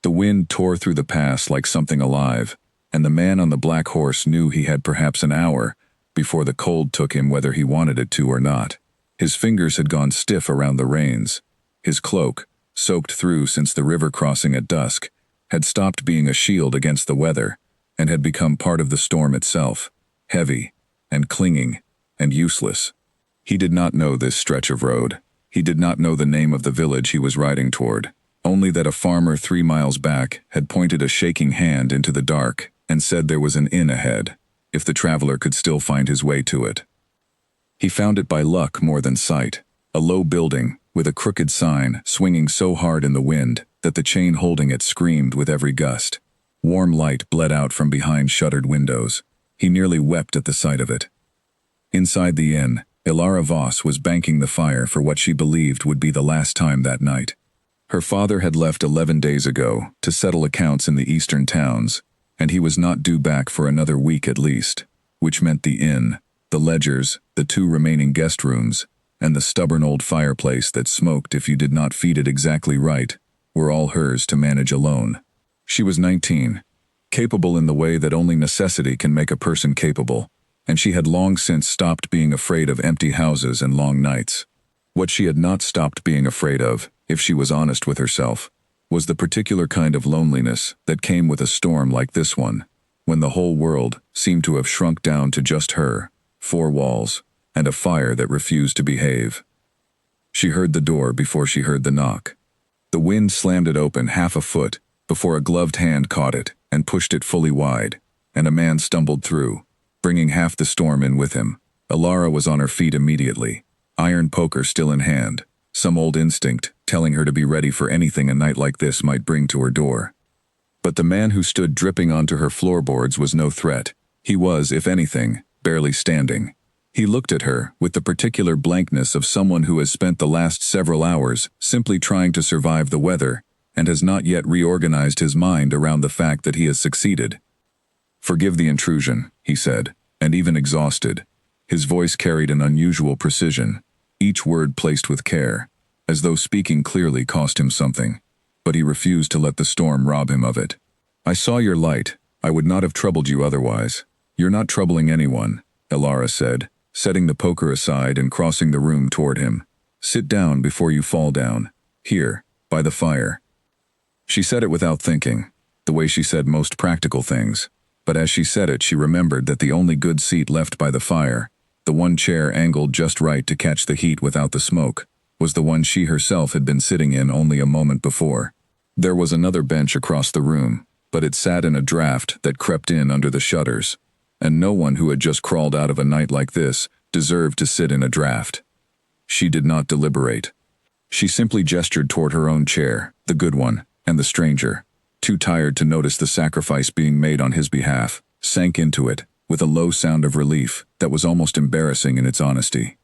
The wind tore through the pass like something alive, and the man on the black horse knew he had perhaps an hour before the cold took him whether he wanted it to or not. His fingers had gone stiff around the reins. His cloak, soaked through since the river crossing at dusk, had stopped being a shield against the weather and had become part of the storm itself, heavy and clinging and useless. He did not know this stretch of road. He did not know the name of the village he was riding toward, only that a farmer 3 miles back had pointed a shaking hand into the dark and said there was an inn ahead, if the traveler could still find his way to it. He found it by luck more than sight, a low building with a crooked sign swinging so hard in the wind that the chain holding it screamed with every gust. Warm light bled out from behind shuttered windows. He nearly wept at the sight of it. Inside the inn, Ilara Voss was banking the fire for what she believed would be the last time that night. Her father had left 11 days ago to settle accounts in the eastern towns, and he was not due back for another week at least, which meant the inn, the ledgers, the 2 remaining guest rooms, and the stubborn old fireplace that smoked if you did not feed it exactly right, were all hers to manage alone. She was 19, capable in the way that only necessity can make a person capable, and she had long since stopped being afraid of empty houses and long nights. What she had not stopped being afraid of, if she was honest with herself, was the particular kind of loneliness that came with a storm like this one, when the whole world seemed to have shrunk down to just her, 4 walls, and a fire that refused to behave. She heard the door before she heard the knock. The wind slammed it open half a foot before a gloved hand caught it and pushed it fully wide, and a man stumbled through, bringing half the storm in with him. Ilara was on her feet immediately, iron poker still in hand, some old instinct telling her to be ready for anything a night like this might bring to her door. But the man who stood dripping onto her floorboards was no threat. He was, if anything, barely standing. He looked at her with the particular blankness of someone who has spent the last several hours simply trying to survive the weather and has not yet reorganized his mind around the fact that he has succeeded. "Forgive the intrusion," he said, and even exhausted. His voice carried an unusual precision, each word placed with care, as though speaking clearly cost him something, but he refused to let the storm rob him of it. "I saw your light. I would not have troubled you otherwise." "You're not troubling anyone," Ilara said, setting the poker aside and crossing the room toward him. "Sit down before you fall down. Here, by the fire." She said it without thinking, the way she said most practical things, but as she said it she remembered that the only good seat left by the fire, the one chair angled just right to catch the heat without the smoke, was the one she herself had been sitting in only a moment before. There was another bench across the room, but it sat in a draught that crept in under the shutters, and no one who had just crawled out of a night like this deserved to sit in a draught. She did not deliberate. She simply gestured toward her own chair, the good one, and the stranger, too tired to notice the sacrifice being made on his behalf, sank into it with a low sound of relief that was almost embarrassing in its honesty.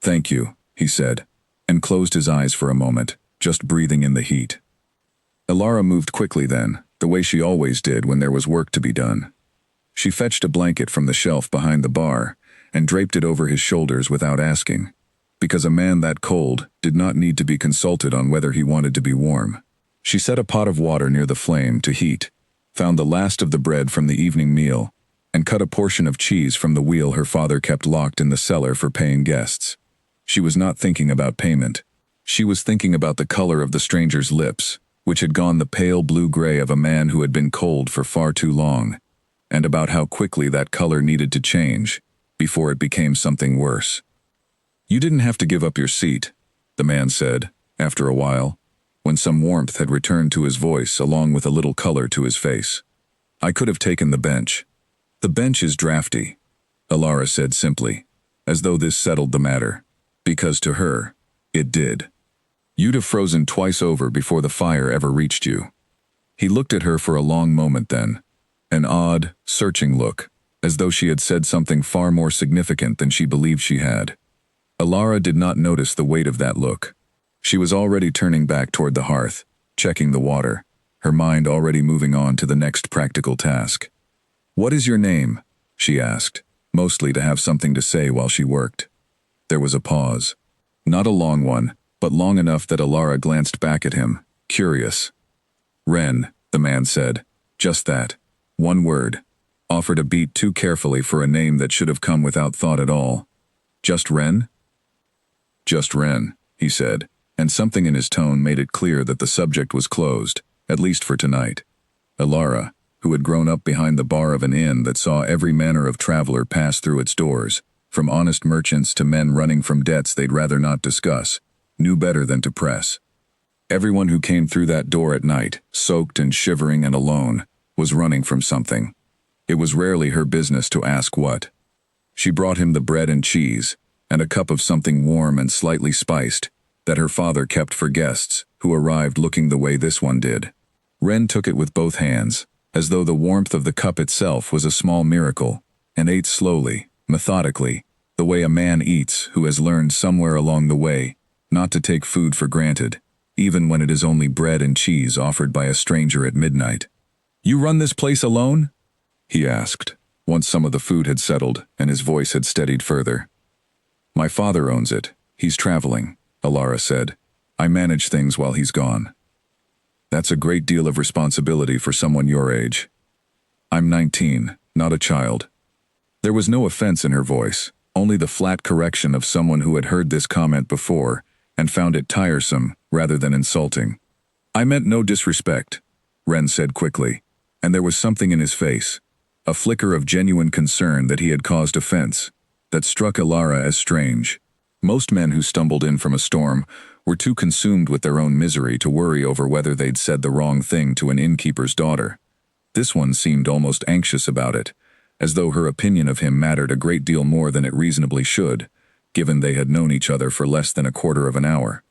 "Thank you," he said, and closed his eyes for a moment, just breathing in the heat. Ilara moved quickly then, the way she always did when there was work to be done. She fetched a blanket from the shelf behind the bar and draped it over his shoulders without asking, because a man that cold did not need to be consulted on whether he wanted to be warm. She set a pot of water near the flame to heat, found the last of the bread from the evening meal, and cut a portion of cheese from the wheel her father kept locked in the cellar for paying guests. She was not thinking about payment. She was thinking about the color of the stranger's lips, which had gone the pale blue-gray of a man who had been cold for far too long, and about how quickly that color needed to change before it became something worse. "You didn't have to give up your seat," the man said, after a while, when some warmth had returned to his voice along with a little color to his face. "I could have taken the bench." "The bench is drafty," Ilara said simply, as though this settled the matter, because to her, it did. "You'd have frozen twice over before the fire ever reached you." He looked at her for a long moment then, an odd, searching look, as though she had said something far more significant than she believed she had. Ilara did not notice the weight of that look. She was already turning back toward the hearth, checking the water, her mind already moving on to the next practical task. "What is your name?" she asked, mostly to have something to say while she worked. There was a pause. Not a long one, but long enough that Ilara glanced back at him, curious. Ren, the man said. Just that. One word. Offered a beat too carefully for a name that should have come without thought at all. Just Ren? Just Ren, he said, and something in his tone made it clear that the subject was closed, at least for tonight. Ilara, who had grown up behind the bar of an inn that saw every manner of traveler pass through its doors, from honest merchants to men running from debts they'd rather not discuss, knew better than to press. Everyone who came through that door at night, soaked and shivering and alone, was running from something. It was rarely her business to ask what. She brought him the bread and cheese, and a cup of something warm and slightly spiced, that her father kept for guests who arrived looking the way this one did. Ren took it with both hands, as though the warmth of the cup itself was a small miracle, and ate slowly, methodically, the way a man eats who has learned somewhere along the way not to take food for granted, even when it is only bread and cheese offered by a stranger at midnight. "You run this place alone?" he asked, once some of the food had settled and his voice had steadied further. "My father owns it. He's traveling," Ilara said. "I manage things while he's gone." "That's a great deal of responsibility for someone your age." "I'm 19, not a child." There was no offense in her voice, only the flat correction of someone who had heard this comment before and found it tiresome rather than insulting. "I meant no disrespect," Ren said quickly, and there was something in his face, a flicker of genuine concern that he had caused offense, that struck Ilara as strange. Most men who stumbled in from a storm were too consumed with their own misery to worry over whether they'd said the wrong thing to an innkeeper's daughter. This one seemed almost anxious about it, as though her opinion of him mattered a great deal more than it reasonably should, given they had known each other for less than a quarter of an hour.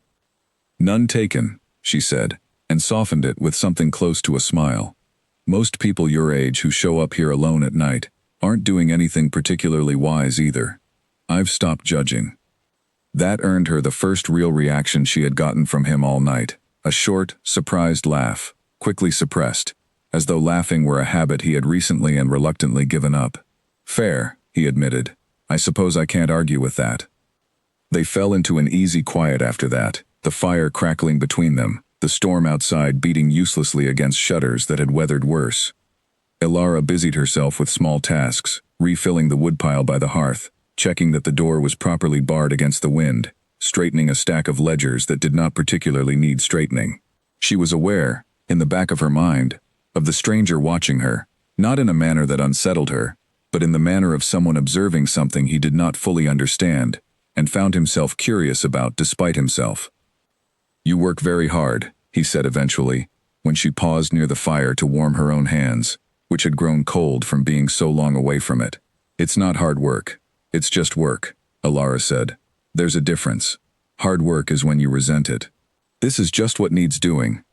"None taken," she said, and softened it with something close to a smile. "Most people your age who show up here alone at night aren't doing anything particularly wise either. I've stopped judging." That earned her the first real reaction she had gotten from him all night, a short, surprised laugh, quickly suppressed, as though laughing were a habit he had recently and reluctantly given up. "Fair," he admitted. "I suppose I can't argue with that." They fell into an easy quiet after that, the fire crackling between them, the storm outside beating uselessly against shutters that had weathered worse. Ilara busied herself with small tasks, refilling the woodpile by the hearth, checking that the door was properly barred against the wind, straightening a stack of ledgers that did not particularly need straightening. She was aware, in the back of her mind, of the stranger watching her, not in a manner that unsettled her, but in the manner of someone observing something he did not fully understand, and found himself curious about despite himself. "You work very hard," he said eventually, when she paused near the fire to warm her own hands, which had grown cold from being so long away from it. "It's not hard work. It's just work," Ilara said. "There's a difference. Hard work is when you resent it. This is just what needs doing."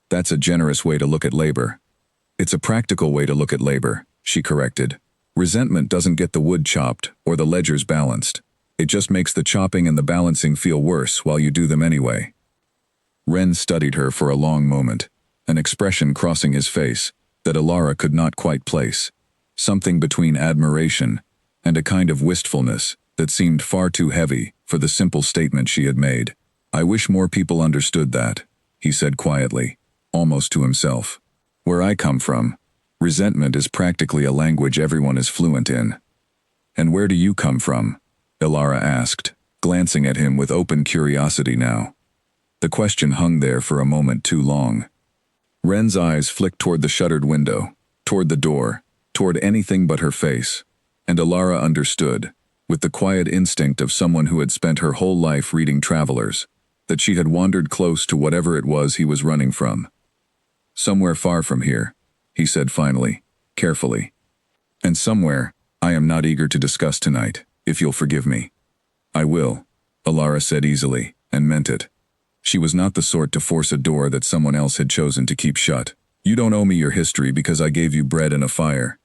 "That's a generous way to look at labor." "It's a practical way to look at labor," she corrected. "Resentment doesn't get the wood chopped or the ledgers balanced. It just makes the chopping and the balancing feel worse while you do them anyway." Ren studied her for a long moment, an expression crossing his face that Ilara could not quite place, something between admiration and a kind of wistfulness that seemed far too heavy for the simple statement she had made. "I wish more people understood that," he said quietly, almost to himself. "Where I come from, resentment is practically a language everyone is fluent in." "And where do you come from?" Ilara asked, glancing at him with open curiosity now. The question hung there for a moment too long. Ren's eyes flicked toward the shuttered window, toward the door, toward anything but her face, and Ilara understood, with the quiet instinct of someone who had spent her whole life reading travelers, that she had wandered close to whatever it was he was running from. "Somewhere far from here," he said finally, carefully. "And somewhere I am not eager to discuss tonight, if you'll forgive me." "I will," Ilara said easily, and meant it. She was not the sort to force a door that someone else had chosen to keep shut. "You don't owe me your history because I gave you bread and a fire."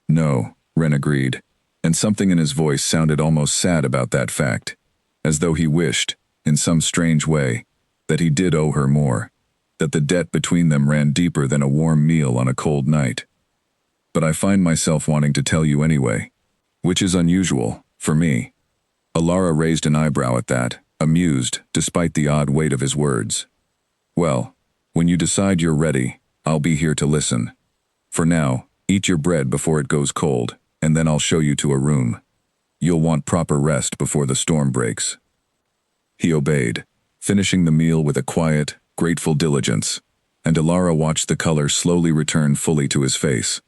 "No," Ren agreed, and something in his voice sounded almost sad about that fact, as though he wished, in some strange way, that he did owe her more, that the debt between them ran deeper than a warm meal on a cold night. "But I find myself wanting to tell you anyway, which is unusual, for me." Ilara raised an eyebrow at that, amused, despite the odd weight of his words. Well, When you decide you're ready, I'll be here to listen. For now, eat your bread before it goes cold, and then I'll show you to a room. You'll want proper rest before the storm breaks." He obeyed, finishing the meal with a quiet, grateful diligence, and Alara watched the color slowly return fully to his face,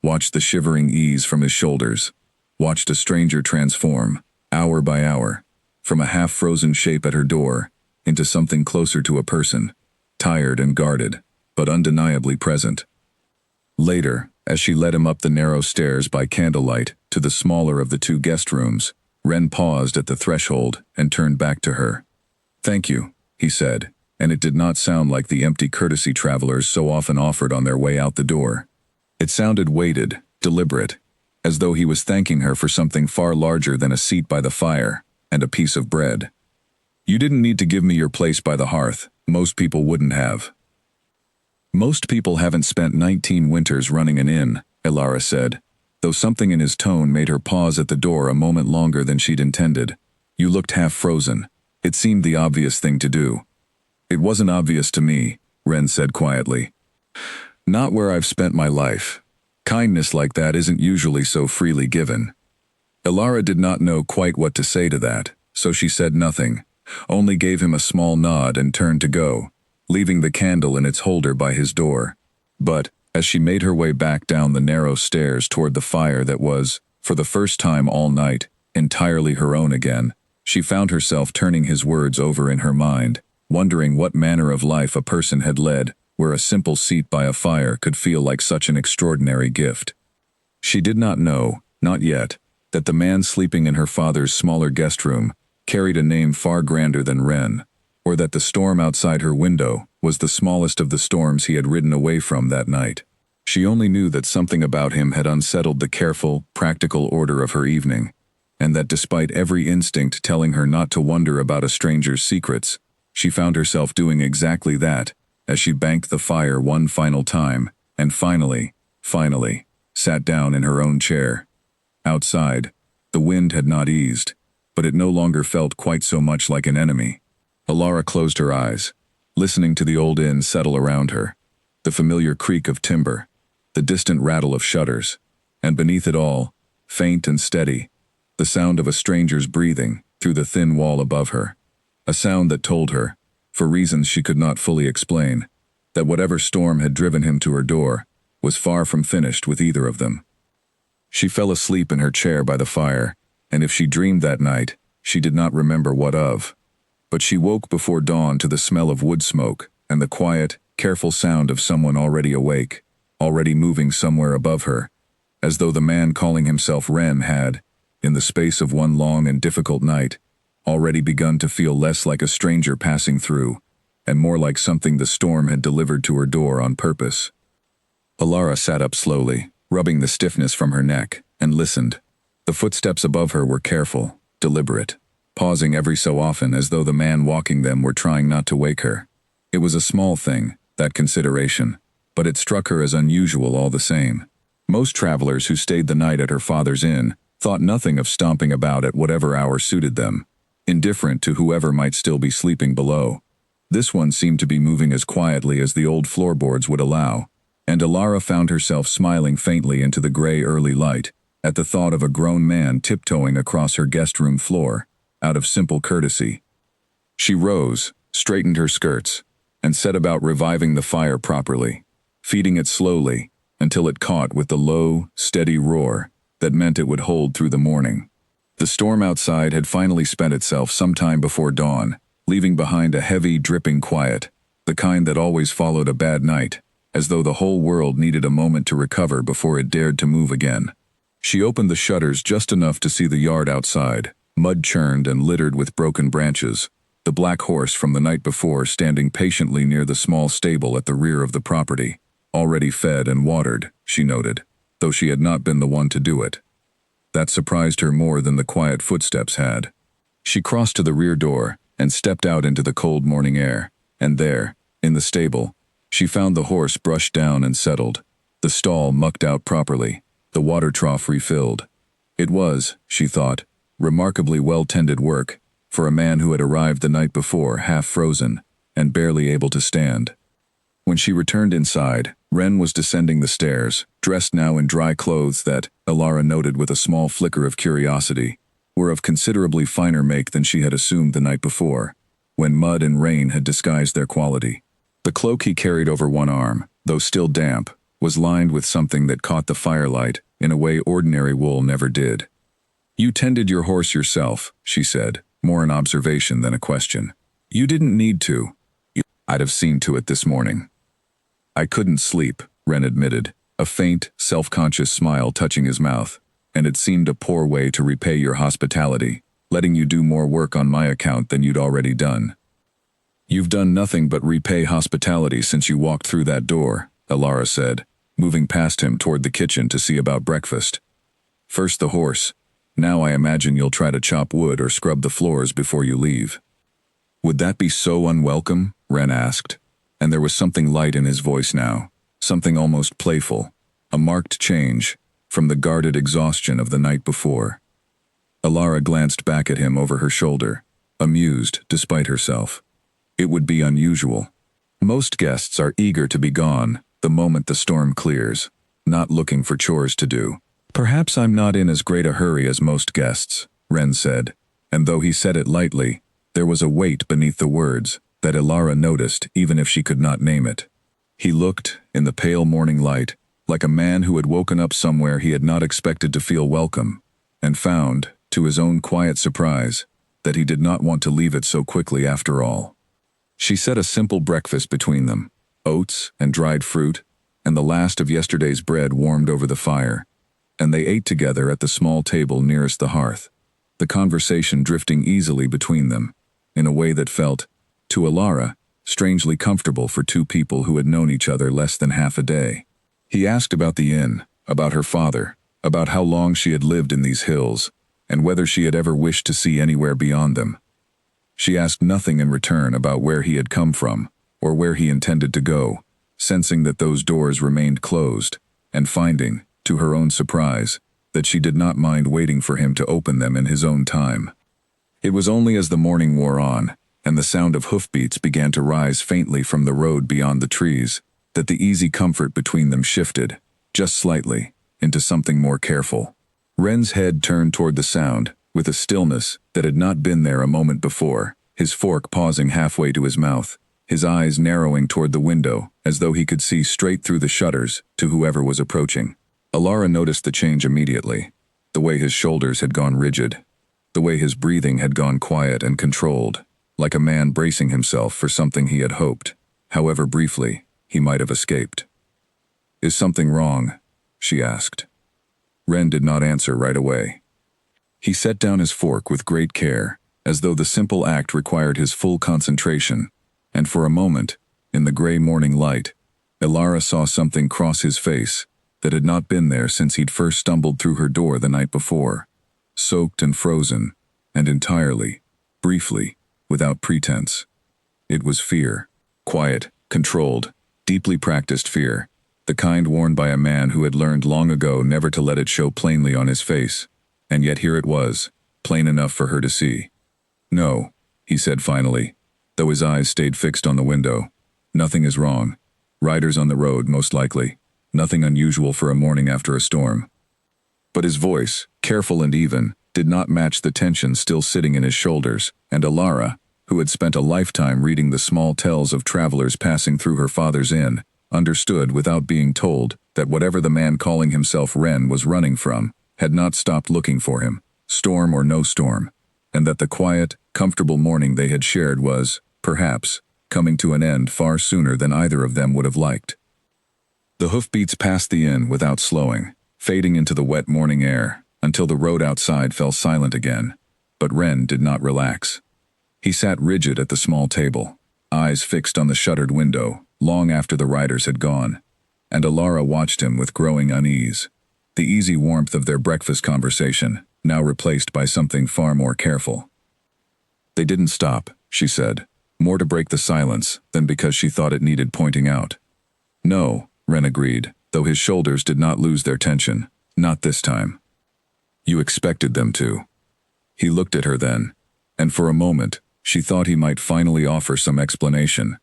watched the shivering ease from his shoulders, watched a stranger transform, hour by hour, from a half-frozen shape at her door into something closer to a person, tired and guarded, but undeniably present. Later, as she led him up the narrow stairs by candlelight to the smaller of the two guest rooms, Ren paused at the threshold and turned back to her. "Thank you," he said, and it did not sound like the empty courtesy travelers so often offered on their way out the door. It sounded weighted, deliberate, as though he was thanking her for something far larger than a seat by the fire and a piece of bread. "You didn't need to give me your place by the hearth. Most people wouldn't have." "Most people haven't spent 19 winters running an inn," Alara said, though something in his tone made her pause at the door a moment longer than she'd intended. "You looked half-frozen. It seemed the obvious thing to do." "It wasn't obvious to me," Ren said quietly. "Not where I've spent my life. Kindness like that isn't usually so freely given." Alara did not know quite what to say to that, so she said nothing, only gave him a small nod and turned to go, leaving the candle in its holder by his door. But, as she made her way back down the narrow stairs toward the fire that was, for the first time all night, entirely her own again, she found herself turning his words over in her mind, wondering what manner of life a person had led where a simple seat by a fire could feel like such an extraordinary gift. She did not know, not yet, that the man sleeping in her father's smaller guest room carried a name far grander than Ren, or that the storm outside her window was the smallest of the storms he had ridden away from that night. She only knew that something about him had unsettled the careful, practical order of her evening, and that despite every instinct telling her not to wonder about a stranger's secrets, she found herself doing exactly that as she banked the fire one final time, and finally, sat down in her own chair. Outside, the wind had not eased, but it no longer felt quite so much like an enemy. Alara closed her eyes, listening to the old inn settle around her, the familiar creak of timber, the distant rattle of shutters, and beneath it all, faint and steady, the sound of a stranger's breathing through the thin wall above her, a sound that told her, for reasons she could not fully explain, that whatever storm had driven him to her door was far from finished with either of them. She fell asleep in her chair by the fire, and if she dreamed that night, she did not remember what of. But she woke before dawn to the smell of wood smoke and the quiet, careful sound of someone already awake, already moving somewhere above her, as though the man calling himself Ren had, in the space of one long and difficult night, already begun to feel less like a stranger passing through, and more like something the storm had delivered to her door on purpose. Alara sat up slowly, rubbing the stiffness from her neck, and listened. The footsteps above her were careful, deliberate, pausing every so often as though the man walking them were trying not to wake her. It was a small thing, that consideration, but it struck her as unusual all the same. Most travelers who stayed the night at her father's inn thought nothing of stomping about at whatever hour suited them, indifferent to whoever might still be sleeping below. This one seemed to be moving as quietly as the old floorboards would allow, and Alara found herself smiling faintly into the gray early light at the thought of a grown man tiptoeing across her guest room floor, out of simple courtesy. She rose, straightened her skirts, and set about reviving the fire properly, feeding it slowly until it caught with the low, steady roar that meant it would hold through the morning. The storm outside had finally spent itself some time before dawn, leaving behind a heavy, dripping quiet, the kind that always followed a bad night, as though the whole world needed a moment to recover before it dared to move again. She opened the shutters just enough to see the yard outside, mud-churned and littered with broken branches, the black horse from the night before standing patiently near the small stable at the rear of the property, already fed and watered, she noted, though she had not been the one to do it. That surprised her more than the quiet footsteps had. She crossed to the rear door and stepped out into the cold morning air, and there, in the stable, she found the horse brushed down and settled, the stall mucked out properly, the water trough refilled. It was, she thought, remarkably well-tended work for a man who had arrived the night before half-frozen and barely able to stand. When she returned inside, Ren was descending the stairs, dressed now in dry clothes that, Alara noted with a small flicker of curiosity, were of considerably finer make than she had assumed the night before, when mud and rain had disguised their quality. The cloak he carried over one arm, though still damp, was lined with something that caught the firelight in a way ordinary wool never did. "You tended your horse yourself," she said, more an observation than a question. "You didn't need to. I'd have seen to it this morning." "I couldn't sleep," Ren admitted, a faint, self-conscious smile touching his mouth, "and it seemed a poor way to repay your hospitality, letting you do more work on my account than you'd already done." "You've done nothing but repay hospitality since you walked through that door," Alara said, moving past him toward the kitchen to see about breakfast. "First the horse. Now I imagine you'll try to chop wood or scrub the floors before you leave." "Would that be so unwelcome?" Ren asked, and there was something light in his voice now, something almost playful, a marked change from the guarded exhaustion of the night before. Alara glanced back at him over her shoulder, amused despite herself. It would be unusual. Most guests are eager to be gone the moment the storm clears, not looking for chores to do. "Perhaps I'm not in as great a hurry as most guests," Ren said, and though he said it lightly, there was a weight beneath the words that Alara noticed even if she could not name it. He looked, in the pale morning light, like a man who had woken up somewhere he had not expected to feel welcome, and found, to his own quiet surprise, that he did not want to leave it so quickly after all. She set a simple breakfast between them, oats and dried fruit, and the last of yesterday's bread warmed over the fire, and they ate together at the small table nearest the hearth, the conversation drifting easily between them, in a way that felt, to Alara, strangely comfortable for two people who had known each other less than half a day. He asked about the inn, about her father, about how long she had lived in these hills, and whether she had ever wished to see anywhere beyond them. She asked nothing in return about where he had come from, or where he intended to go, sensing that those doors remained closed, and finding, to her own surprise, that she did not mind waiting for him to open them in his own time. It was only as the morning wore on, and the sound of hoofbeats began to rise faintly from the road beyond the trees, that the easy comfort between them shifted, just slightly, into something more careful. Ren's head turned toward the sound, with a stillness that had not been there a moment before, his fork pausing halfway to his mouth, his eyes narrowing toward the window, as though he could see straight through the shutters to whoever was approaching. Alara noticed the change immediately, the way his shoulders had gone rigid, the way his breathing had gone quiet and controlled, like a man bracing himself for something he had hoped, however briefly, he might have escaped. "Is something wrong?" she asked. Ren did not answer right away. He set down his fork with great care, as though the simple act required his full concentration, and for a moment, in the gray morning light, Alara saw something cross his face that had not been there since he'd first stumbled through her door the night before, soaked and frozen, and entirely, briefly, without pretense. It was fear. Quiet, controlled, deeply practiced fear, the kind worn by a man who had learned long ago never to let it show plainly on his face, and yet here it was, plain enough for her to see. "No," he said finally, though his eyes stayed fixed on the window. "Nothing is wrong. Riders on the road, most likely. Nothing unusual for a morning after a storm." But his voice, careful and even, did not match the tension still sitting in his shoulders, and Alara, who had spent a lifetime reading the small tales of travelers passing through her father's inn, understood without being told that whatever the man calling himself Ren was running from had not stopped looking for him, storm or no storm, and that the quiet, comfortable morning they had shared was, perhaps, coming to an end far sooner than either of them would have liked. The hoofbeats passed the inn without slowing, fading into the wet morning air, until the road outside fell silent again, but Ren did not relax. He sat rigid at the small table, eyes fixed on the shuttered window, long after the riders had gone, and Alara watched him with growing unease, the easy warmth of their breakfast conversation now replaced by something far more careful. "They didn't stop," she said, more to break the silence than because she thought it needed pointing out. "No," Ren agreed, though his shoulders did not lose their tension, "not this time." "You expected them to." He looked at her then, and for a moment, she thought he might finally offer some explanation,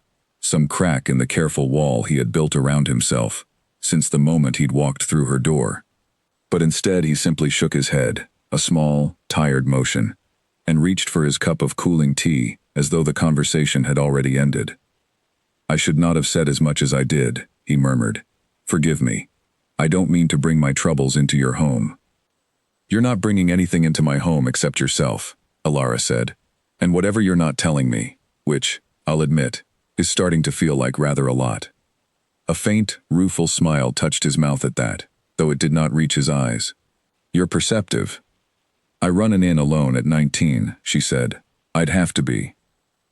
some crack in the careful wall he had built around himself since the moment he'd walked through her door. But instead he simply shook his head, a small, tired motion, and reached for his cup of cooling tea as though the conversation had already ended. "I should not have said as much as I did," he murmured. "Forgive me. I don't mean to bring my troubles into your home." "You're not bringing anything into my home except yourself," Alara said. "And whatever you're not telling me, which, I'll admit, is starting to feel like rather a lot." A faint, rueful smile touched his mouth at that, though it did not reach his eyes. "You're perceptive." "I run an inn alone at 19, she said. "I'd have to be."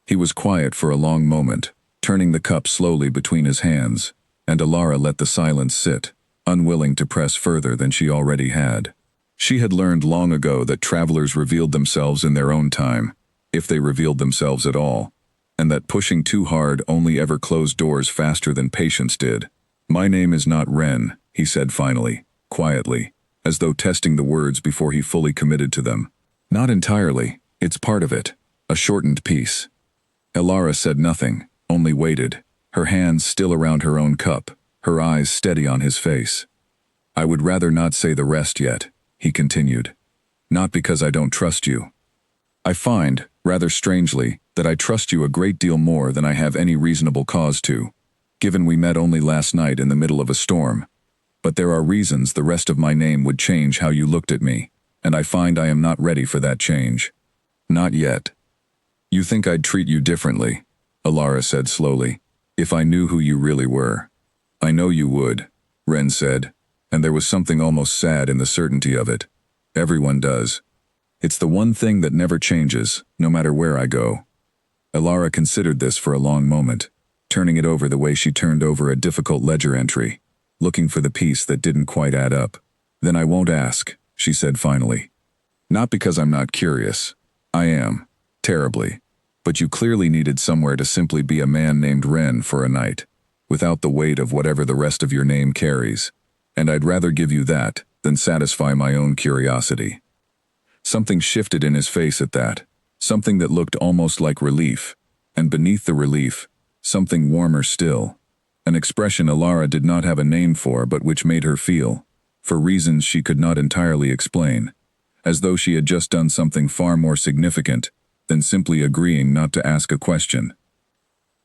He was quiet for a long moment, turning the cup slowly between his hands, and Alara let the silence sit, unwilling to press further than she already had. She had learned long ago that travelers revealed themselves in their own time, if they revealed themselves at all, and that pushing too hard only ever closed doors faster than patience did. "My name is not Ren," he said finally, quietly, as though testing the words before he fully committed to them. "Not entirely. It's part of it. A shortened piece." Alara said nothing, only waited, her hands still around her own cup, her eyes steady on his face. "I would rather not say the rest yet," he continued. "Not because I don't trust you. I find, rather strangely, that I trust you a great deal more than I have any reasonable cause to, given we met only last night in the middle of a storm. But there are reasons the rest of my name would change how you looked at me, and I find I am not ready for that change. Not yet." "You think I'd treat you differently," Alara said slowly, "if I knew who you really were." "I know you would," Ren said, and there was something almost sad in the certainty of it. "Everyone does. It's the one thing that never changes, no matter where I go." Alara considered this for a long moment, turning it over the way she turned over a difficult ledger entry, looking for the piece that didn't quite add up. "Then I won't ask," she said finally. "Not because I'm not curious. I am, terribly. But you clearly needed somewhere to simply be a man named Ren for a night, without the weight of whatever the rest of your name carries, and I'd rather give you that than satisfy my own curiosity." Something shifted in his face at that, something that looked almost like relief, and beneath the relief, something warmer still, an expression Alara did not have a name for but which made her feel, for reasons she could not entirely explain, as though she had just done something far more significant than simply agreeing not to ask a question.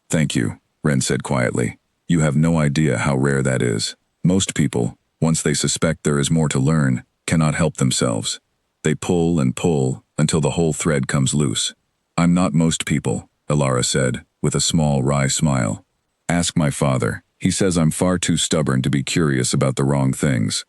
"Thank you," Ren said quietly. "You have no idea how rare that is. Most people, once they suspect there is more to learn, cannot help themselves. They pull and pull until the whole thread comes loose." "I'm not most people," Alara said, with a small, wry smile. "Ask my father. He says I'm far too stubborn to be curious about the wrong things."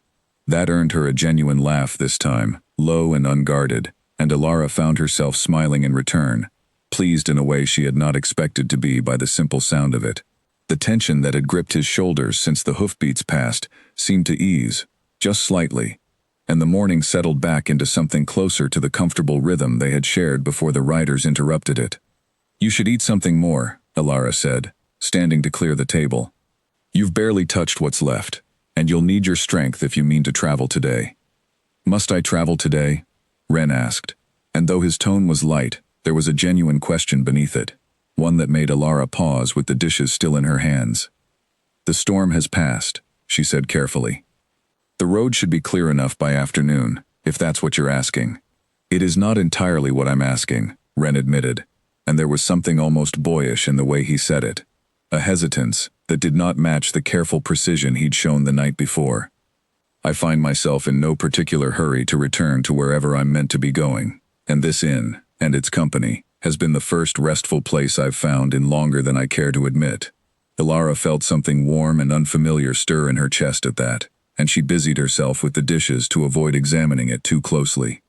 That earned her a genuine laugh this time, low and unguarded, and Alara found herself smiling in return, pleased in a way she had not expected to be by the simple sound of it. The tension that had gripped his shoulders since the hoofbeats passed seemed to ease, just slightly, and the morning settled back into something closer to the comfortable rhythm they had shared before the riders interrupted it. "You should eat something more," Alara said, standing to clear the table. "You've barely touched what's left, and you'll need your strength if you mean to travel today." "Must I travel today?" Ren asked, and though his tone was light, there was a genuine question beneath it, one that made Alara pause with the dishes still in her hands. "The storm has passed," she said carefully. "The road should be clear enough by afternoon, if that's what you're asking." "It is not entirely what I'm asking," Ren admitted, and there was something almost boyish in the way he said it, a hesitance that did not match the careful precision he'd shown the night before. "I find myself in no particular hurry to return to wherever I'm meant to be going, and this inn, and its company, has been the first restful place I've found in longer than I care to admit." Alara felt something warm and unfamiliar stir in her chest at that, and she busied herself with the dishes to avoid examining it too closely.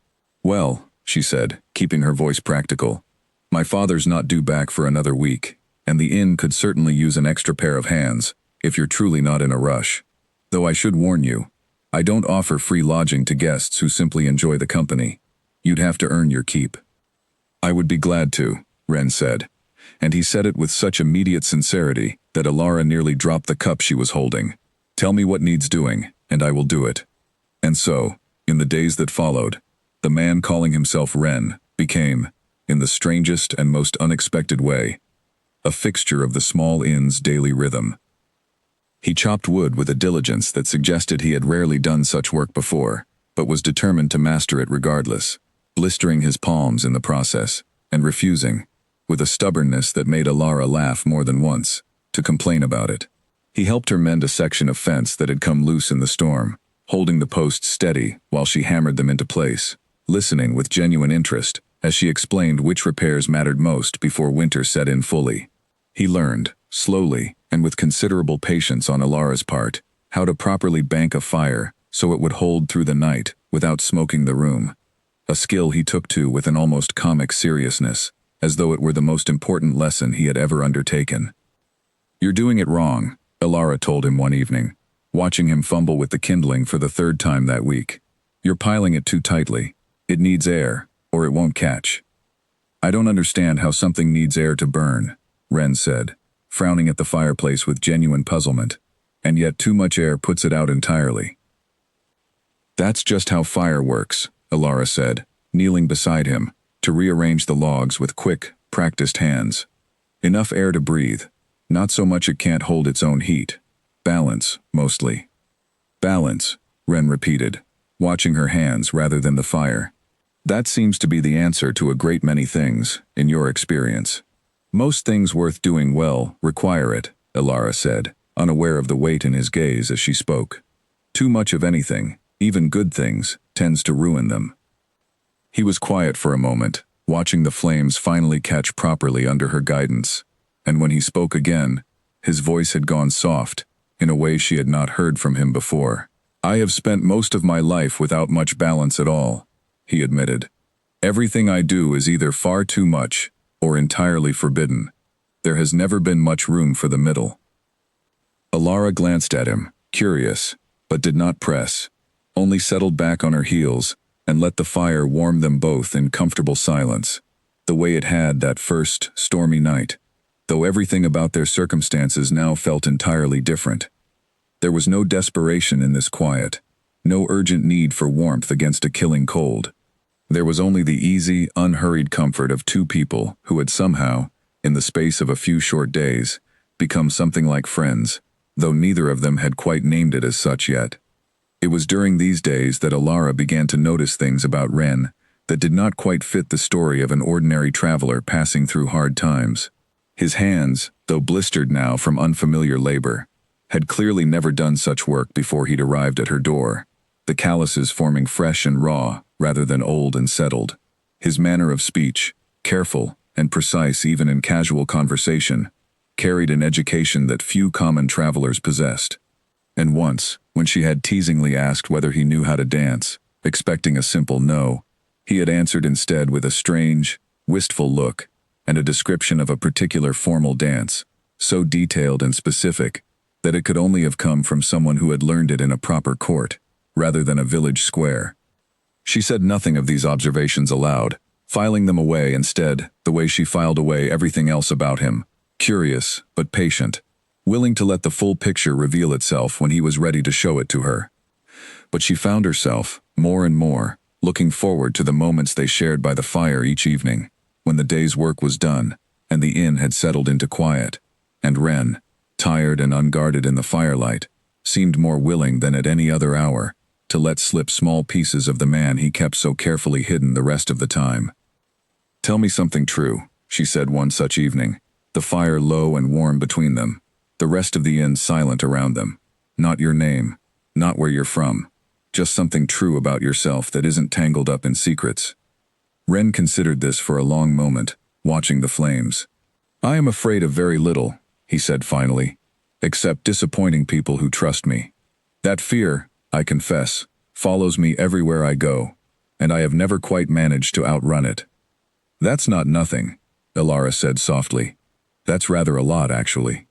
"Well," she said, keeping her voice practical, "my father's not due back for another week, and the inn could certainly use an extra pair of hands, if you're truly not in a rush. Though I should warn you, I don't offer free lodging to guests who simply enjoy the company. You'd have to earn your keep." "I would be glad to," Ren said, and he said it with such immediate sincerity that Alara nearly dropped the cup she was holding. "Tell me what needs doing, and I will do it." And so, in the days that followed, the man calling himself Ren became, in the strangest and most unexpected way, a fixture of the small inn's daily rhythm. He chopped wood with a diligence that suggested he had rarely done such work before, but was determined to master it regardless, blistering his palms in the process, and refusing, with a stubbornness that made Alara laugh more than once, to complain about it. He helped her mend a section of fence that had come loose in the storm, holding the posts steady while she hammered them into place, listening with genuine interest as she explained which repairs mattered most before winter set in fully. He learned, slowly and with considerable patience on Alara's part, how to properly bank a fire so it would hold through the night without smoking the room, a skill he took to with an almost comic seriousness, as though it were the most important lesson he had ever undertaken. "You're doing it wrong," Alara told him one evening, watching him fumble with the kindling for the third time that week. "You're piling it too tightly. It needs air, or it won't catch." "I don't understand how something needs air to burn," Ren said, frowning at the fireplace with genuine puzzlement, "and yet too much air puts it out entirely." "That's just how fire works," Alara said, kneeling beside him, to rearrange the logs with quick, practiced hands. "Enough air to breathe, not so much it can't hold its own heat. Balance, mostly." "Balance," Ren repeated, watching her hands rather than the fire. "That seems to be the answer to a great many things, in your experience." "Most things worth doing well require it," Alara said, unaware of the weight in his gaze as she spoke. "Too much of anything, even good things, tends to ruin them." He was quiet for a moment, watching the flames finally catch properly under her guidance, and when he spoke again, his voice had gone soft, in a way she had not heard from him before. "I have spent most of my life without much balance at all," he admitted. "Everything I do is either far too much, or entirely forbidden. There has never been much room for the middle." Alara glanced at him, curious, but did not press, only settled back on her heels and let the fire warm them both in comfortable silence, the way it had that first stormy night, though everything about their circumstances now felt entirely different. There was no desperation in this quiet, no urgent need for warmth against a killing cold. There was only the easy, unhurried comfort of two people who had somehow, in the space of a few short days, become something like friends, though neither of them had quite named it as such yet. It was during these days that Alara began to notice things about Ren that did not quite fit the story of an ordinary traveler passing through hard times. His hands, though blistered now from unfamiliar labor, had clearly never done such work before he'd arrived at her door, the calluses forming fresh and raw rather than old and settled. His manner of speech, careful and precise even in casual conversation, carried an education that few common travelers possessed. And once, when she had teasingly asked whether he knew how to dance, expecting a simple no, he had answered instead with a strange, wistful look and a description of a particular formal dance, so detailed and specific that it could only have come from someone who had learned it in a proper court, rather than a village square. She said nothing of these observations aloud, filing them away instead the way she filed away everything else about him, curious but patient, willing to let the full picture reveal itself when he was ready to show it to her. But she found herself, more and more, looking forward to the moments they shared by the fire each evening, when the day's work was done, and the inn had settled into quiet, and Ren, tired and unguarded in the firelight, seemed more willing than at any other hour to let slip small pieces of the man he kept so carefully hidden the rest of the time. "Tell me something true," she said one such evening, the fire low and warm between them, the rest of the inn silent around them. "Not your name, not where you're from, just something true about yourself that isn't tangled up in secrets." Ren considered this for a long moment, watching the flames. "I am afraid of very little," he said finally, "except disappointing people who trust me. That fear, I confess, follows me everywhere I go, and I have never quite managed to outrun it." "That's not nothing," Alara said softly. "That's rather a lot, actually."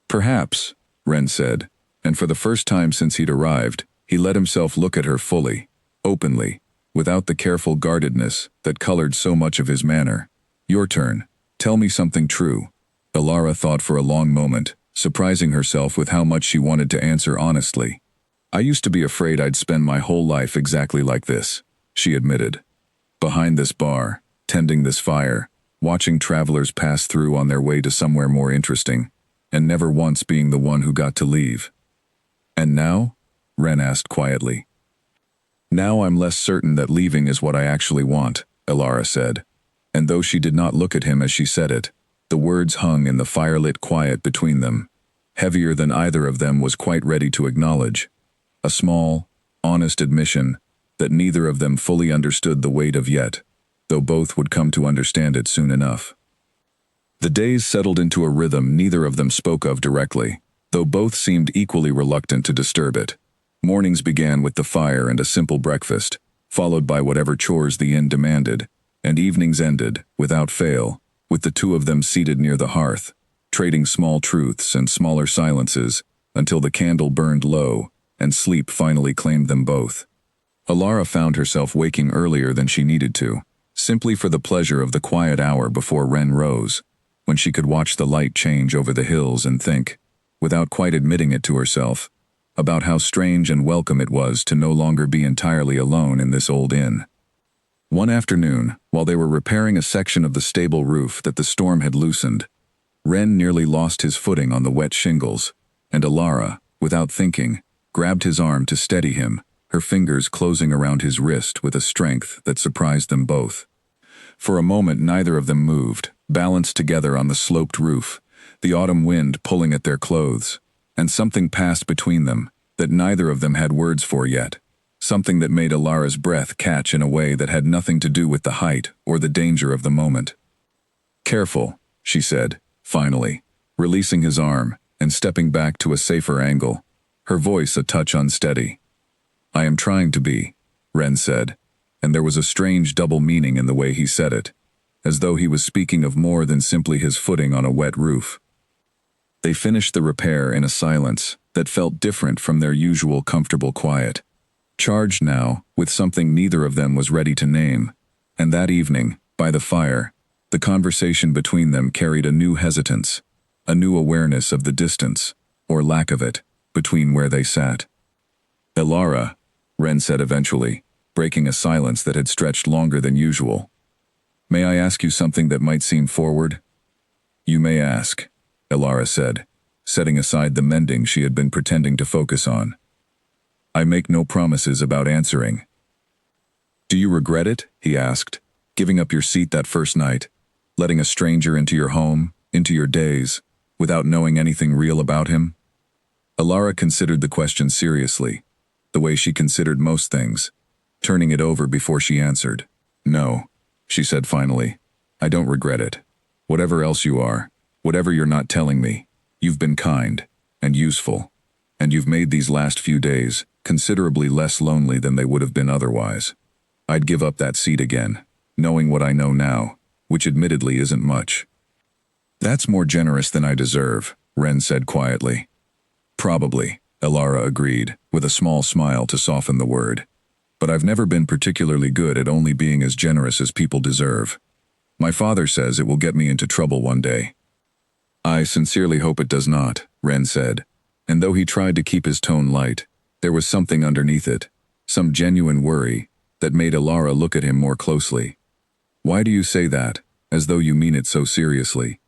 "Perhaps," Ren said, and for the first time since he'd arrived, he let himself look at her fully, openly, without the careful guardedness that colored so much of his manner. "Your turn. Tell me something true." Alara thought for a long moment, surprising herself with how much she wanted to answer honestly. "I used to be afraid I'd spend my whole life exactly like this," she admitted. "Behind this bar, tending this fire, watching travelers pass through on their way to somewhere more interesting, and never once being the one who got to leave. "And now?" Ren asked quietly. "Now I'm less certain that leaving is what I actually want," Elara said. And though she did not look at him as she said it, the words hung in the firelit quiet between them, heavier than either of them was quite ready to acknowledge. A small, honest admission that neither of them fully understood the weight of yet, though both would come to understand it soon enough. The days settled into a rhythm neither of them spoke of directly, though both seemed equally reluctant to disturb it. Mornings began with the fire and a simple breakfast, followed by whatever chores the inn demanded, and evenings ended, without fail, with the two of them seated near the hearth, trading small truths and smaller silences until the candle burned low and sleep finally claimed them both. Elara found herself waking earlier than she needed to, simply for the pleasure of the quiet hour before Ren rose, when she could watch the light change over the hills and think, without quite admitting it to herself, about how strange and welcome it was to no longer be entirely alone in this old inn. One afternoon, while they were repairing a section of the stable roof that the storm had loosened, Ren nearly lost his footing on the wet shingles, and Elara, without thinking, grabbed his arm to steady him, her fingers closing around his wrist with a strength that surprised them both. For a moment neither of them moved, balanced together on the sloped roof, the autumn wind pulling at their clothes, and something passed between them that neither of them had words for yet, something that made Elara's breath catch in a way that had nothing to do with the height or the danger of the moment. "Careful," she said, finally, releasing his arm and stepping back to a safer angle, her voice a touch unsteady. "I am trying to be," Ren said, and there was a strange double meaning in the way he said it, as though he was speaking of more than simply his footing on a wet roof. They finished the repair in a silence that felt different from their usual comfortable quiet, charged now with something neither of them was ready to name, and that evening, by the fire, the conversation between them carried a new hesitance, a new awareness of the distance, or lack of it, between where they sat. "Elara," Ren said eventually, breaking a silence that had stretched longer than usual. "May I ask you something that might seem forward?" "You may ask," Elara said, setting aside the mending she had been pretending to focus on. "I make no promises about answering." "Do you regret it?" he asked, "giving up your seat that first night, letting a stranger into your home, into your days, without knowing anything real about him?" Elara considered the question seriously, the way she considered most things, turning it over before she answered. "No," she said finally, "I don't regret it. Whatever else you are, whatever you're not telling me, you've been kind and useful, and you've made these last few days considerably less lonely than they would have been otherwise. I'd give up that seat again, knowing what I know now, which admittedly isn't much." "That's more generous than I deserve," Ren said quietly. "Probably," Elara agreed, with a small smile to soften the word. "But I've never been particularly good at only being as generous as people deserve. My father says it will get me into trouble one day." "I sincerely hope it does not," Ren said, and though he tried to keep his tone light, there was something underneath it, some genuine worry, that made Elara look at him more closely. "Why do you say that, as though you mean it so seriously?"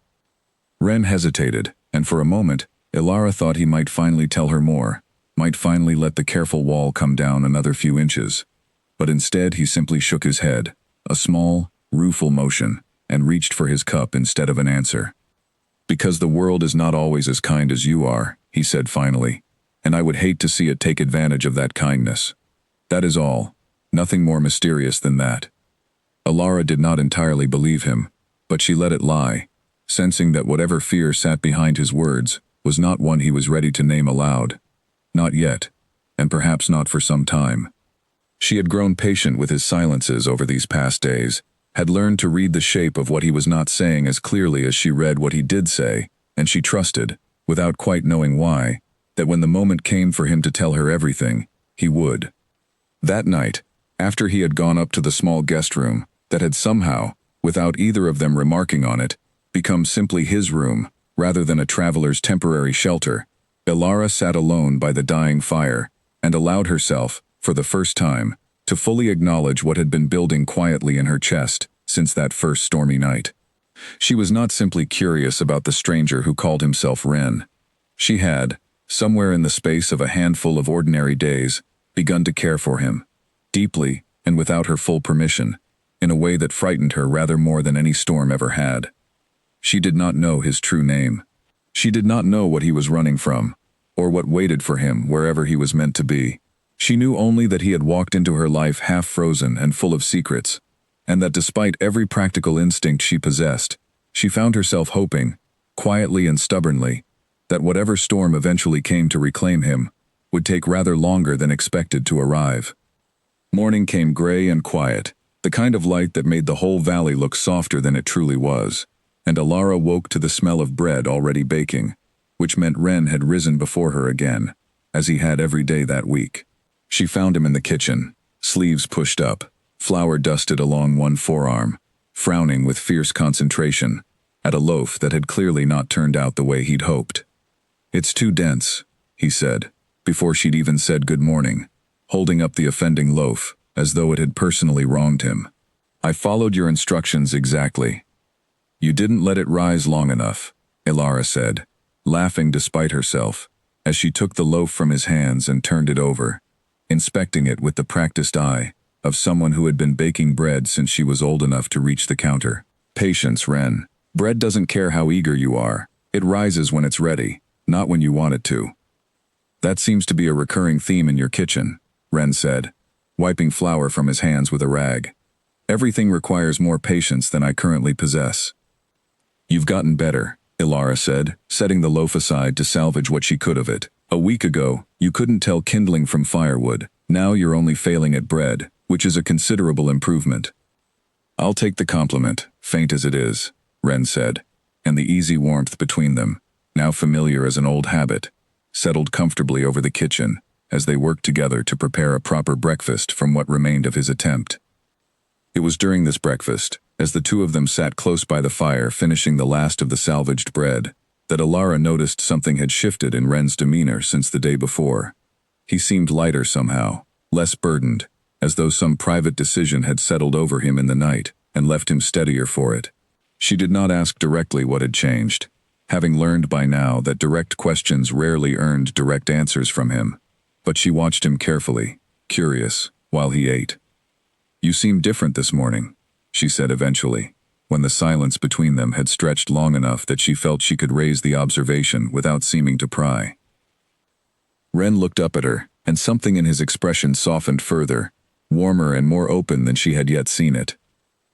Ren hesitated, and for a moment, Elara thought he might finally tell her more, might finally let the careful wall come down another few inches. But instead he simply shook his head, a small, rueful motion, and reached for his cup instead of an answer. "Because the world is not always as kind as you are," he said finally, "and I would hate to see it take advantage of that kindness. That is all, nothing more mysterious than that." Elara did not entirely believe him, but she let it lie, sensing that whatever fear sat behind his words was not one he was ready to name aloud. Not yet, and perhaps not for some time. She had grown patient with his silences over these past days, had learned to read the shape of what he was not saying as clearly as she read what he did say, and she trusted, without quite knowing why, that when the moment came for him to tell her everything, he would. That night, after he had gone up to the small guest room that had somehow, without either of them remarking on it, become simply his room, rather than a traveler's temporary shelter, Elara sat alone by the dying fire, and allowed herself, for the first time, to fully acknowledge what had been building quietly in her chest since that first stormy night. She was not simply curious about the stranger who called himself Wren. She had, somewhere in the space of a handful of ordinary days, begun to care for him, deeply and without her full permission, in a way that frightened her rather more than any storm ever had. She did not know his true name. She did not know what he was running from, or what waited for him wherever he was meant to be. She knew only that he had walked into her life half frozen and full of secrets, and that despite every practical instinct she possessed, she found herself hoping, quietly and stubbornly, that whatever storm eventually came to reclaim him would take rather longer than expected to arrive. Morning came gray and quiet, the kind of light that made the whole valley look softer than it truly was, and Alara woke to the smell of bread already baking, which meant Wren had risen before her again, as he had every day that week. She found him in the kitchen, sleeves pushed up, flour dusted along one forearm, frowning with fierce concentration at a loaf that had clearly not turned out the way he'd hoped. "It's too dense," he said, before she'd even said good morning, holding up the offending loaf as though it had personally wronged him. "I followed your instructions exactly." "You didn't let it rise long enough," Alara said, laughing despite herself, as she took the loaf from his hands and turned it over, inspecting it with the practiced eye of someone who had been baking bread since she was old enough to reach the counter. "Patience, Wren. Bread doesn't care how eager you are. It rises when it's ready, not when you want it to." "That seems to be a recurring theme in your kitchen," Wren said, wiping flour from his hands with a rag. "Everything requires more patience than I currently possess." "You've gotten better," Alara said, setting the loaf aside to salvage what she could of it. "A week ago, you couldn't tell kindling from firewood. Now you're only failing at bread, which is a considerable improvement." "I'll take the compliment, faint as it is," Wren said, and the easy warmth between them, now familiar as an old habit, settled comfortably over the kitchen as they worked together to prepare a proper breakfast from what remained of his attempt. It was during this breakfast, as the two of them sat close by the fire finishing the last of the salvaged bread, that Alara noticed something had shifted in Wren's demeanor since the day before. He seemed lighter somehow, less burdened, as though some private decision had settled over him in the night and left him steadier for it. She did not ask directly what had changed, having learned by now that direct questions rarely earned direct answers from him, but she watched him carefully, curious, while he ate. "You seem different this morning," she said eventually, when the silence between them had stretched long enough that she felt she could raise the observation without seeming to pry. Wren looked up at her, and something in his expression softened further, warmer and more open than she had yet seen it.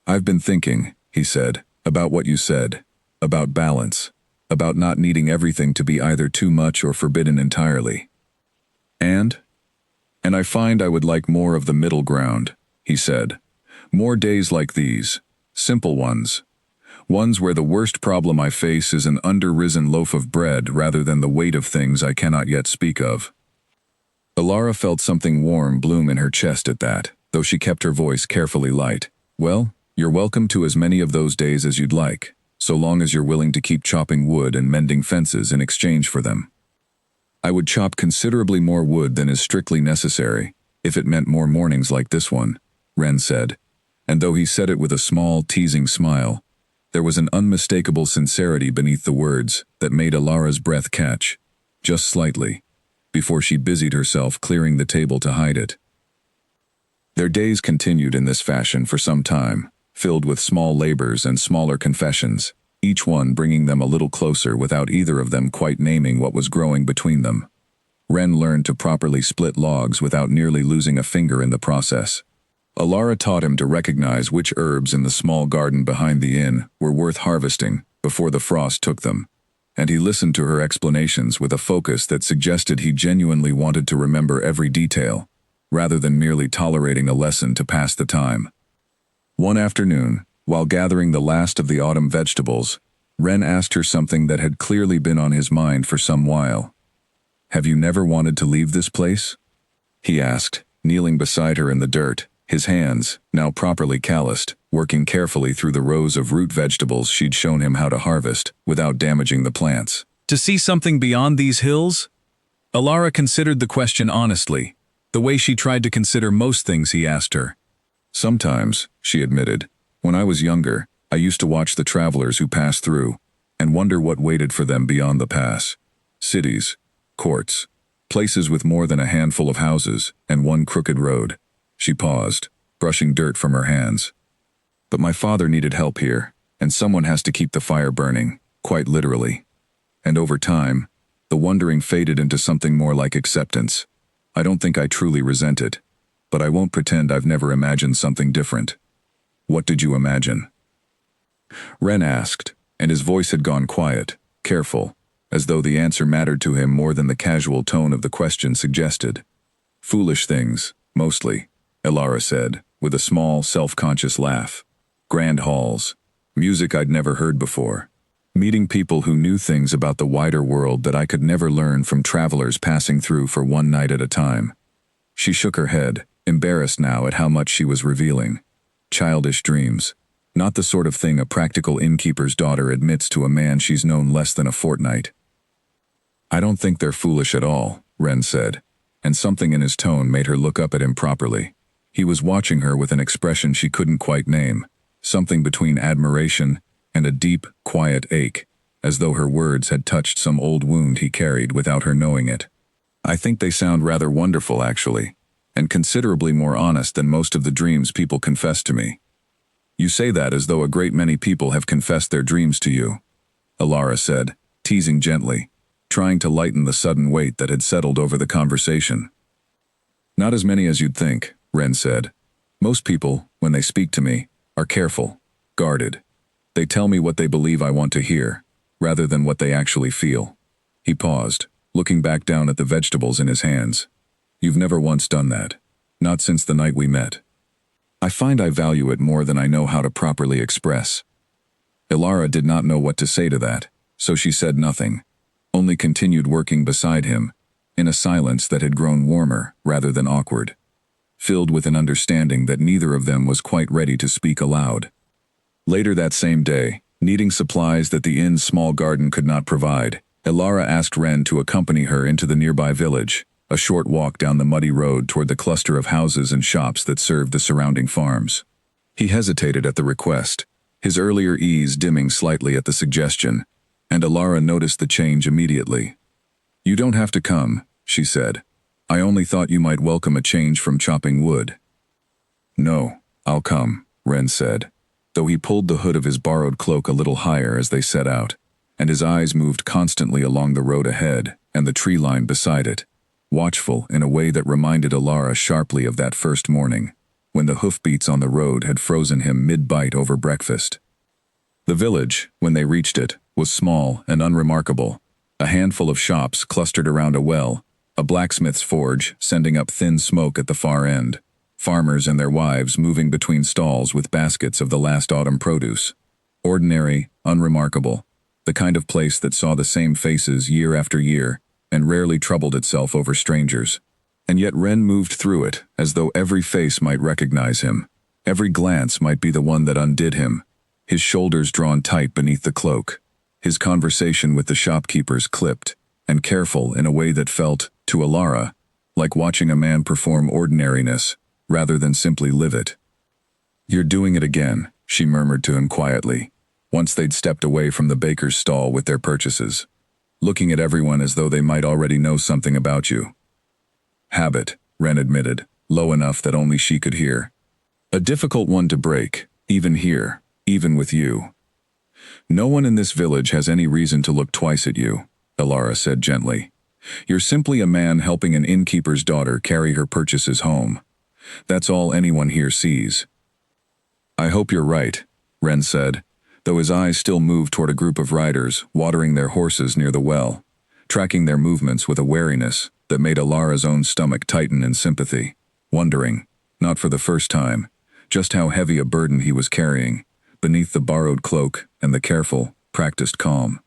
"I've been thinking," he said, "about what you said, about balance, about not needing everything to be either too much or forbidden entirely. And I find I would like more of the middle ground," he said. "More days like these, simple ones. Ones where the worst problem I face is an under-risen loaf of bread rather than the weight of things I cannot yet speak of." Alara felt something warm bloom in her chest at that, though she kept her voice carefully light. "Well, you're welcome to as many of those days as you'd like, so long as you're willing to keep chopping wood and mending fences in exchange for them." "I would chop considerably more wood than is strictly necessary, if it meant more mornings like this one," Wren said, and though he said it with a small, teasing smile, there was an unmistakable sincerity beneath the words that made Alara's breath catch, just slightly, before she busied herself clearing the table to hide it. Their days continued in this fashion for some time, filled with small labors and smaller confessions, each one bringing them a little closer without either of them quite naming what was growing between them. Wren learned to properly split logs without nearly losing a finger in the process. Alara taught him to recognize which herbs in the small garden behind the inn were worth harvesting before the frost took them, and he listened to her explanations with a focus that suggested he genuinely wanted to remember every detail, rather than merely tolerating a lesson to pass the time. One afternoon, while gathering the last of the autumn vegetables, Wren asked her something that had clearly been on his mind for some while. "Have you never wanted to leave this place?" he asked, kneeling beside her in the dirt, his hands, now properly calloused, working carefully through the rows of root vegetables she'd shown him how to harvest without damaging the plants. "To see something beyond these hills?" Alara considered the question honestly, the way she tried to consider most things he asked her. "Sometimes," she admitted, "when I was younger, I used to watch the travelers who passed through, and wonder what waited for them beyond the pass. Cities, courts, places with more than a handful of houses and one crooked road. She paused, brushing dirt from her hands. But my father needed help here, and someone has to keep the fire burning, quite literally. And over time, the wondering faded into something more like acceptance. I don't think I truly resent it, but I won't pretend I've never imagined something different. What did you imagine? Ren asked, and his voice had gone quiet, careful, as though the answer mattered to him more than the casual tone of the question suggested. Foolish things, mostly, Elara said, with a small, self-conscious laugh. Grand halls, music I'd never heard before, meeting people who knew things about the wider world that I could never learn from travelers passing through for one night at a time. She shook her head, embarrassed now at how much she was revealing. Childish dreams. Not the sort of thing a practical innkeeper's daughter admits to a man she's known less than a fortnight. I don't think they're foolish at all, Ren said, and something in his tone made her look up at him properly. He was watching her with an expression she couldn't quite name, something between admiration and a deep, quiet ache, as though her words had touched some old wound he carried without her knowing it. I think they sound rather wonderful, actually, and considerably more honest than most of the dreams people confess to me. You say that as though a great many people have confessed their dreams to you, Elara said, teasing gently, trying to lighten the sudden weight that had settled over the conversation. Not as many as you'd think, Ren said. Most people, when they speak to me, are careful, guarded. They tell me what they believe I want to hear, rather than what they actually feel. He paused, looking back down at the vegetables in his hands. You've never once done that. Not since the night we met. I find I value it more than I know how to properly express. Elara did not know what to say to that, so she said nothing, only continued working beside him, in a silence that had grown warmer rather than awkward, filled with an understanding that neither of them was quite ready to speak aloud. Later that same day, needing supplies that the inn's small garden could not provide, Elara asked Ren to accompany her into the nearby village, a short walk down the muddy road toward the cluster of houses and shops that served the surrounding farms. He hesitated at the request, his earlier ease dimming slightly at the suggestion, and Elara noticed the change immediately. You don't have to come, she said. I only thought you might welcome a change from chopping wood. No, I'll come, Ren said, though he pulled the hood of his borrowed cloak a little higher as they set out, and his eyes moved constantly along the road ahead and the tree line beside it, watchful in a way that reminded Elara sharply of that first morning, when the hoofbeats on the road had frozen him mid-bite over breakfast. The village, when they reached it, was small and unremarkable, a handful of shops clustered around a well, a blacksmith's forge sending up thin smoke at the far end, farmers and their wives moving between stalls with baskets of the last autumn produce. Ordinary, unremarkable, the kind of place that saw the same faces year after year, and rarely troubled itself over strangers. And yet Ren moved through it as though every face might recognize him, every glance might be the one that undid him, his shoulders drawn tight beneath the cloak, his conversation with the shopkeepers clipped and careful in a way that felt, to Elara, like watching a man perform ordinariness rather than simply live it. You're doing it again, she murmured to him quietly, once they'd stepped away from the baker's stall with their purchases, looking at everyone as though they might already know something about you. Habit, Ren admitted, low enough that only she could hear. A difficult one to break, even here, even with you. No one in this village has any reason to look twice at you, Elara said gently. You're simply a man helping an innkeeper's daughter carry her purchases home. That's all anyone here sees. I hope you're right, Ren said, though his eyes still moved toward a group of riders watering their horses near the well, tracking their movements with a wariness that made Alara's own stomach tighten in sympathy, wondering, not for the first time, just how heavy a burden he was carrying, beneath the borrowed cloak and the careful, practiced calm.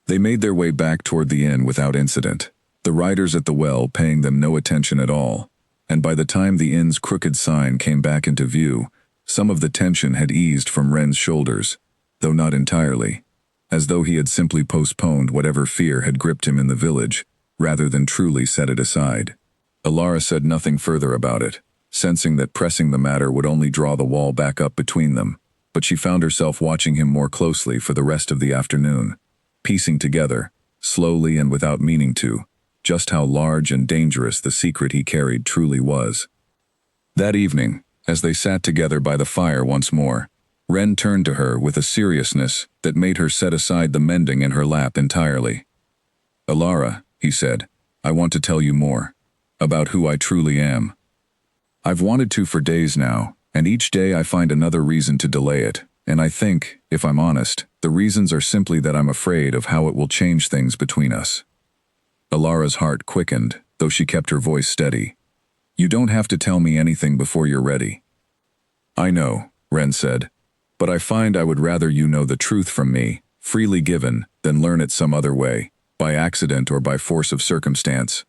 They made their way back toward the inn without incident, the riders at the well paying them no attention at all, and by the time the inn's crooked sign came back into view, some of the tension had eased from Ren's shoulders, though not entirely, as though he had simply postponed whatever fear had gripped him in the village, rather than truly set it aside. Elara said nothing further about it, sensing that pressing the matter would only draw the wall back up between them, but she found herself watching him more closely for the rest of the afternoon, piecing together, slowly and without meaning to, just how large and dangerous the secret he carried truly was. That evening, as they sat together by the fire once more, Ren turned to her with a seriousness that made her set aside the mending in her lap entirely. "Alara," he said, "I want to tell you more. About who I truly am. I've wanted to for days now, and each day I find another reason to delay it, and I think, if I'm honest, the reasons are simply that I'm afraid of how it will change things between us." Alara's heart quickened, though she kept her voice steady. "You don't have to tell me anything before you're ready." "I know," Ren said, "but I find I would rather you know the truth from me, freely given, than learn it some other way, by accident or by force of circumstance.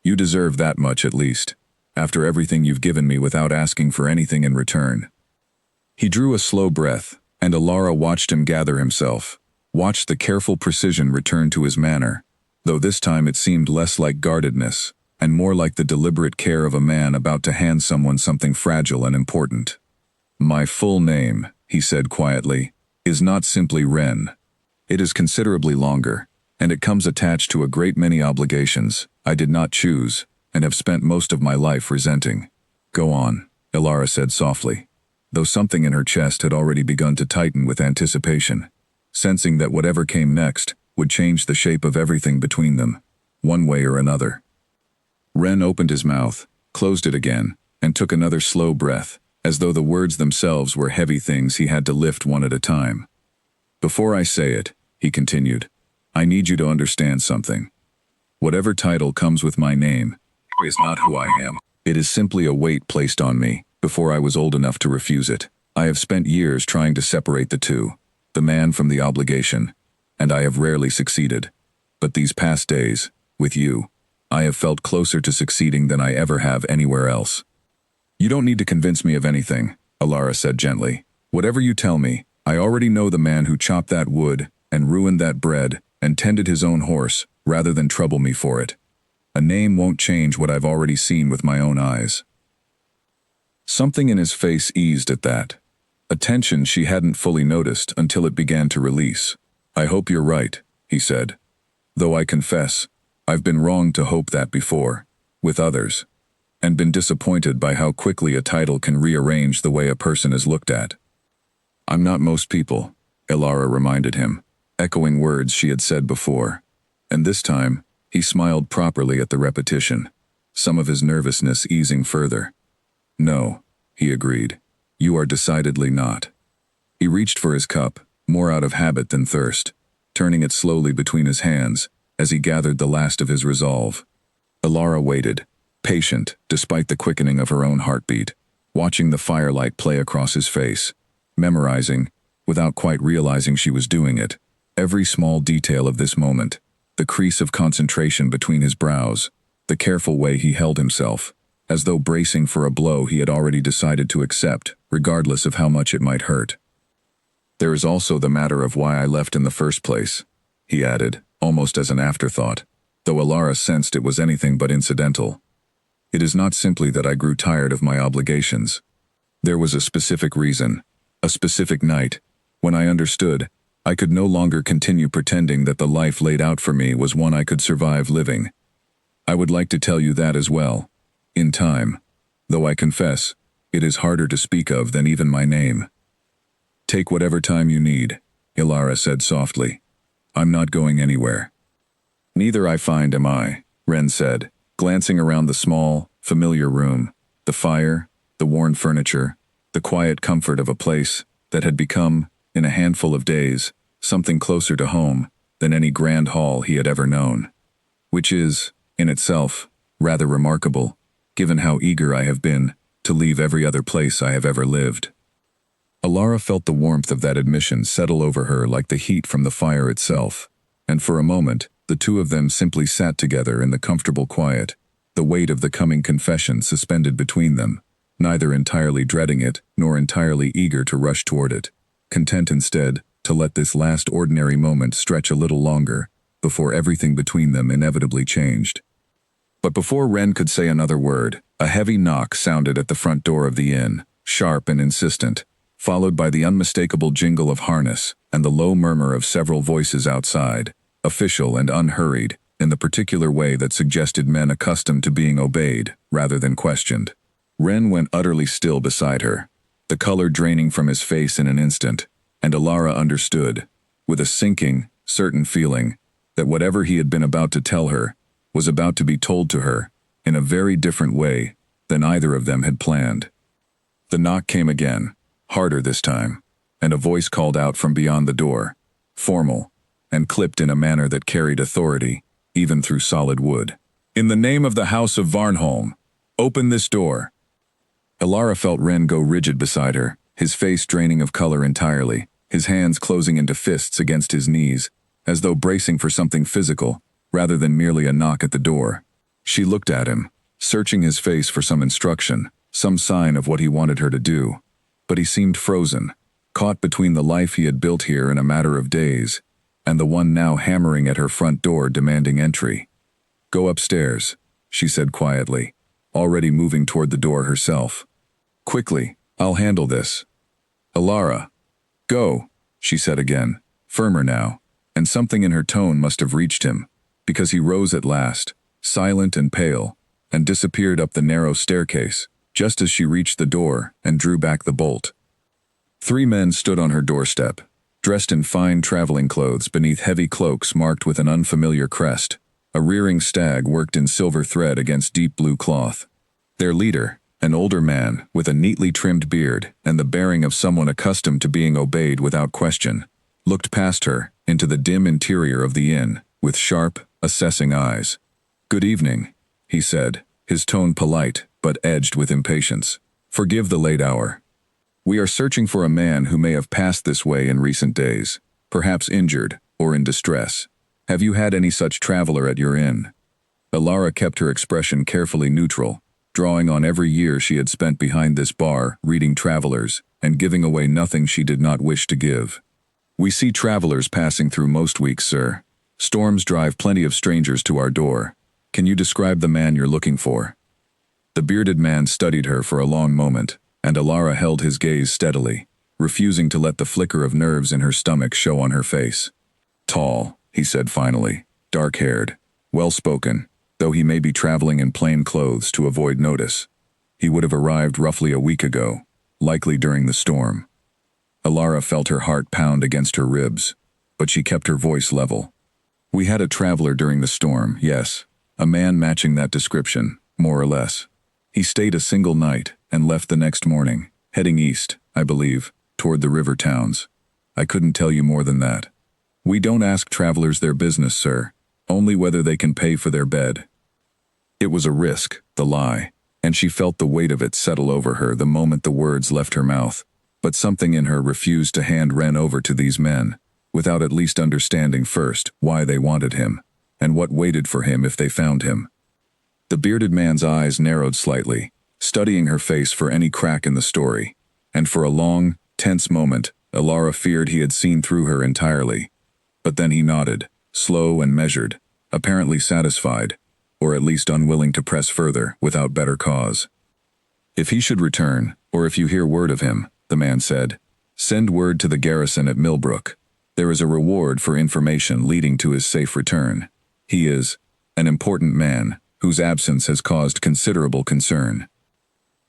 You deserve that much at least, after everything you've given me without asking for anything in return." He drew a slow breath, and Alara watched him gather himself, watched the careful precision return to his manner, though this time it seemed less like guardedness, and more like the deliberate care of a man about to hand someone something fragile and important. "My full name," he said quietly, "is not simply Ren. It is considerably longer, and it comes attached to a great many obligations I did not choose, and have spent most of my life resenting." "Go on," Alara said softly, though something in her chest had already begun to tighten with anticipation, sensing that whatever came next would change the shape of everything between them, one way or another. Ren opened his mouth, closed it again, and took another slow breath, as though the words themselves were heavy things he had to lift one at a time. "Before I say it," he continued, "I need you to understand something. Whatever title comes with my name is not who I am. It is simply a weight placed on me before I was old enough to refuse it. I have spent years trying to separate the two, the man from the obligation, and I have rarely succeeded. But these past days, with you, I have felt closer to succeeding than I ever have anywhere else." "You don't need to convince me of anything," Alara said gently. "Whatever you tell me, I already know the man who chopped that wood and ruined that bread and tended his own horse rather than trouble me for it. A name won't change what I've already seen with my own eyes." Something in his face eased at that, a tension she hadn't fully noticed until it began to release. "I hope you're right," he said. "Though I confess, I've been wrong to hope that before, with others, and been disappointed by how quickly a title can rearrange the way a person is looked at." "I'm not most people," Alara reminded him, echoing words she had said before, and this time, he smiled properly at the repetition, some of his nervousness easing further. "No," he agreed, "you are decidedly not." He reached for his cup, more out of habit than thirst, turning it slowly between his hands as he gathered the last of his resolve. Alara waited, patient despite the quickening of her own heartbeat, watching the firelight play across his face, memorizing, without quite realizing she was doing it, every small detail of this moment, the crease of concentration between his brows, the careful way he held himself, as though bracing for a blow he had already decided to accept, regardless of how much it might hurt. "There is also the matter of why I left in the first place," he added, almost as an afterthought, though Alara sensed it was anything but incidental. "It is not simply that I grew tired of my obligations. There was a specific reason, a specific night, when I understood I could no longer continue pretending that the life laid out for me was one I could survive living. I would like to tell you that as well, in time, though I confess, it is harder to speak of than even my name." "Take whatever time you need," Alara said softly. "I'm not going anywhere." "Neither I find am I," Ren said, glancing around the small, familiar room, the fire, the worn furniture, the quiet comfort of a place that had become, in a handful of days, something closer to home than any grand hall he had ever known. Which is, in itself, rather remarkable, given how eager I have been to leave every other place I have ever lived. Alara felt the warmth of that admission settle over her like the heat from the fire itself, and for a moment, the two of them simply sat together in the comfortable quiet, the weight of the coming confession suspended between them, neither entirely dreading it nor entirely eager to rush toward it, content instead to let this last ordinary moment stretch a little longer, before everything between them inevitably changed. But before Ren could say another word, a heavy knock sounded at the front door of the inn, sharp and insistent, followed by the unmistakable jingle of harness and the low murmur of several voices outside, official and unhurried, in the particular way that suggested men accustomed to being obeyed rather than questioned. Ren went utterly still beside her, the color draining from his face in an instant, and Alara understood, with a sinking, certain feeling, that whatever he had been about to tell her was about to be told to her in a very different way than either of them had planned. The knock came again, harder this time, and a voice called out from beyond the door, formal, and clipped in a manner that carried authority, even through solid wood. "In the name of the House of Varnholme, open this door." Alara felt Ren go rigid beside her, his face draining of color entirely, his hands closing into fists against his knees, as though bracing for something physical, rather than merely a knock at the door. She looked at him, searching his face for some instruction, some sign of what he wanted her to do. But he seemed frozen, caught between the life he had built here in a matter of days, and the one now hammering at her front door demanding entry. "Go upstairs," she said quietly, already moving toward the door herself. "Quickly, I'll handle this." "Alara." "Go," she said again, firmer now, and something in her tone must have reached him, because he rose at last, silent and pale, and disappeared up the narrow staircase, just as she reached the door and drew back the bolt. 3 men stood on her doorstep, dressed in fine traveling clothes beneath heavy cloaks marked with an unfamiliar crest. A rearing stag worked in silver thread against deep blue cloth. Their leader, an older man with a neatly trimmed beard and the bearing of someone accustomed to being obeyed without question, looked past her into the dim interior of the inn with sharp, assessing eyes. "Good evening," he said, his tone polite but edged with impatience. "Forgive the late hour. We are searching for a man who may have passed this way in recent days, perhaps injured or in distress. Have you had any such traveler at your inn?" Alara kept her expression carefully neutral, drawing on every year she had spent behind this bar, reading travelers, and giving away nothing she did not wish to give. "We see travelers passing through most weeks, sir. Storms drive plenty of strangers to our door. Can you describe the man you're looking for?" The bearded man studied her for a long moment, and Alara held his gaze steadily, refusing to let the flicker of nerves in her stomach show on her face. "Tall," he said finally, "dark-haired, well-spoken, though he may be traveling in plain clothes to avoid notice. He would have arrived roughly a week ago, likely during the storm." Alara felt her heart pound against her ribs, but she kept her voice level. "We had a traveler during the storm, yes, a man matching that description, more or less. He stayed a single night and left the next morning, heading east, I believe, toward the river towns. I couldn't tell you more than that. We don't ask travelers their business, sir, only whether they can pay for their bed." It was a risk, the lie, and she felt the weight of it settle over her the moment the words left her mouth, but something in her refused to hand Ren over to these men, without at least understanding first why they wanted him, and what waited for him if they found him. The bearded man's eyes narrowed slightly, studying her face for any crack in the story, and for a long, tense moment, Alara feared he had seen through her entirely. But then he nodded, slow and measured, apparently satisfied, or at least unwilling to press further without better cause. "If he should return, or if you hear word of him," the man said, "send word to the garrison at Millbrook. There is a reward for information leading to his safe return. He is an important man whose absence has caused considerable concern."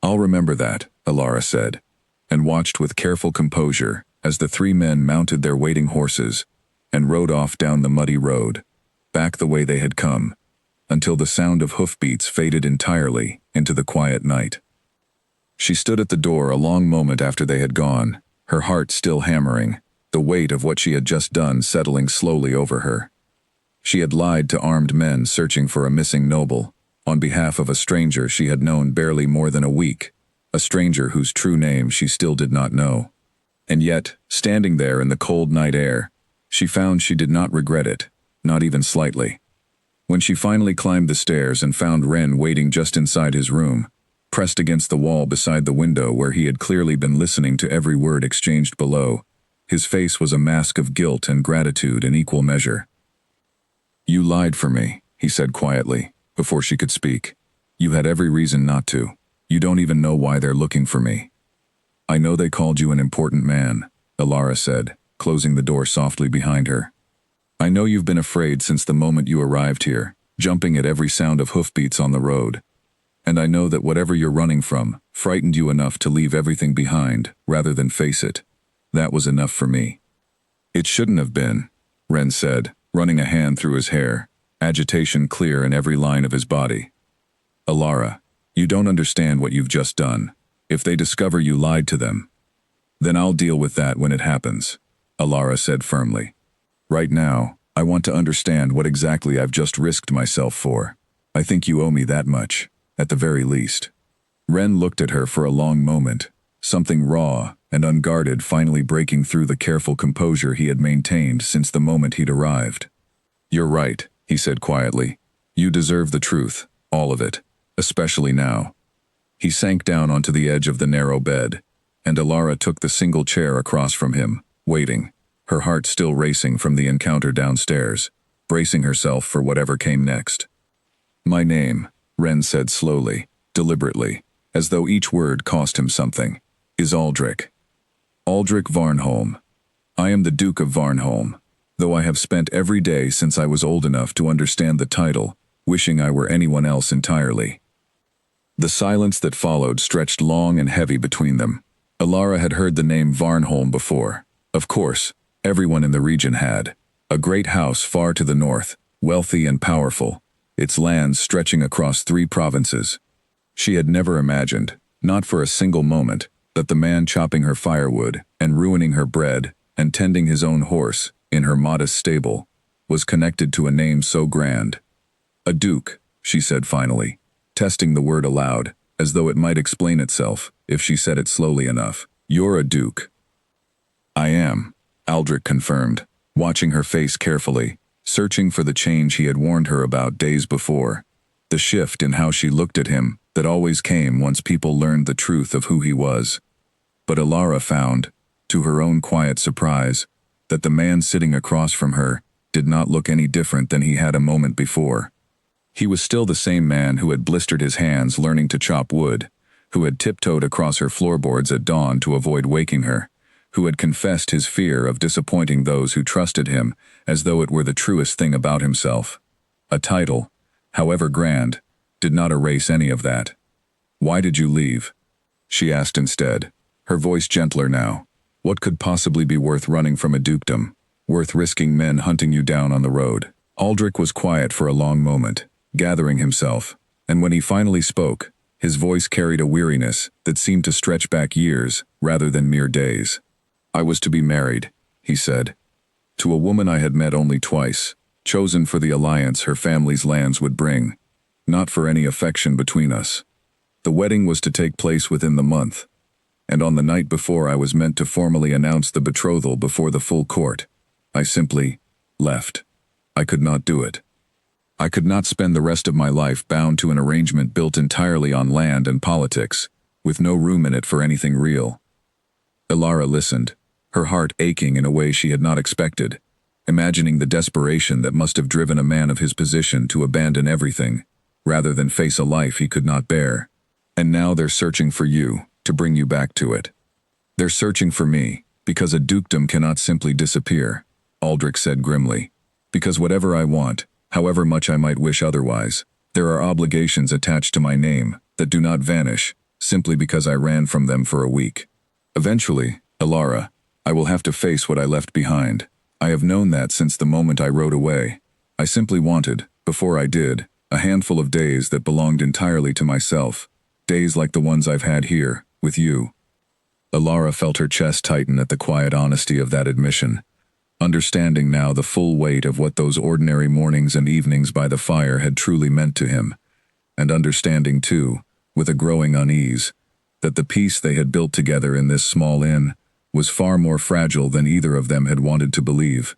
"I'll remember that," Alara said, and watched with careful composure as the 3 men mounted their waiting horses and rode off down the muddy road, back the way they had come, until the sound of hoofbeats faded entirely into the quiet night. She stood at the door a long moment after they had gone, her heart still hammering, the weight of what she had just done settling slowly over her. She had lied to armed men searching for a missing noble, on behalf of a stranger she had known barely more than a week, a stranger whose true name she still did not know. And yet, standing there in the cold night air, she found she did not regret it, not even slightly. When she finally climbed the stairs and found Ren waiting just inside his room, pressed against the wall beside the window where he had clearly been listening to every word exchanged below, his face was a mask of guilt and gratitude in equal measure. "You lied for me," he said quietly, before she could speak. "You had every reason not to. You don't even know why they're looking for me." I know they called you an important man, Alara said, closing the door softly behind her. I know you've been afraid since the moment you arrived here, jumping at every sound of hoofbeats on the road. And I know that whatever you're running from frightened you enough to leave everything behind rather than face it. That was enough for me. It shouldn't have been, Ren said, running a hand through his hair, agitation clear in every line of his body. Alara, you don't understand what you've just done. If they discover you lied to them, then I'll deal with that when it happens, Alara said firmly. Right now, I want to understand what exactly I've just risked myself for. I think you owe me that much, at the very least. Ren looked at her for a long moment, something raw and unguarded finally breaking through the careful composure he had maintained since the moment he'd arrived. You're right, he said quietly. You deserve the truth, all of it, especially now. He sank down onto the edge of the narrow bed, and Alara took the single chair across from him, waiting, her heart still racing from the encounter downstairs, bracing herself for whatever came next. My name, Ren said slowly, deliberately, as though each word cost him something, is Aldrich. Aldrich Varnholme. I am the Duke of Varnholme, though I have spent every day since I was old enough to understand the title, wishing I were anyone else entirely. The silence that followed stretched long and heavy between them. Alara had heard the name Varnholme before. Of course, everyone in the region had. A great house far to the north, wealthy and powerful, its lands stretching across 3 provinces. She had never imagined, not for a single moment, that the man chopping her firewood and ruining her bread and tending his own horse in her modest stable was connected to a name so grand. A duke, she said finally, testing the word aloud, as though it might explain itself if she said it slowly enough. You're a duke. I am, Aldrich confirmed, watching her face carefully, searching for the change he had warned her about days before, the shift in how she looked at him that always came once people learned the truth of who he was. But Alara found, to her own quiet surprise, that the man sitting across from her did not look any different than he had a moment before. He was still the same man who had blistered his hands learning to chop wood, who had tiptoed across her floorboards at dawn to avoid waking her, who had confessed his fear of disappointing those who trusted him as though it were the truest thing about himself. A title, however grand, did not erase any of that. Why did you leave? She asked instead, her voice gentler now. What could possibly be worth running from a dukedom, worth risking men hunting you down on the road? Aldrich was quiet for a long moment, gathering himself, and when he finally spoke, his voice carried a weariness that seemed to stretch back years rather than mere days. I was to be married, he said, to a woman I had met only twice, chosen for the alliance her family's lands would bring, not for any affection between us. The wedding was to take place within the month, and on the night before I was meant to formally announce the betrothal before the full court, I simply left. I could not do it. I could not spend the rest of my life bound to an arrangement built entirely on land and politics, with no room in it for anything real. Alara listened, her heart aching in a way she had not expected, imagining the desperation that must have driven a man of his position to abandon everything, rather than face a life he could not bear. And now they're searching for you, to bring you back to it. They're searching for me, because a dukedom cannot simply disappear, Aldrich said grimly. Because whatever I want, however much I might wish otherwise, there are obligations attached to my name that do not vanish, simply because I ran from them for a week. Eventually, Alara, I will have to face what I left behind. I have known that since the moment I rode away. I simply wanted, before I did, a handful of days that belonged entirely to myself, days like the ones I've had here, with you. Alara felt her chest tighten at the quiet honesty of that admission, understanding now the full weight of what those ordinary mornings and evenings by the fire had truly meant to him, and understanding too, with a growing unease, that the peace they had built together in this small inn was far more fragile than either of them had wanted to believe.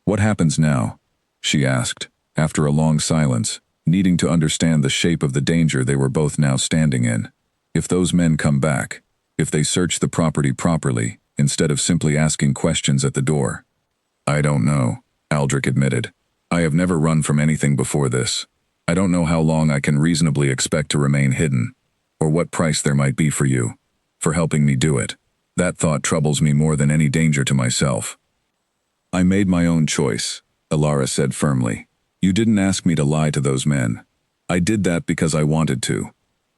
What happens now? She asked, after a long silence, needing to understand the shape of the danger they were both now standing in. If those men come back, if they search the property properly, instead of simply asking questions at the door. I don't know, Aldrich admitted. I have never run from anything before this. I don't know how long I can reasonably expect to remain hidden, or what price there might be for you, for helping me do it. That thought troubles me more than any danger to myself. I made my own choice, Alara said firmly. You didn't ask me to lie to those men. I did that because I wanted to.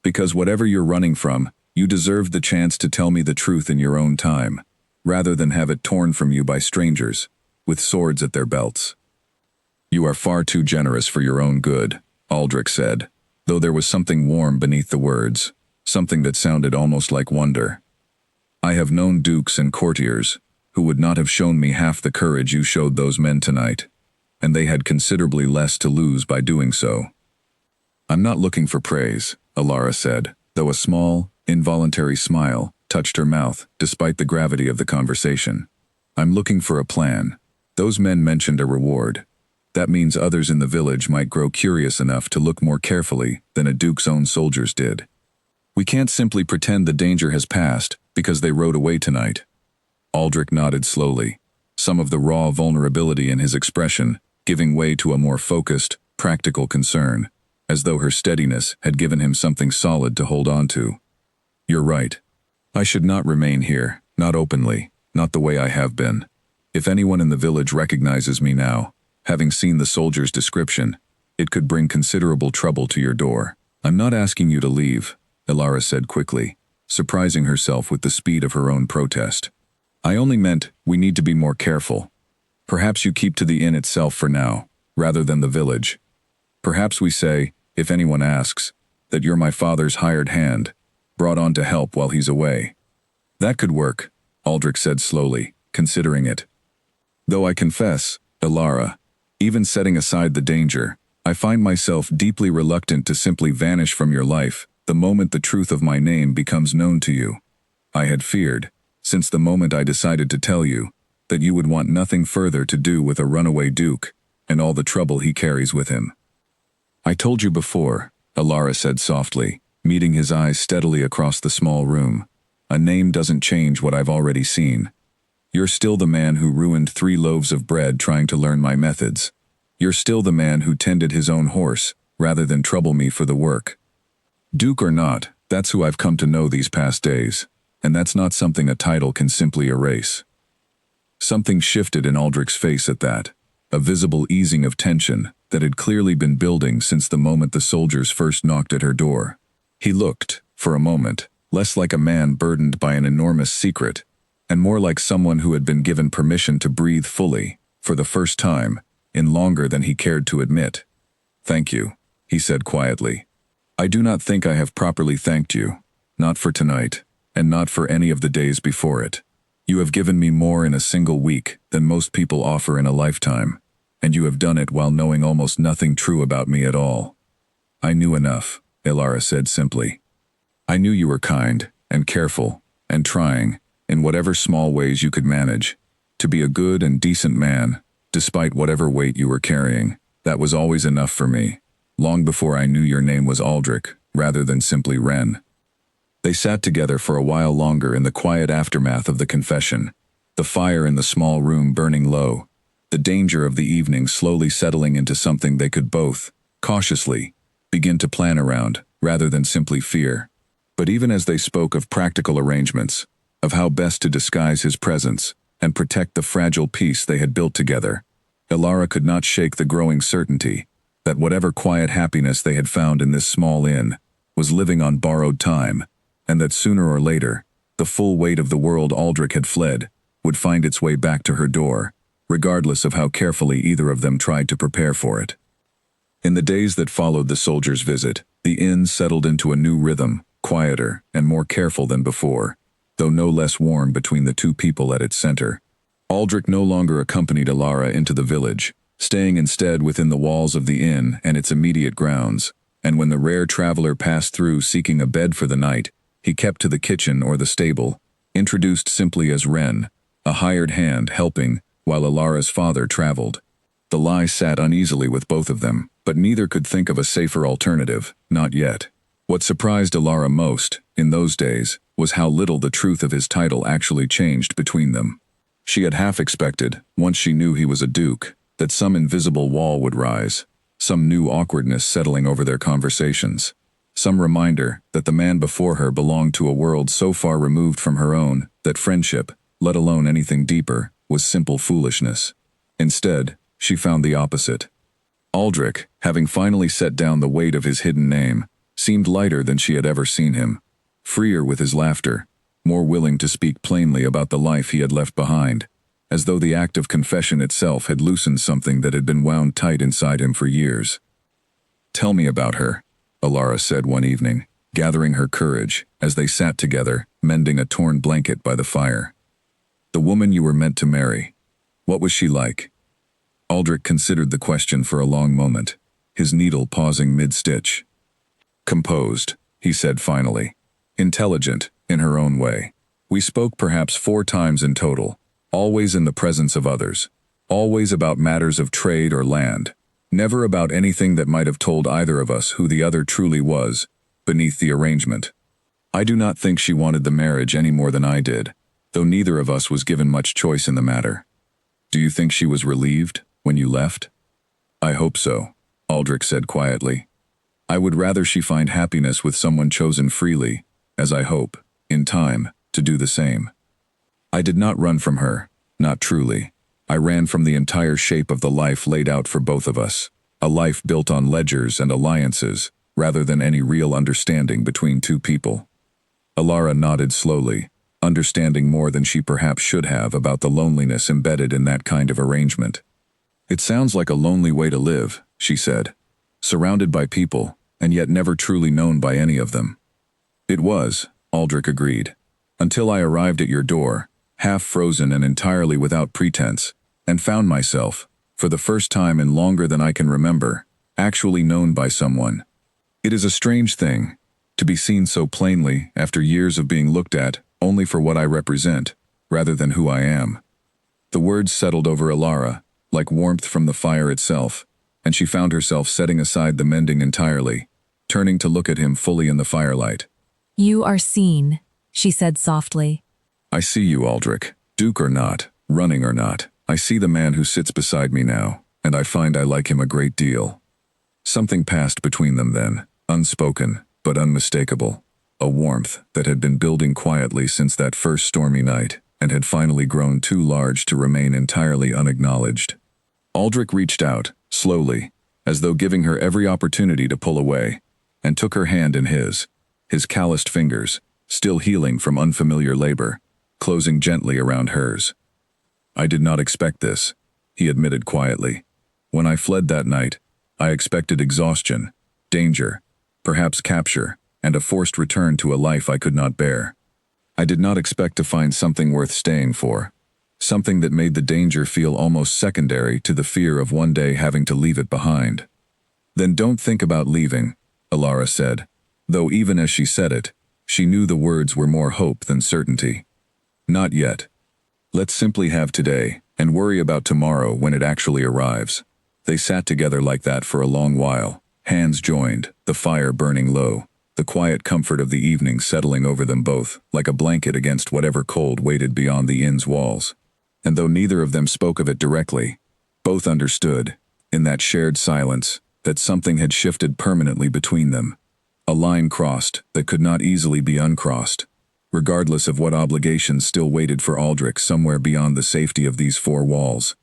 Because whatever you're running from, you deserved the chance to tell me the truth in your own time, rather than have it torn from you by strangers, with swords at their belts. You are far too generous for your own good, Aldrich said, though there was something warm beneath the words, something that sounded almost like wonder. I have known dukes and courtiers who would not have shown me half the courage you showed those men tonight, and they had considerably less to lose by doing so. I'm not looking for praise, Alara said, though a small, involuntary smile touched her mouth despite the gravity of the conversation. I'm looking for a plan. Those men mentioned a reward. That means others in the village might grow curious enough to look more carefully than a duke's own soldiers did. We can't simply pretend the danger has passed because they rode away tonight. Aldrich nodded slowly, some of the raw vulnerability in his expression giving way to a more focused, practical concern, as though her steadiness had given him something solid to hold on to. You're right. I should not remain here, not openly, not the way I have been. If anyone in the village recognizes me now, having seen the soldier's description, it could bring considerable trouble to your door. I'm not asking you to leave, Alara said quickly, surprising herself with the speed of her own protest. I only meant we need to be more careful. Perhaps you keep to the inn itself for now, rather than the village. Perhaps we say, if anyone asks, that you're my father's hired hand, brought on to help while he's away. That could work, Aldrich said slowly, considering it. Though I confess, Alara, even setting aside the danger, I find myself deeply reluctant to simply vanish from your life the moment the truth of my name becomes known to you. I had feared, since the moment I decided to tell you, that you would want nothing further to do with a runaway duke and all the trouble he carries with him. I told you before, Alara said softly, meeting his eyes steadily across the small room. A name doesn't change what I've already seen. You're still the man who ruined 3 loaves of bread trying to learn my methods. You're still the man who tended his own horse, rather than trouble me for the work. Duke or not, that's who I've come to know these past days, and that's not something a title can simply erase. Something shifted in Aldrich's face at that, a visible easing of tension that had clearly been building since the moment the soldiers first knocked at her door. He looked, for a moment, less like a man burdened by an enormous secret, and more like someone who had been given permission to breathe fully, for the first time, in longer than he cared to admit. Thank you, he said quietly. I do not think I have properly thanked you, not for tonight, and not for any of the days before it. You have given me more in a single week than most people offer in a lifetime, and you have done it while knowing almost nothing true about me at all. I knew enough, Alara said simply. I knew you were kind, and careful, and trying, in whatever small ways you could manage, to be a good and decent man, despite whatever weight you were carrying. That was always enough for me, long before I knew your name was Aldrich, rather than simply Wren. They sat together for a while longer in the quiet aftermath of the confession, the fire in the small room burning low, the danger of the evening slowly settling into something they could both, cautiously, begin to plan around, rather than simply fear. But even as they spoke of practical arrangements, of how best to disguise his presence and protect the fragile peace they had built together, Alara could not shake the growing certainty that whatever quiet happiness they had found in this small inn was living on borrowed time, and that sooner or later, the full weight of the world Aldrich had fled would find its way back to her door, regardless of how carefully either of them tried to prepare for it. In the days that followed the soldier's visit, the inn settled into a new rhythm, quieter and more careful than before, though no less warm between the two people at its center. Aldrich no longer accompanied Alara into the village, staying instead within the walls of the inn and its immediate grounds, and when the rare traveler passed through seeking a bed for the night, he kept to the kitchen or the stable, introduced simply as Wren, a hired hand helping while Alara's father traveled. The lie sat uneasily with both of them, but neither could think of a safer alternative, not yet. What surprised Alara most, in those days, was how little the truth of his title actually changed between them. She had half expected, once she knew he was a duke, that some invisible wall would rise, some new awkwardness settling over their conversations, some reminder that the man before her belonged to a world so far removed from her own that friendship, let alone anything deeper, was simple foolishness. Instead, she found the opposite. Aldrich, having finally set down the weight of his hidden name, seemed lighter than she had ever seen him, freer with his laughter, more willing to speak plainly about the life he had left behind, as though the act of confession itself had loosened something that had been wound tight inside him for years. "Tell me about her," Alara said one evening, gathering her courage as they sat together, mending a torn blanket by the fire. "The woman you were meant to marry. What was she like?" Aldrich considered the question for a long moment, his needle pausing mid-stitch. "Composed," he said finally. "Intelligent, in her own way. We spoke perhaps 4 times in total, always in the presence of others, always about matters of trade or land, never about anything that might have told either of us who the other truly was, beneath the arrangement. I do not think she wanted the marriage any more than I did, though neither of us was given much choice in the matter. Do you think she was relieved when you left?" "I hope so," Aldrich said quietly. "I would rather she find happiness with someone chosen freely, as I hope, in time, to do the same. I did not run from her, not truly. I ran from the entire shape of the life laid out for both of us, a life built on ledgers and alliances, rather than any real understanding between 2 people." Alara nodded slowly, understanding more than she perhaps should have about the loneliness embedded in that kind of arrangement. "It sounds like a lonely way to live," she said, "surrounded by people, and yet never truly known by any of them." "It was," Aldrich agreed, "until I arrived at your door, half frozen and entirely without pretense, and found myself, for the first time in longer than I can remember, actually known by someone. It is a strange thing, to be seen so plainly after years of being looked at only for what I represent, rather than who I am." The words settled over Alara, like warmth from the fire itself, and she found herself setting aside the mending entirely, turning to look at him fully in the firelight. "You are seen," she said softly. "I see you, Aldrich, Duke or not, running or not. I see the man who sits beside me now, and I find I like him a great deal." Something passed between them then, unspoken, but unmistakable. A warmth that had been building quietly since that first stormy night, and had finally grown too large to remain entirely unacknowledged. Aldrich reached out, slowly, as though giving her every opportunity to pull away, and took her hand in his calloused fingers, still healing from unfamiliar labor, closing gently around hers. "I did not expect this," he admitted quietly. "When I fled that night, I expected exhaustion, danger, perhaps capture, and a forced return to a life I could not bear. I did not expect to find something worth staying for, something that made the danger feel almost secondary to the fear of one day having to leave it behind." "Then don't think about leaving," Alara said, though even as she said it, she knew the words were more hope than certainty. "Not yet. Let's simply have today, and worry about tomorrow when it actually arrives." They sat together like that for a long while, hands joined, the fire burning low, the quiet comfort of the evening settling over them both, like a blanket against whatever cold waited beyond the inn's walls. And though neither of them spoke of it directly, both understood, in that shared silence, that something had shifted permanently between them. A line crossed that could not easily be uncrossed, regardless of what obligations still waited for Aldrich somewhere beyond the safety of these 4 walls.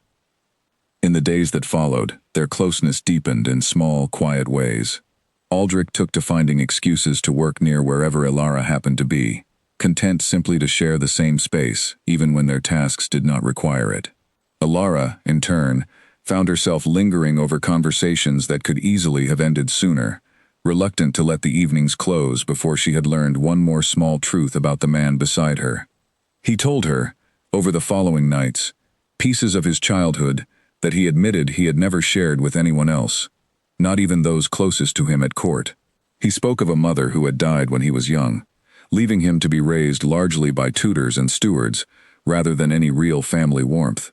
In the days that followed, their closeness deepened in small, quiet ways. Aldrich took to finding excuses to work near wherever Alara happened to be, content simply to share the same space, even when their tasks did not require it. Alara, in turn, found herself lingering over conversations that could easily have ended sooner, reluctant to let the evenings close before she had learned one more small truth about the man beside her. He told her, over the following nights, pieces of his childhood that he admitted he had never shared with anyone else, not even those closest to him at court. He spoke of a mother who had died when he was young, leaving him to be raised largely by tutors and stewards rather than any real family warmth,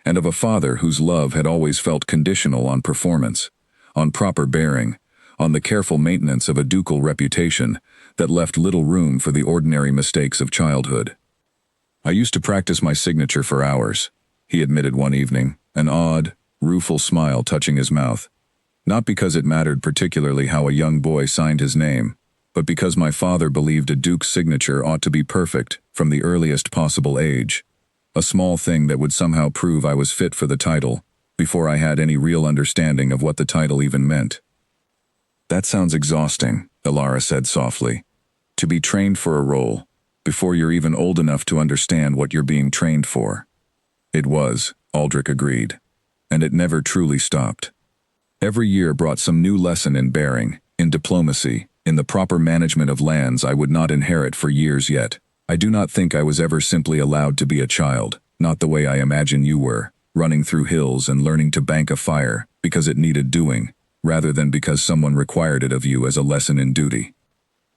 and of a father whose love had always felt conditional on performance, on proper bearing, on the careful maintenance of a ducal reputation that left little room for the ordinary mistakes of childhood. "I used to practice my signature for hours," he admitted one evening, an odd, rueful smile touching his mouth. Not because it mattered particularly how a young boy signed his name, but because my father believed a duke's signature ought to be perfect from the earliest possible age. A small thing that would somehow prove I was fit for the title, before I had any real understanding of what the title even meant. That sounds exhausting, Elara said softly. To be trained for a role, before you're even old enough to understand what you're being trained for. It was, Aldrich agreed. And it never truly stopped. Every year brought some new lesson in bearing, in diplomacy, in the proper management of lands I would not inherit for years yet. I do not think I was ever simply allowed to be a child, not the way I imagine you were, running through hills and learning to bank a fire because it needed doing, rather than because someone required it of you as a lesson in duty.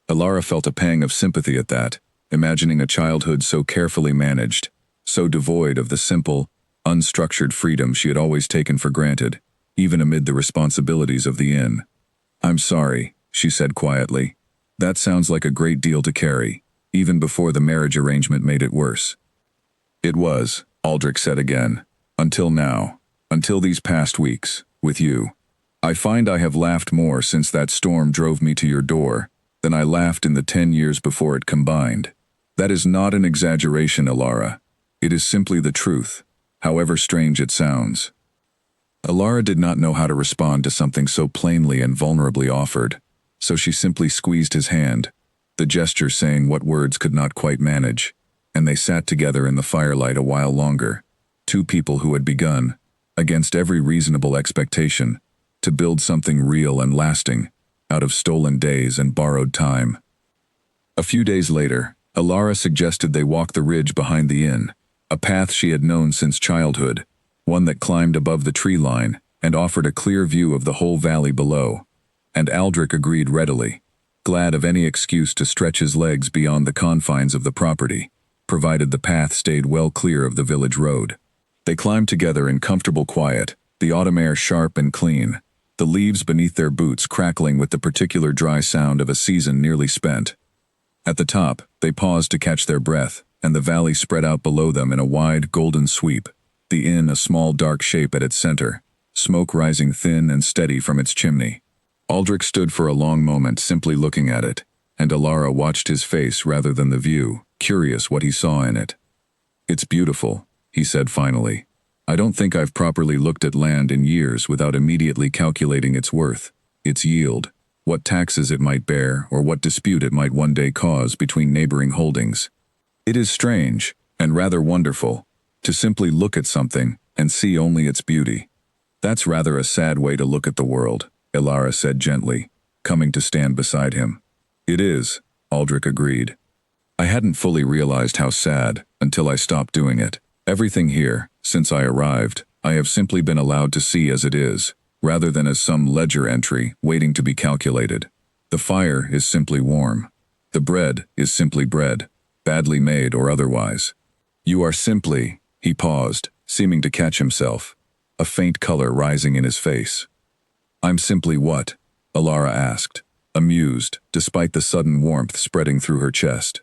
Elara felt a pang of sympathy at that, imagining a childhood so carefully managed, so devoid of the simple, unstructured freedom she had always taken for granted, even amid the responsibilities of the inn. "I'm sorry," she said quietly. "That sounds like a great deal to carry, even before the marriage arrangement made it worse." "It was," Aldrich said again, "until now, until these past weeks, with you. I find I have laughed more since that storm drove me to your door than I laughed in the 10 years before it combined. That is not an exaggeration, Elara. It is simply the truth, however strange it sounds." Elara did not know how to respond to something so plainly and vulnerably offered, so she simply squeezed his hand, the gesture saying what words could not quite manage, and they sat together in the firelight a while longer, two people who had begun, against every reasonable expectation, to build something real and lasting, out of stolen days and borrowed time. A few days later, Elara suggested they walk the ridge behind the inn, a path she had known since childhood, one that climbed above the tree line and offered a clear view of the whole valley below, and Aldrich agreed readily, glad of any excuse to stretch his legs beyond the confines of the property, provided the path stayed well clear of the village road. They climbed together in comfortable quiet, the autumn air sharp and clean, the leaves beneath their boots crackling with the particular dry sound of a season nearly spent. At the top, they paused to catch their breath, and the valley spread out below them in a wide, golden sweep, the inn a small dark shape at its center, smoke rising thin and steady from its chimney. Aldrich stood for a long moment simply looking at it, and Elara watched his face rather than the view, curious what he saw in it. "It's beautiful," he said finally. "I don't think I've properly looked at land in years without immediately calculating its worth, its yield, what taxes it might bear or what dispute it might one day cause between neighboring holdings. It is strange, and rather wonderful, to simply look at something and see only its beauty. That's rather a sad way to look at the world," Elara said gently, coming to stand beside him. "It is," Aldrich agreed. "I hadn't fully realized how sad until I stopped doing it. Everything here, since I arrived, I have simply been allowed to see as it is, rather than as some ledger entry waiting to be calculated. The fire is simply warm. The bread is simply bread, badly made or otherwise. You are simply—" He paused, seeming to catch himself, a faint color rising in his face. "I'm simply what?" Elara asked, amused, despite the sudden warmth spreading through her chest.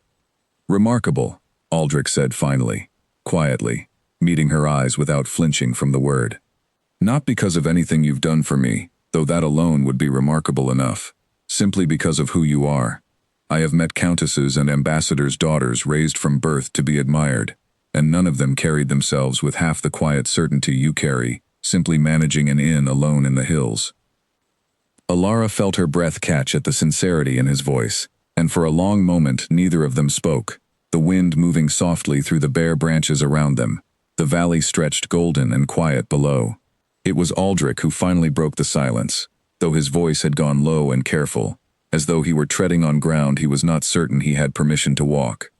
"Remarkable," Aldrich said finally, quietly, meeting her eyes without flinching from the word. "Not because of anything you've done for me, though that alone would be remarkable enough, simply because of who you are. I have met countesses and ambassadors' daughters raised from birth to be admired, and none of them carried themselves with half the quiet certainty you carry, simply managing an inn alone in the hills." Elara felt her breath catch at the sincerity in his voice, and for a long moment neither of them spoke, the wind moving softly through the bare branches around them, the valley stretched golden and quiet below. It was Aldrich who finally broke the silence, though his voice had gone low and careful, as though he were treading on ground he was not certain he had permission to walk.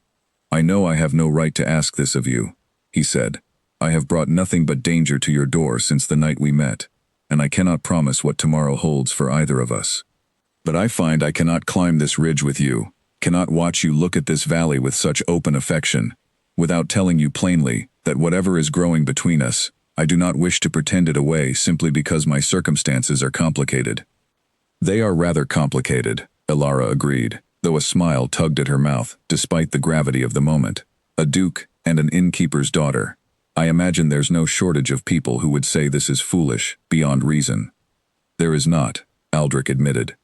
"I know I have no right to ask this of you," he said. "I have brought nothing but danger to your door since the night we met, and I cannot promise what tomorrow holds for either of us. But I find I cannot climb this ridge with you, cannot watch you look at this valley with such open affection, without telling you plainly that whatever is growing between us, I do not wish to pretend it away simply because my circumstances are complicated." "They are rather complicated," Elara agreed, though a smile tugged at her mouth despite the gravity of the moment. "A duke and an innkeeper's daughter. I imagine there's no shortage of people who would say this is foolish, beyond reason." "There is not," Aldrich admitted.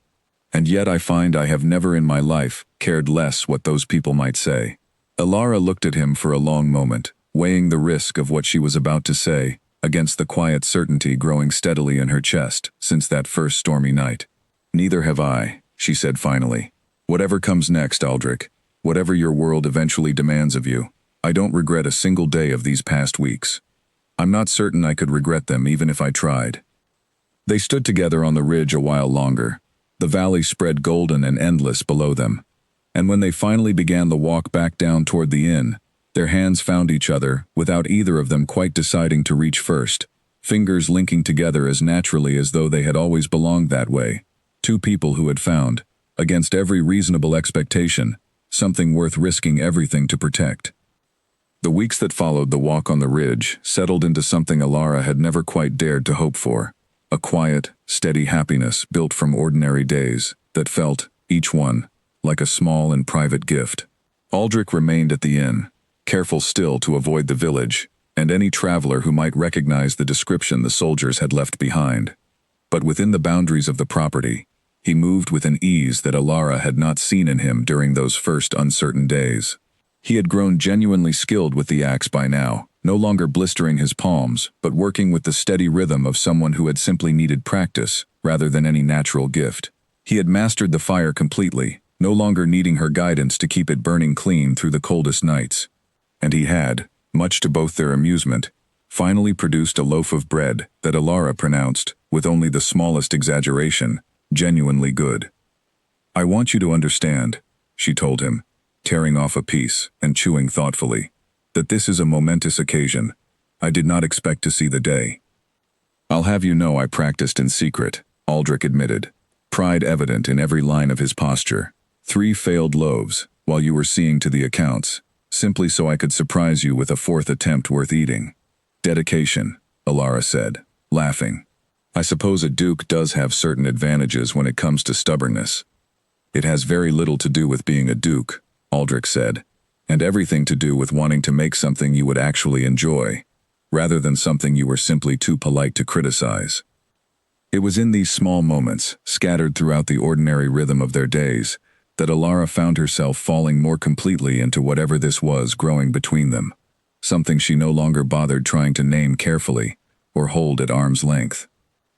And yet I find I have never in my life cared less what those people might say. Alara looked at him for a long moment, weighing the risk of what she was about to say against the quiet certainty growing steadily in her chest since that first stormy night. Neither have I, she said finally. Whatever comes next, Aldrich, whatever your world eventually demands of you, I don't regret a single day of these past weeks. I'm not certain I could regret them even if I tried. They stood together on the ridge a while longer. The valley spread golden and endless below them. And when they finally began the walk back down toward the inn, their hands found each other without either of them quite deciding to reach first, fingers linking together as naturally as though they had always belonged that way. Two people who had found, against every reasonable expectation, something worth risking everything to protect. The weeks that followed the walk on the ridge settled into something Alara had never quite dared to hope for. A quiet, steady happiness built from ordinary days that felt, each one, like a small and private gift. Aldrich remained at the inn, careful still to avoid the village and any traveler who might recognize the description the soldiers had left behind. But within the boundaries of the property, he moved with an ease that Alara had not seen in him during those first uncertain days. He had grown genuinely skilled with the axe by now, no longer blistering his palms, but working with the steady rhythm of someone who had simply needed practice, rather than any natural gift. He had mastered the fire completely, no longer needing her guidance to keep it burning clean through the coldest nights. And he had, much to both their amusement, finally produced a loaf of bread that Alara pronounced, with only the smallest exaggeration, genuinely good. "I want you to understand," she told him, tearing off a piece and chewing thoughtfully, "that this is a momentous occasion. I did not expect to see the day." "I'll have you know I practiced in secret," Aldrich admitted, pride evident in every line of his posture. 3 failed loaves, while you were seeing to the accounts, simply so I could surprise you with a 4th attempt worth eating. Dedication, Alara said, laughing. "I suppose a duke does have certain advantages when it comes to stubbornness." "It has very little to do with being a duke," Aldrich said, "and everything to do with wanting to make something you would actually enjoy, rather than something you were simply too polite to criticize." It was in these small moments, scattered throughout the ordinary rhythm of their days, that Alara found herself falling more completely into whatever this was growing between them, something she no longer bothered trying to name carefully or hold at arm's length.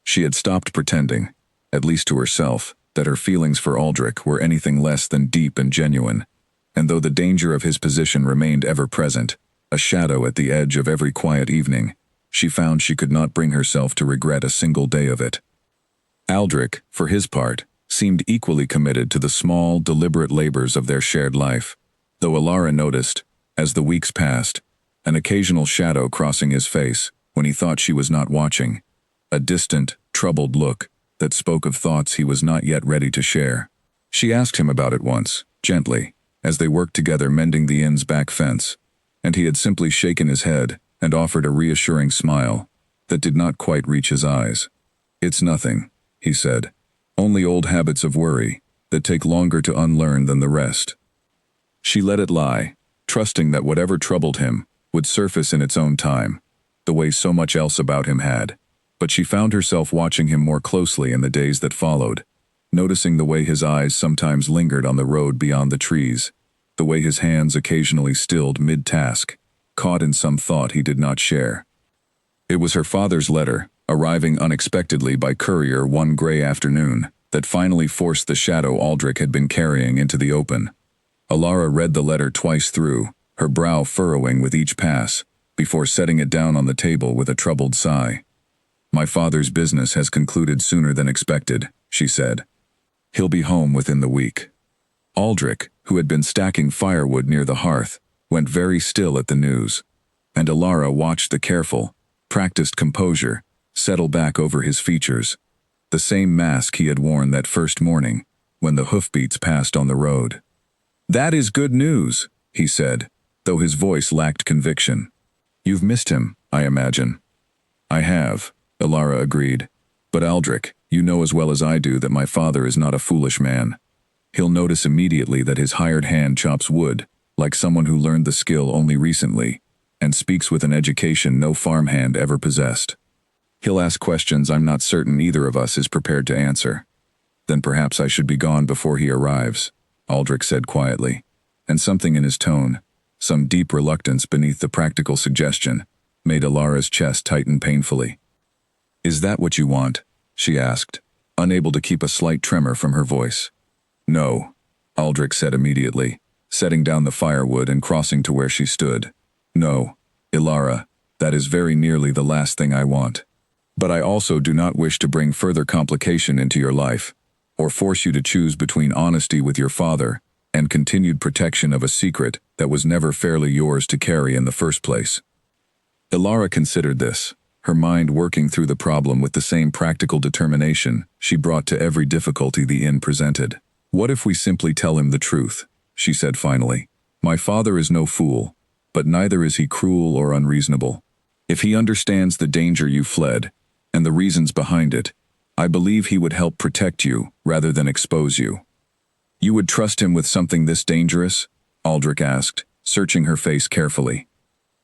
She had stopped pretending, at least to herself, that her feelings for Aldrich were anything less than deep and genuine, and though the danger of his position remained ever present, a shadow at the edge of every quiet evening, she found she could not bring herself to regret a single day of it. Aldrich, for his part, seemed equally committed to the small, deliberate labors of their shared life, though Alara noticed, as the weeks passed, an occasional shadow crossing his face when he thought she was not watching, a distant, troubled look that spoke of thoughts he was not yet ready to share. She asked him about it once, gently, as they worked together mending the inn's back fence, and he had simply shaken his head and offered a reassuring smile that did not quite reach his eyes. "It's nothing," he said. "Only old habits of worry that take longer to unlearn than the rest." She let it lie, trusting that whatever troubled him would surface in its own time, the way so much else about him had. But she found herself watching him more closely in the days that followed, noticing the way his eyes sometimes lingered on the road beyond the trees, the way his hands occasionally stilled mid-task, caught in some thought he did not share. It was her father's letter, arriving unexpectedly by courier one gray afternoon, that finally forced the shadow Aldrich had been carrying into the open. Alara read the letter twice through, her brow furrowing with each pass, before setting it down on the table with a troubled sigh. "My father's business has concluded sooner than expected," she said. "He'll be home within the week." Aldrich, who had been stacking firewood near the hearth, went very still at the news, and Alara watched the careful, practiced composure settle back over his features, the same mask he had worn that first morning when the hoofbeats passed on the road. "That is good news," he said, though his voice lacked conviction. "You've missed him, I imagine." "I have," Alara agreed. "But Aldrich, you know as well as I do that my father is not a foolish man. He'll notice immediately that his hired hand chops wood, like someone who learned the skill only recently, and speaks with an education no farmhand ever possessed. He'll ask questions I'm not certain either of us is prepared to answer. Then perhaps I should be gone before he arrives, Aldrich said quietly, and something in his tone, some deep reluctance beneath the practical suggestion, made Ilara's chest tighten painfully. "Is that what you want?" she asked, unable to keep a slight tremor from her voice. "No," Aldrich said immediately, setting down the firewood and crossing to where she stood. "No, Ilara, that is very nearly the last thing I want. But I also do not wish to bring further complication into your life, or force you to choose between honesty with your father and continued protection of a secret that was never fairly yours to carry in the first place." Ilara considered this, her mind working through the problem with the same practical determination she brought to every difficulty the inn presented. "What if we simply tell him the truth?" she said finally. "My father is no fool, but neither is he cruel or unreasonable. If he understands the danger you fled, and the reasons behind it, I believe he would help protect you rather than expose you." "You would trust him with something this dangerous?" Aldrich asked, searching her face carefully.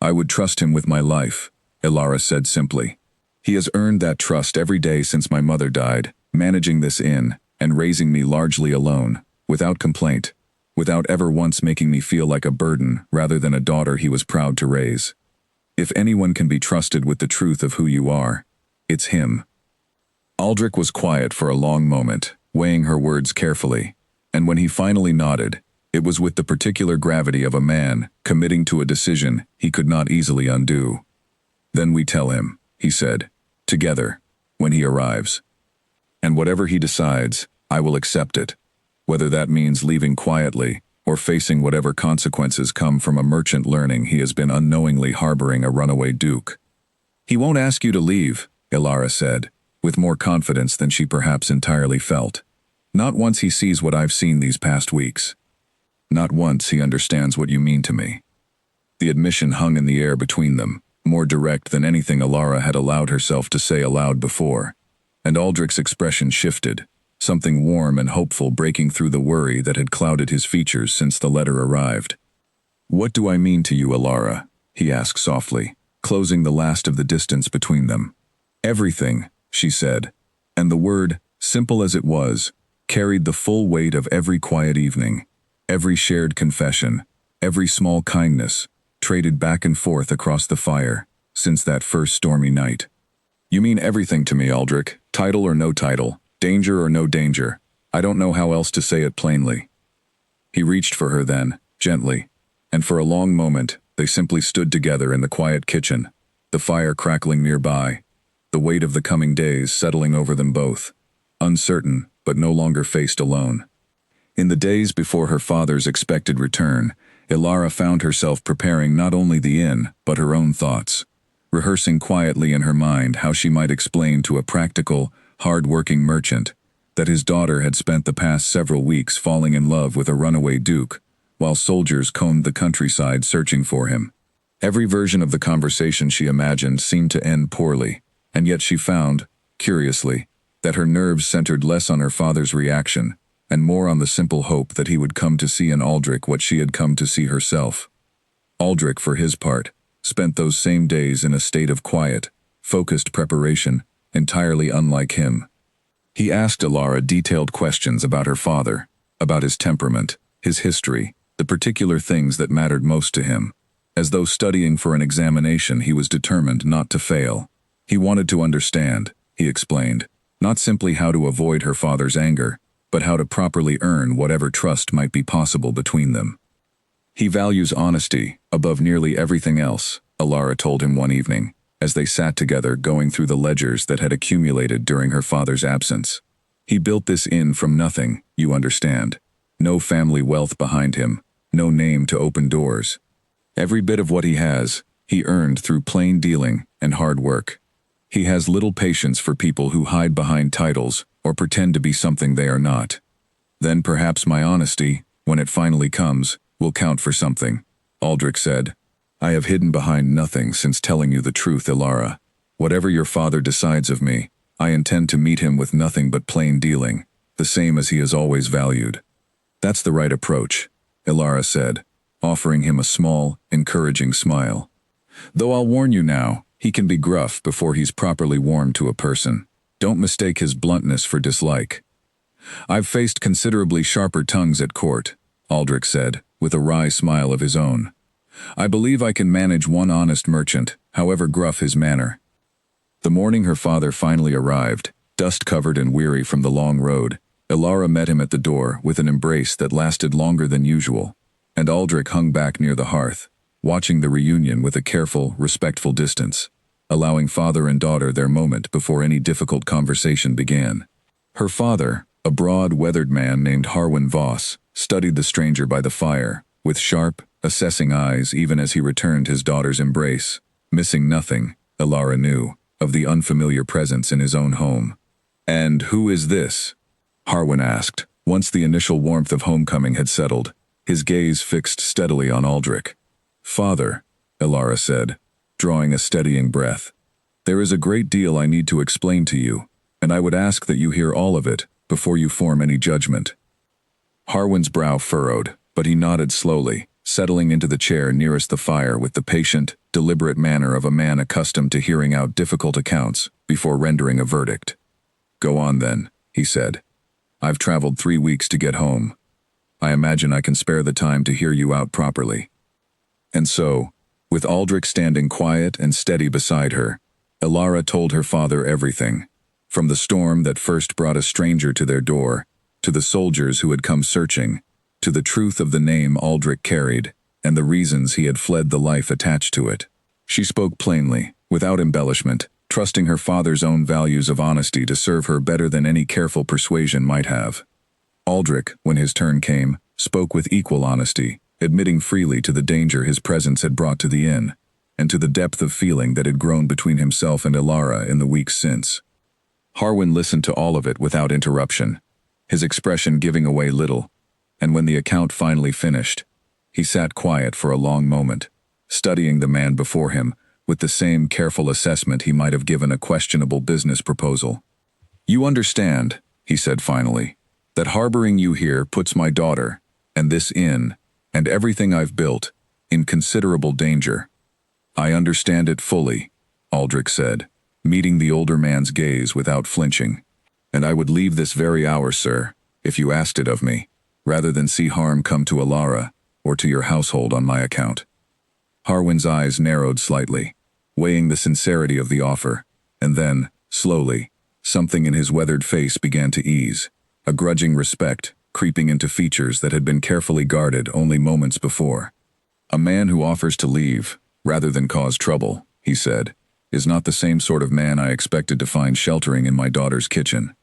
"I would trust him with my life," Ilara said simply. "He has earned that trust every day since my mother died, managing this inn and raising me largely alone, without complaint, without ever once making me feel like a burden rather than a daughter he was proud to raise. If anyone can be trusted with the truth of who you are, it's him." Aldrich was quiet for a long moment, weighing her words carefully, and when he finally nodded, it was with the particular gravity of a man committing to a decision he could not easily undo. "Then we tell him," he said, "together, when he arrives. And whatever he decides, I will accept it, whether that means leaving quietly or facing whatever consequences come from a merchant learning he has been unknowingly harboring a runaway duke." "He won't ask you to leave," Ilara said, with more confidence than she perhaps entirely felt. "Not once he sees what I've seen these past weeks. Not once he understands what you mean to me." The admission hung in the air between them, more direct than anything Ilara had allowed herself to say aloud before, and Aldrich's expression shifted, something warm and hopeful breaking through the worry that had clouded his features since the letter arrived. "What do I mean to you, Ilara?" he asked softly, closing the last of the distance between them. "Everything," she said, and the word, simple as it was, carried the full weight of every quiet evening, every shared confession, every small kindness, traded back and forth across the fire, since that first stormy night. "You mean everything to me, Aldrich, title or no title, danger or no danger. I don't know how else to say it plainly." He reached for her then, gently, and for a long moment, they simply stood together in the quiet kitchen, the fire crackling nearby, the weight of the coming days settling over them both, uncertain but no longer faced alone. In the days before her father's expected return, Ilara found herself preparing not only the inn, but her own thoughts, rehearsing quietly in her mind how she might explain to a practical, hard-working merchant that his daughter had spent the past several weeks falling in love with a runaway duke, while soldiers combed the countryside searching for him. Every version of the conversation she imagined seemed to end poorly, and yet she found, curiously, that her nerves centered less on her father's reaction and more on the simple hope that he would come to see in Aldrich what she had come to see herself. Aldrich, for his part, spent those same days in a state of quiet, focused preparation, entirely unlike him. He asked Ilara detailed questions about her father, about his temperament, his history, the particular things that mattered most to him, as though studying for an examination he was determined not to fail. He wanted to understand, he explained, not simply how to avoid her father's anger, but how to properly earn whatever trust might be possible between them. "He values honesty above nearly everything else," Ilara told him one evening, as they sat together going through the ledgers that had accumulated during her father's absence. "He built this inn from nothing, you understand. No family wealth behind him, no name to open doors. Every bit of what he has, he earned through plain dealing and hard work. He has little patience for people who hide behind titles or pretend to be something they are not. Then perhaps my honesty, when it finally comes, will count for something," Aldrich said. "I have hidden behind nothing since telling you the truth, Ilara. Whatever your father decides of me, I intend to meet him with nothing but plain dealing, the same as he has always valued." "That's the right approach," Ilara said, offering him a small, encouraging smile. "Though I'll warn you now, he can be gruff before he's properly warmed to a person. Don't mistake his bluntness for dislike." "I've faced considerably sharper tongues at court," Aldrich said, with a wry smile of his own. "I believe I can manage one honest merchant, however gruff his manner." The morning her father finally arrived, dust-covered and weary from the long road, Ilara met him at the door with an embrace that lasted longer than usual, and Aldrich hung back near the hearth, watching the reunion with a careful, respectful distance, allowing father and daughter their moment before any difficult conversation began. Her father, a broad, weathered man named Harwin Voss, studied the stranger by the fire, with sharp, assessing eyes even as he returned his daughter's embrace, missing nothing, Ilara knew, of the unfamiliar presence in his own home. "And who is this?" Harwin asked, once the initial warmth of homecoming had settled, his gaze fixed steadily on Aldrich. "Father," Ilara said, drawing a steadying breath, "there is a great deal I need to explain to you, and I would ask that you hear all of it before you form any judgment." Harwin's brow furrowed, but he nodded slowly, settling into the chair nearest the fire with the patient, deliberate manner of a man accustomed to hearing out difficult accounts before rendering a verdict. "Go on then," he said. "I've traveled 3 weeks to get home. I imagine I can spare the time to hear you out properly." And so, with Aldrich standing quiet and steady beside her, Ilara told her father everything, from the storm that first brought a stranger to their door, to the soldiers who had come searching, to the truth of the name Aldrich carried, and the reasons he had fled the life attached to it. She spoke plainly, without embellishment, trusting her father's own values of honesty to serve her better than any careful persuasion might have. Aldrich, when his turn came, spoke with equal honesty, admitting freely to the danger his presence had brought to the inn, and to the depth of feeling that had grown between himself and Ilara in the weeks since. Harwin listened to all of it without interruption, his expression giving away little, and when the account finally finished, he sat quiet for a long moment, studying the man before him with the same careful assessment he might have given a questionable business proposal. "You understand," he said finally, "that harboring you here puts my daughter, and this inn, and everything I've built, in considerable danger." "I understand it fully," Aldrich said, meeting the older man's gaze without flinching. "And I would leave this very hour, sir, if you asked it of me, rather than see harm come to Ilara or to your household on my account." Harwin's eyes narrowed slightly, weighing the sincerity of the offer, and then, slowly, something in his weathered face began to ease, a grudging respect creeping into features that had been carefully guarded only moments before. "A man who offers to leave, rather than cause trouble," he said, "is not the same sort of man I expected to find sheltering in my daughter's kitchen."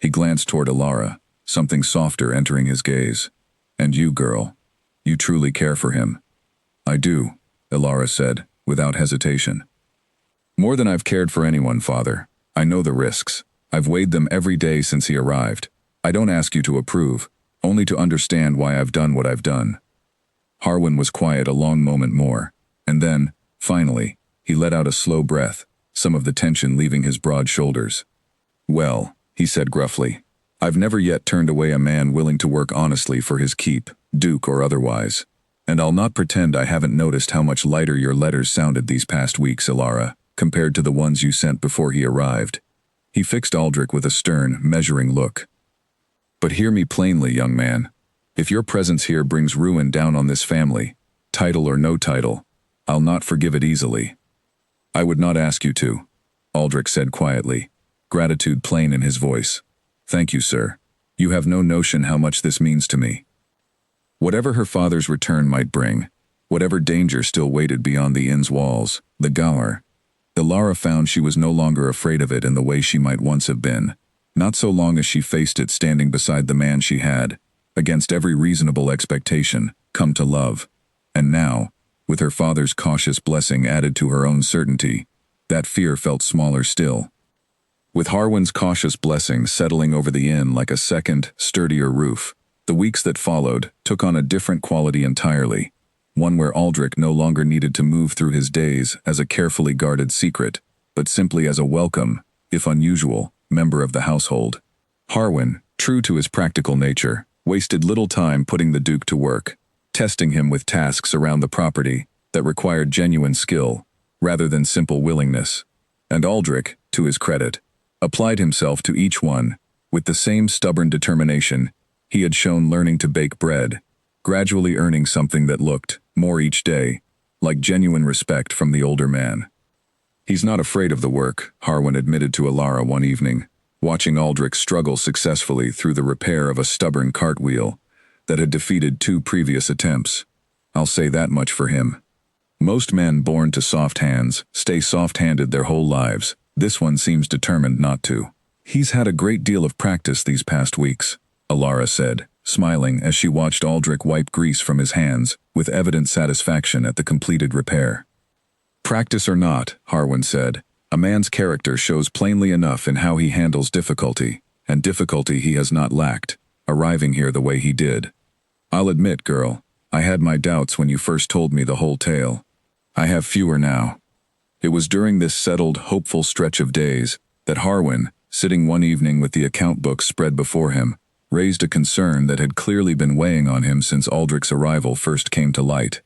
He glanced toward Ilara, something softer entering his gaze. "And you, girl, you truly care for him." "I do," Ilara said, without hesitation. "More than I've cared for anyone, father. I know the risks. I've weighed them every day since he arrived. I don't ask you to approve, only to understand why I've done what I've done." Harwin was quiet a long moment more, and then, finally, he let out a slow breath, some of the tension leaving his broad shoulders. "Well," he said gruffly, "I've never yet turned away a man willing to work honestly for his keep, duke or otherwise. And I'll not pretend I haven't noticed how much lighter your letters sounded these past weeks, Ilara, compared to the ones you sent before he arrived." He fixed Aldrich with a stern, measuring look. "But hear me plainly, young man. If your presence here brings ruin down on this family, title or no title, I'll not forgive it easily." "I would not ask you to," Aldrich said quietly, gratitude plain in his voice. "Thank you, sir. You have no notion how much this means to me." Whatever her father's return might bring, whatever danger still waited beyond the inn's walls, the Gower, Ilara found she was no longer afraid of it in the way she might once have been, not so long as she faced it standing beside the man she had, against every reasonable expectation, come to love. And now, with her father's cautious blessing added to her own certainty, that fear felt smaller still. With Harwin's cautious blessing settling over the inn like a second, sturdier roof, the weeks that followed took on a different quality entirely, one where Aldrich no longer needed to move through his days as a carefully guarded secret, but simply as a welcome, if unusual, member of the household. Harwin, true to his practical nature, wasted little time putting the Duke to work, testing him with tasks around the property that required genuine skill, rather than simple willingness. And Aldrich, to his credit, applied himself to each one, With the same stubborn determination, he had shown learning to bake bread, gradually earning something that looked, more each day, like genuine respect from the older man. He's not afraid of the work, Harwin admitted to Alara one evening, watching Aldrich struggle successfully through the repair of a stubborn cartwheel that had defeated 2 previous attempts. I'll say that much for him. Most men born to soft hands stay soft-handed their whole lives. This one seems determined not to. He's had a great deal of practice these past weeks, Alara said, smiling as she watched Aldrich wipe grease from his hands with evident satisfaction at the completed repair. Practice or not, Harwin said, a man's character shows plainly enough in how he handles difficulty, and difficulty he has not lacked, arriving here the way he did. I'll admit, girl, I had my doubts when you first told me the whole tale. I have fewer now. It was during this settled, hopeful stretch of days that Harwin, sitting one evening with the account books spread before him, raised a concern that had clearly been weighing on him since Aldrich's arrival first came to light.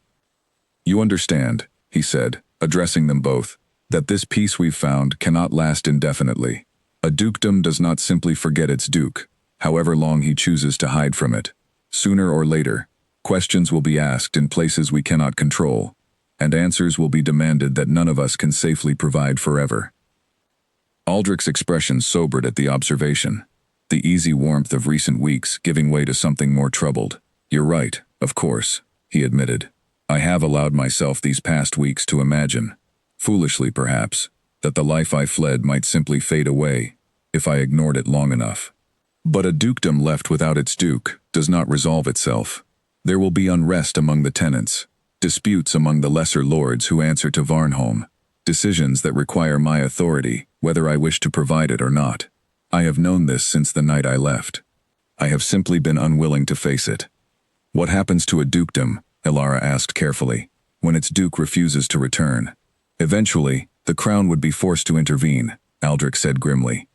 You understand, he said, addressing them both, that this peace we've found cannot last indefinitely. A dukedom does not simply forget its duke, however long he chooses to hide from it. Sooner or later, questions will be asked in places we cannot control, and answers will be demanded that none of us can safely provide forever. Aldrich's expression sobered at the observation, the easy warmth of recent weeks giving way to something more troubled. You're right, of course, he admitted. I have allowed myself these past weeks to imagine, foolishly perhaps, that the life I fled might simply fade away if I ignored it long enough. But a dukedom left without its duke does not resolve itself. There will be unrest among the tenants, disputes among the lesser lords who answer to Varnholme, decisions that require my authority, whether I wish to provide it or not. I have known this since the night I left. I have simply been unwilling to face it. What happens to a dukedom, Alara asked carefully, when its duke refuses to return? Eventually, the crown would be forced to intervene, Aldrich said grimly.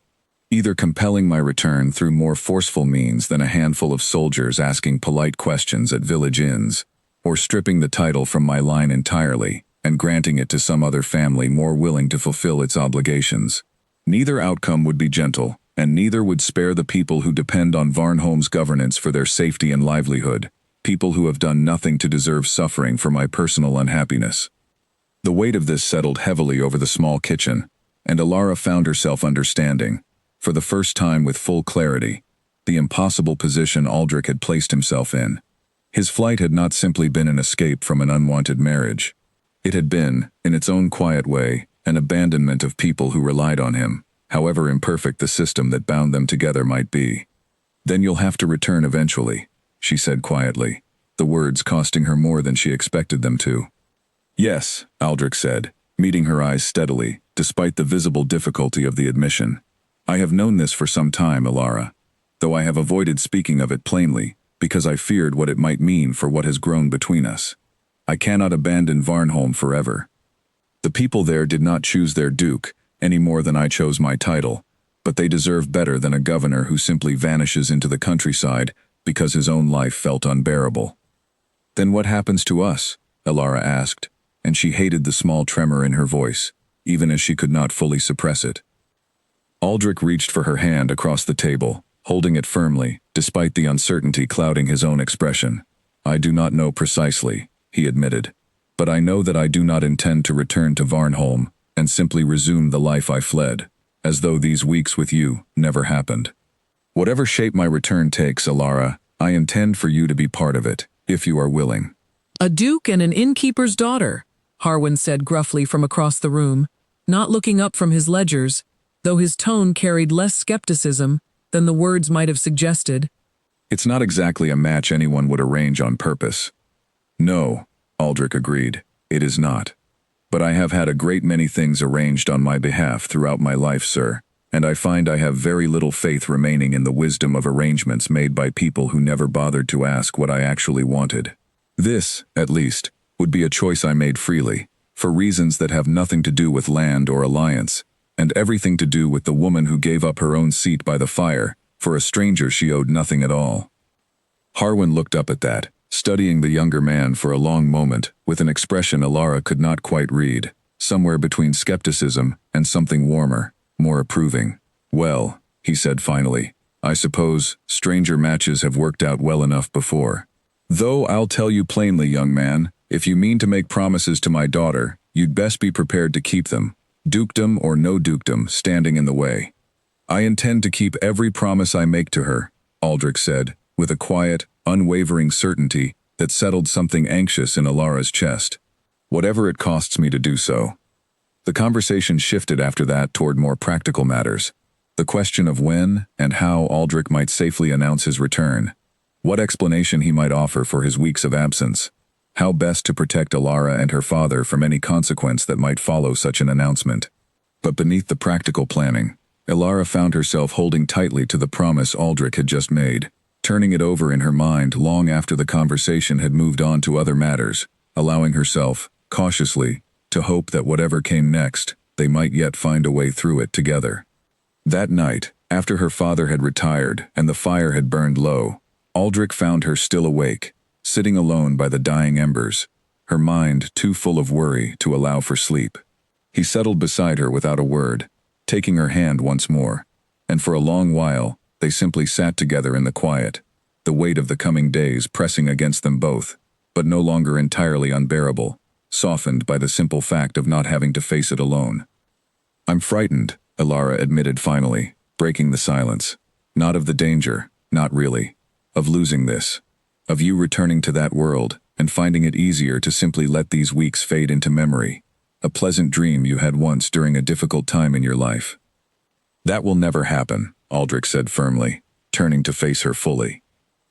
Either compelling my return through more forceful means than a handful of soldiers asking polite questions at village inns, or stripping the title from my line entirely and granting it to some other family more willing to fulfill its obligations. Neither outcome would be gentle, and neither would spare the people who depend on Varnholme's governance for their safety and livelihood, people who have done nothing to deserve suffering for my personal unhappiness. The weight of this settled heavily over the small kitchen, and Alara found herself understanding, for the first time with full clarity, the impossible position Aldrich had placed himself in. His flight had not simply been an escape from an unwanted marriage. It had been, in its own quiet way, an abandonment of people who relied on him, however imperfect the system that bound them together might be. Then you'll have to return eventually, she said quietly, the words costing her more than she expected them to. Yes, Aldrich said, meeting her eyes steadily, despite the visible difficulty of the admission. I have known this for some time, Alara, though I have avoided speaking of it plainly, because I feared what it might mean for what has grown between us. I cannot abandon Varnholme forever. The people there did not choose their duke, any more than I chose my title, but they deserve better than a governor who simply vanishes into the countryside because his own life felt unbearable. Then what happens to us? Alara asked, and she hated the small tremor in her voice, even as she could not fully suppress it. Aldrich reached for her hand across the table, holding it firmly, despite the uncertainty clouding his own expression. I do not know precisely, he admitted, but I know that I do not intend to return to Varnholme and simply resume the life I fled, as though these weeks with you never happened. Whatever shape my return takes, Alara, I intend for you to be part of it, if you are willing. A duke and an innkeeper's daughter, Harwin said gruffly from across the room, not looking up from his ledgers, though his tone carried less skepticism than the words might have suggested. It's not exactly a match anyone would arrange on purpose. No, Aldrich agreed, it is not. But I have had a great many things arranged on my behalf throughout my life, sir, and I find I have very little faith remaining in the wisdom of arrangements made by people who never bothered to ask what I actually wanted. This, at least, would be a choice I made freely, for reasons that have nothing to do with land or alliance, and everything to do with the woman who gave up her own seat by the fire. For a stranger she owed nothing at all. Harwin looked up at that, studying the younger man for a long moment, with an expression Alara could not quite read, somewhere between skepticism and something warmer, more approving. Well, he said finally, I suppose stranger matches have worked out well enough before. Though I'll tell you plainly, young man, if you mean to make promises to my daughter, you'd best be prepared to keep them, dukedom or no dukedom standing in the way. I intend to keep every promise I make to her, Aldrich said, with a quiet, unwavering certainty that settled something anxious in Alara's chest. Whatever it costs me to do so. The conversation shifted after that toward more practical matters. The question of when and how Aldrich might safely announce his return. What explanation he might offer for his weeks of absence. How best to protect Alara and her father from any consequence that might follow such an announcement. But beneath the practical planning, Alara found herself holding tightly to the promise Aldrich had just made, turning it over in her mind long after the conversation had moved on to other matters, allowing herself, cautiously, to hope that whatever came next, they might yet find a way through it together. That night, after her father had retired and the fire had burned low, Aldrich found her still awake, sitting alone by the dying embers, her mind too full of worry to allow for sleep. He settled beside her without a word, taking her hand once more, and for a long while, they simply sat together in the quiet, the weight of the coming days pressing against them both, but no longer entirely unbearable, softened by the simple fact of not having to face it alone. I'm frightened, Alara admitted finally, breaking the silence. Not of the danger, not really. Of losing this. Of you returning to that world and finding it easier to simply let these weeks fade into memory. A pleasant dream you had once during a difficult time in your life. That will never happen, Aldrich said firmly, turning to face her fully.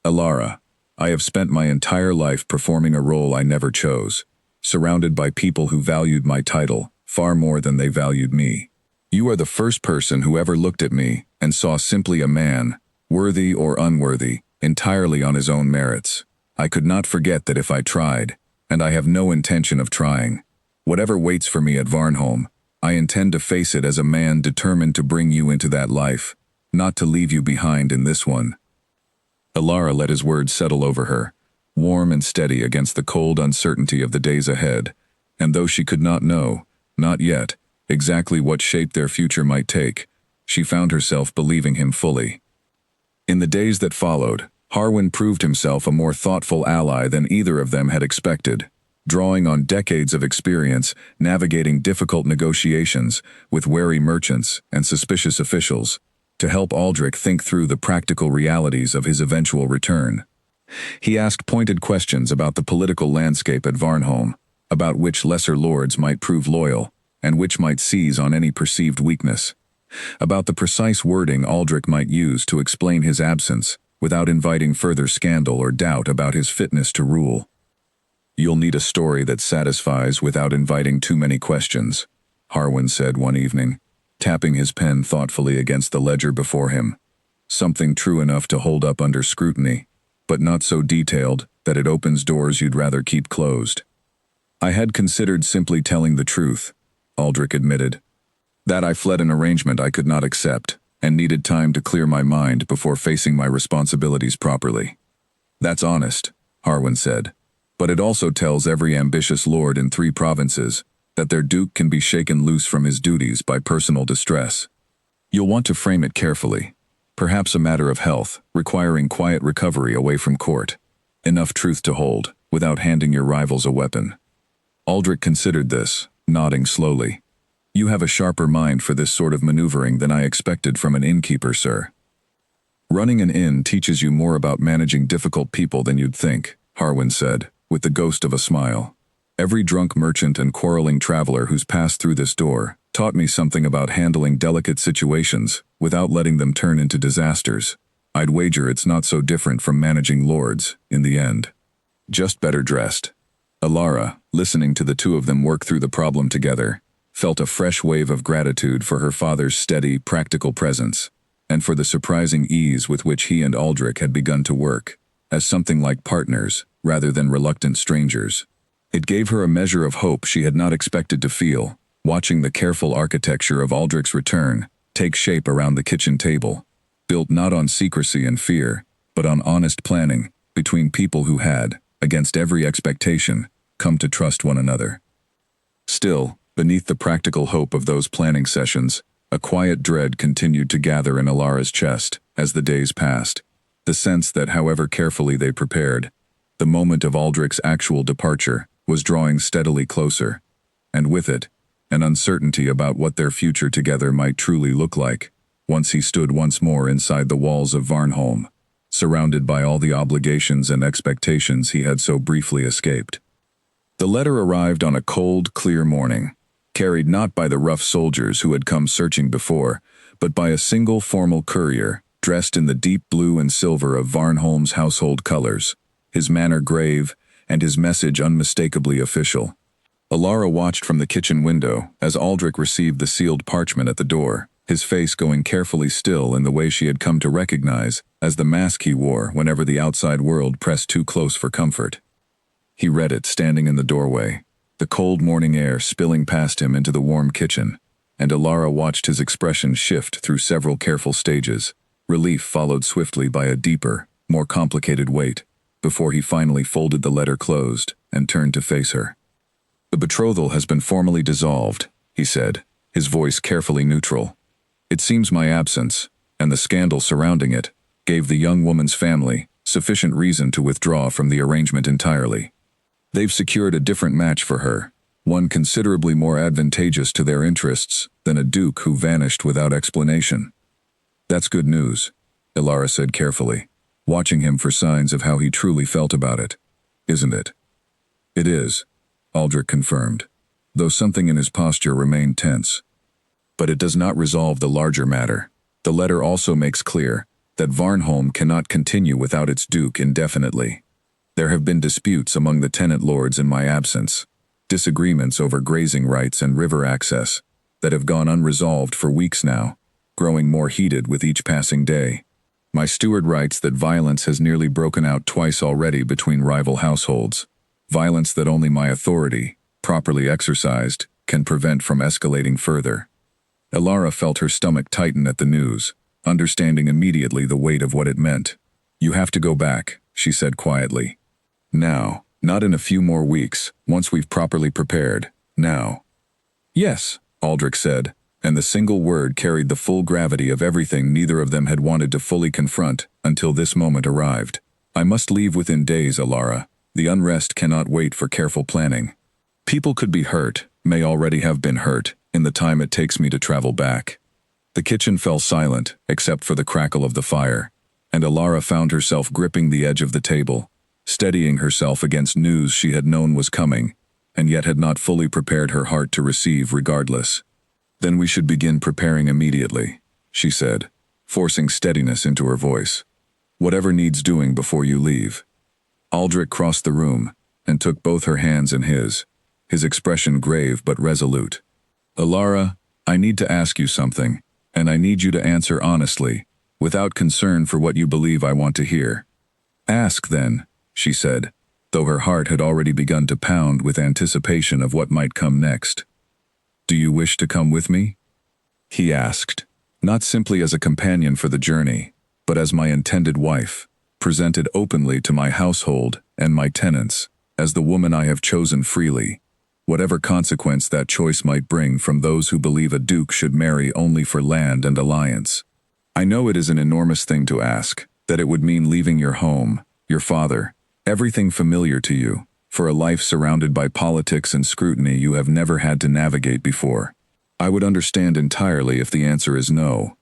Alara, I have spent my entire life performing a role I never chose, surrounded by people who valued my title far more than they valued me. You are the first person who ever looked at me and saw simply a man, worthy or unworthy, entirely on his own merits. I could not forget that if I tried, and I have no intention of trying. Whatever waits for me at Varnholme, I intend to face it as a man determined to bring you into that life, not to leave you behind in this one. Alara let his words settle over her, warm and steady against the cold uncertainty of the days ahead, and though she could not know, not yet, exactly what shape their future might take, she found herself believing him fully. In the days that followed, Harwin proved himself a more thoughtful ally than either of them had expected, drawing on decades of experience navigating difficult negotiations with wary merchants and suspicious officials, to help Aldrich think through the practical realities of his eventual return. He asked pointed questions about the political landscape at Varnholme, about which lesser lords might prove loyal, and which might seize on any perceived weakness, about the precise wording Aldrich might use to explain his absence without inviting further scandal or doubt about his fitness to rule. You'll need a story that satisfies without inviting too many questions, Harwin said one evening, tapping his pen thoughtfully against the ledger before him. Something true enough to hold up under scrutiny, but not so detailed that it opens doors you'd rather keep closed. I had considered simply telling the truth, Aldrich admitted. That I fled an arrangement I could not accept, and needed time to clear my mind before facing my responsibilities properly. That's honest, Harwin said, but it also tells every ambitious lord in 3 provinces that their duke can be shaken loose from his duties by personal distress. You'll want to frame it carefully, perhaps a matter of health, requiring quiet recovery away from court. Enough truth to hold, without handing your rivals a weapon. Aldrich considered this, nodding slowly. You have a sharper mind for this sort of maneuvering than I expected from an innkeeper, sir. Running an inn teaches you more about managing difficult people than you'd think, Harwin said, with the ghost of a smile. Every drunk merchant and quarreling traveler who's passed through this door taught me something about handling delicate situations without letting them turn into disasters. I'd wager it's not so different from managing lords, in the end. Just better dressed. Alara, listening to the two of them work through the problem together, felt a fresh wave of gratitude for her father's steady, practical presence, and for the surprising ease with which he and Aldrich had begun to work, as something like partners, rather than reluctant strangers. It gave her a measure of hope she had not expected to feel, watching the careful architecture of Aldrich's return take shape around the kitchen table, built not on secrecy and fear, but on honest planning between people who had, against every expectation, come to trust one another. Still, beneath the practical hope of those planning sessions, a quiet dread continued to gather in Alara's chest, as the days passed, the sense that however carefully they prepared, the moment of Aldrich's actual departure was drawing steadily closer, and with it, an uncertainty about what their future together might truly look like, once he stood once more inside the walls of Varnholme, surrounded by all the obligations and expectations he had so briefly escaped. The letter arrived on a cold, clear morning, carried not by the rough soldiers who had come searching before, but by a single formal courier, dressed in the deep blue and silver of Varnholme's household colors, his manner grave, and his message unmistakably official. Alara watched from the kitchen window as Aldrich received the sealed parchment at the door, his face going carefully still in the way she had come to recognize as the mask he wore whenever the outside world pressed too close for comfort. He read it standing in the doorway, the cold morning air spilling past him into the warm kitchen, and Alara watched his expression shift through several careful stages. Relief followed swiftly by a deeper, more complicated weight, before he finally folded the letter closed and turned to face her. "The betrothal has been formally dissolved," he said, his voice carefully neutral. "It seems my absence, and the scandal surrounding it, gave the young woman's family sufficient reason to withdraw from the arrangement entirely. They've secured a different match for her, one considerably more advantageous to their interests than a duke who vanished without explanation." "That's good news," Alara said carefully, watching him for signs of how he truly felt about it. "Isn't it?" "It is," Aldrich confirmed, though something in his posture remained tense. "But it does not resolve the larger matter. The letter also makes clear that Varnholme cannot continue without its duke indefinitely. There have been disputes among the tenant lords in my absence, disagreements over grazing rights and river access, that have gone unresolved for weeks now, growing more heated with each passing day. My steward writes that violence has nearly broken out twice already between rival households, violence that only my authority, properly exercised, can prevent from escalating further." Alara felt her stomach tighten at the news, understanding immediately the weight of what it meant. "You have to go back," she said quietly. "Now, not in a few more weeks, once we've properly prepared. Now." "Yes," Aldrich said, and the single word carried the full gravity of everything neither of them had wanted to fully confront until this moment arrived. "I must leave within days, Alara. The unrest cannot wait for careful planning. People could be hurt, may already have been hurt, in the time it takes me to travel back." The kitchen fell silent, except for the crackle of the fire, and Alara found herself gripping the edge of the table, steadying herself against news she had known was coming, and yet had not fully prepared her heart to receive regardless. "Then we should begin preparing immediately," she said, forcing steadiness into her voice. "Whatever needs doing before you leave." Aldrich crossed the room and took both her hands in his expression grave but resolute. "Alara, I need to ask you something, and I need you to answer honestly, without concern for what you believe I want to hear." "Ask, then," she said, though her heart had already begun to pound with anticipation of what might come next. "Do you wish to come with me?" he asked, not simply as a companion for the journey, but as my intended wife, presented openly to my household and my tenants, as the woman I have chosen freely, whatever consequence that choice might bring from those who believe a duke should marry only for land and alliance. I know it is an enormous thing to ask, that it would mean leaving your home, your father, everything familiar to you, for a life surrounded by politics and scrutiny you have never had to navigate before. I would understand entirely if the answer is no.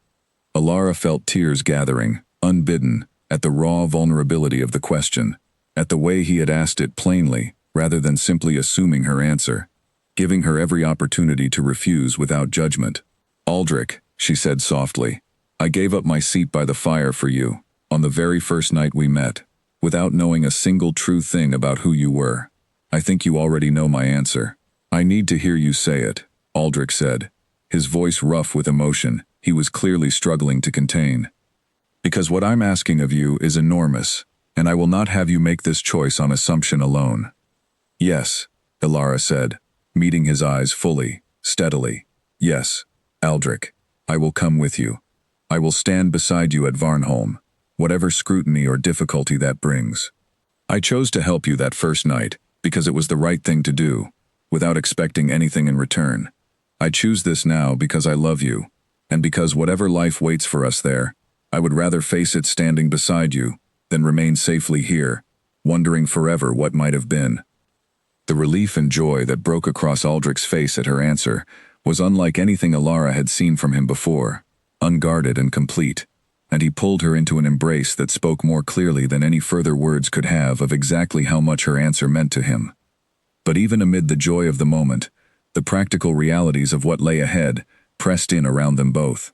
Alara felt tears gathering, unbidden, at the raw vulnerability of the question, at the way he had asked it plainly, rather than simply assuming her answer, giving her every opportunity to refuse without judgment. "Aldrich," she said softly, "I gave up my seat by the fire for you, on the very first night we met, without knowing a single true thing about who you were. I think you already know my answer." "I need to hear you say it," Aldrich said, his voice rough with emotion he was clearly struggling to contain. "Because what I'm asking of you is enormous, and I will not have you make this choice on assumption alone." "Yes," Alara said, meeting his eyes fully, steadily. "Yes, Aldrich, I will come with you. I will stand beside you at Varnholme, whatever scrutiny or difficulty that brings. I chose to help you that first night because it was the right thing to do, without expecting anything in return. I choose this now because I love you, and because whatever life waits for us there, I would rather face it standing beside you than remain safely here, wondering forever what might have been. The relief and joy that broke across Aldrich's face at her answer was unlike anything Alara had seen from him before, unguarded and complete, and he pulled her into an embrace that spoke more clearly than any further words could have of exactly how much her answer meant to him. But even amid the joy of the moment, the practical realities of what lay ahead pressed in around them both.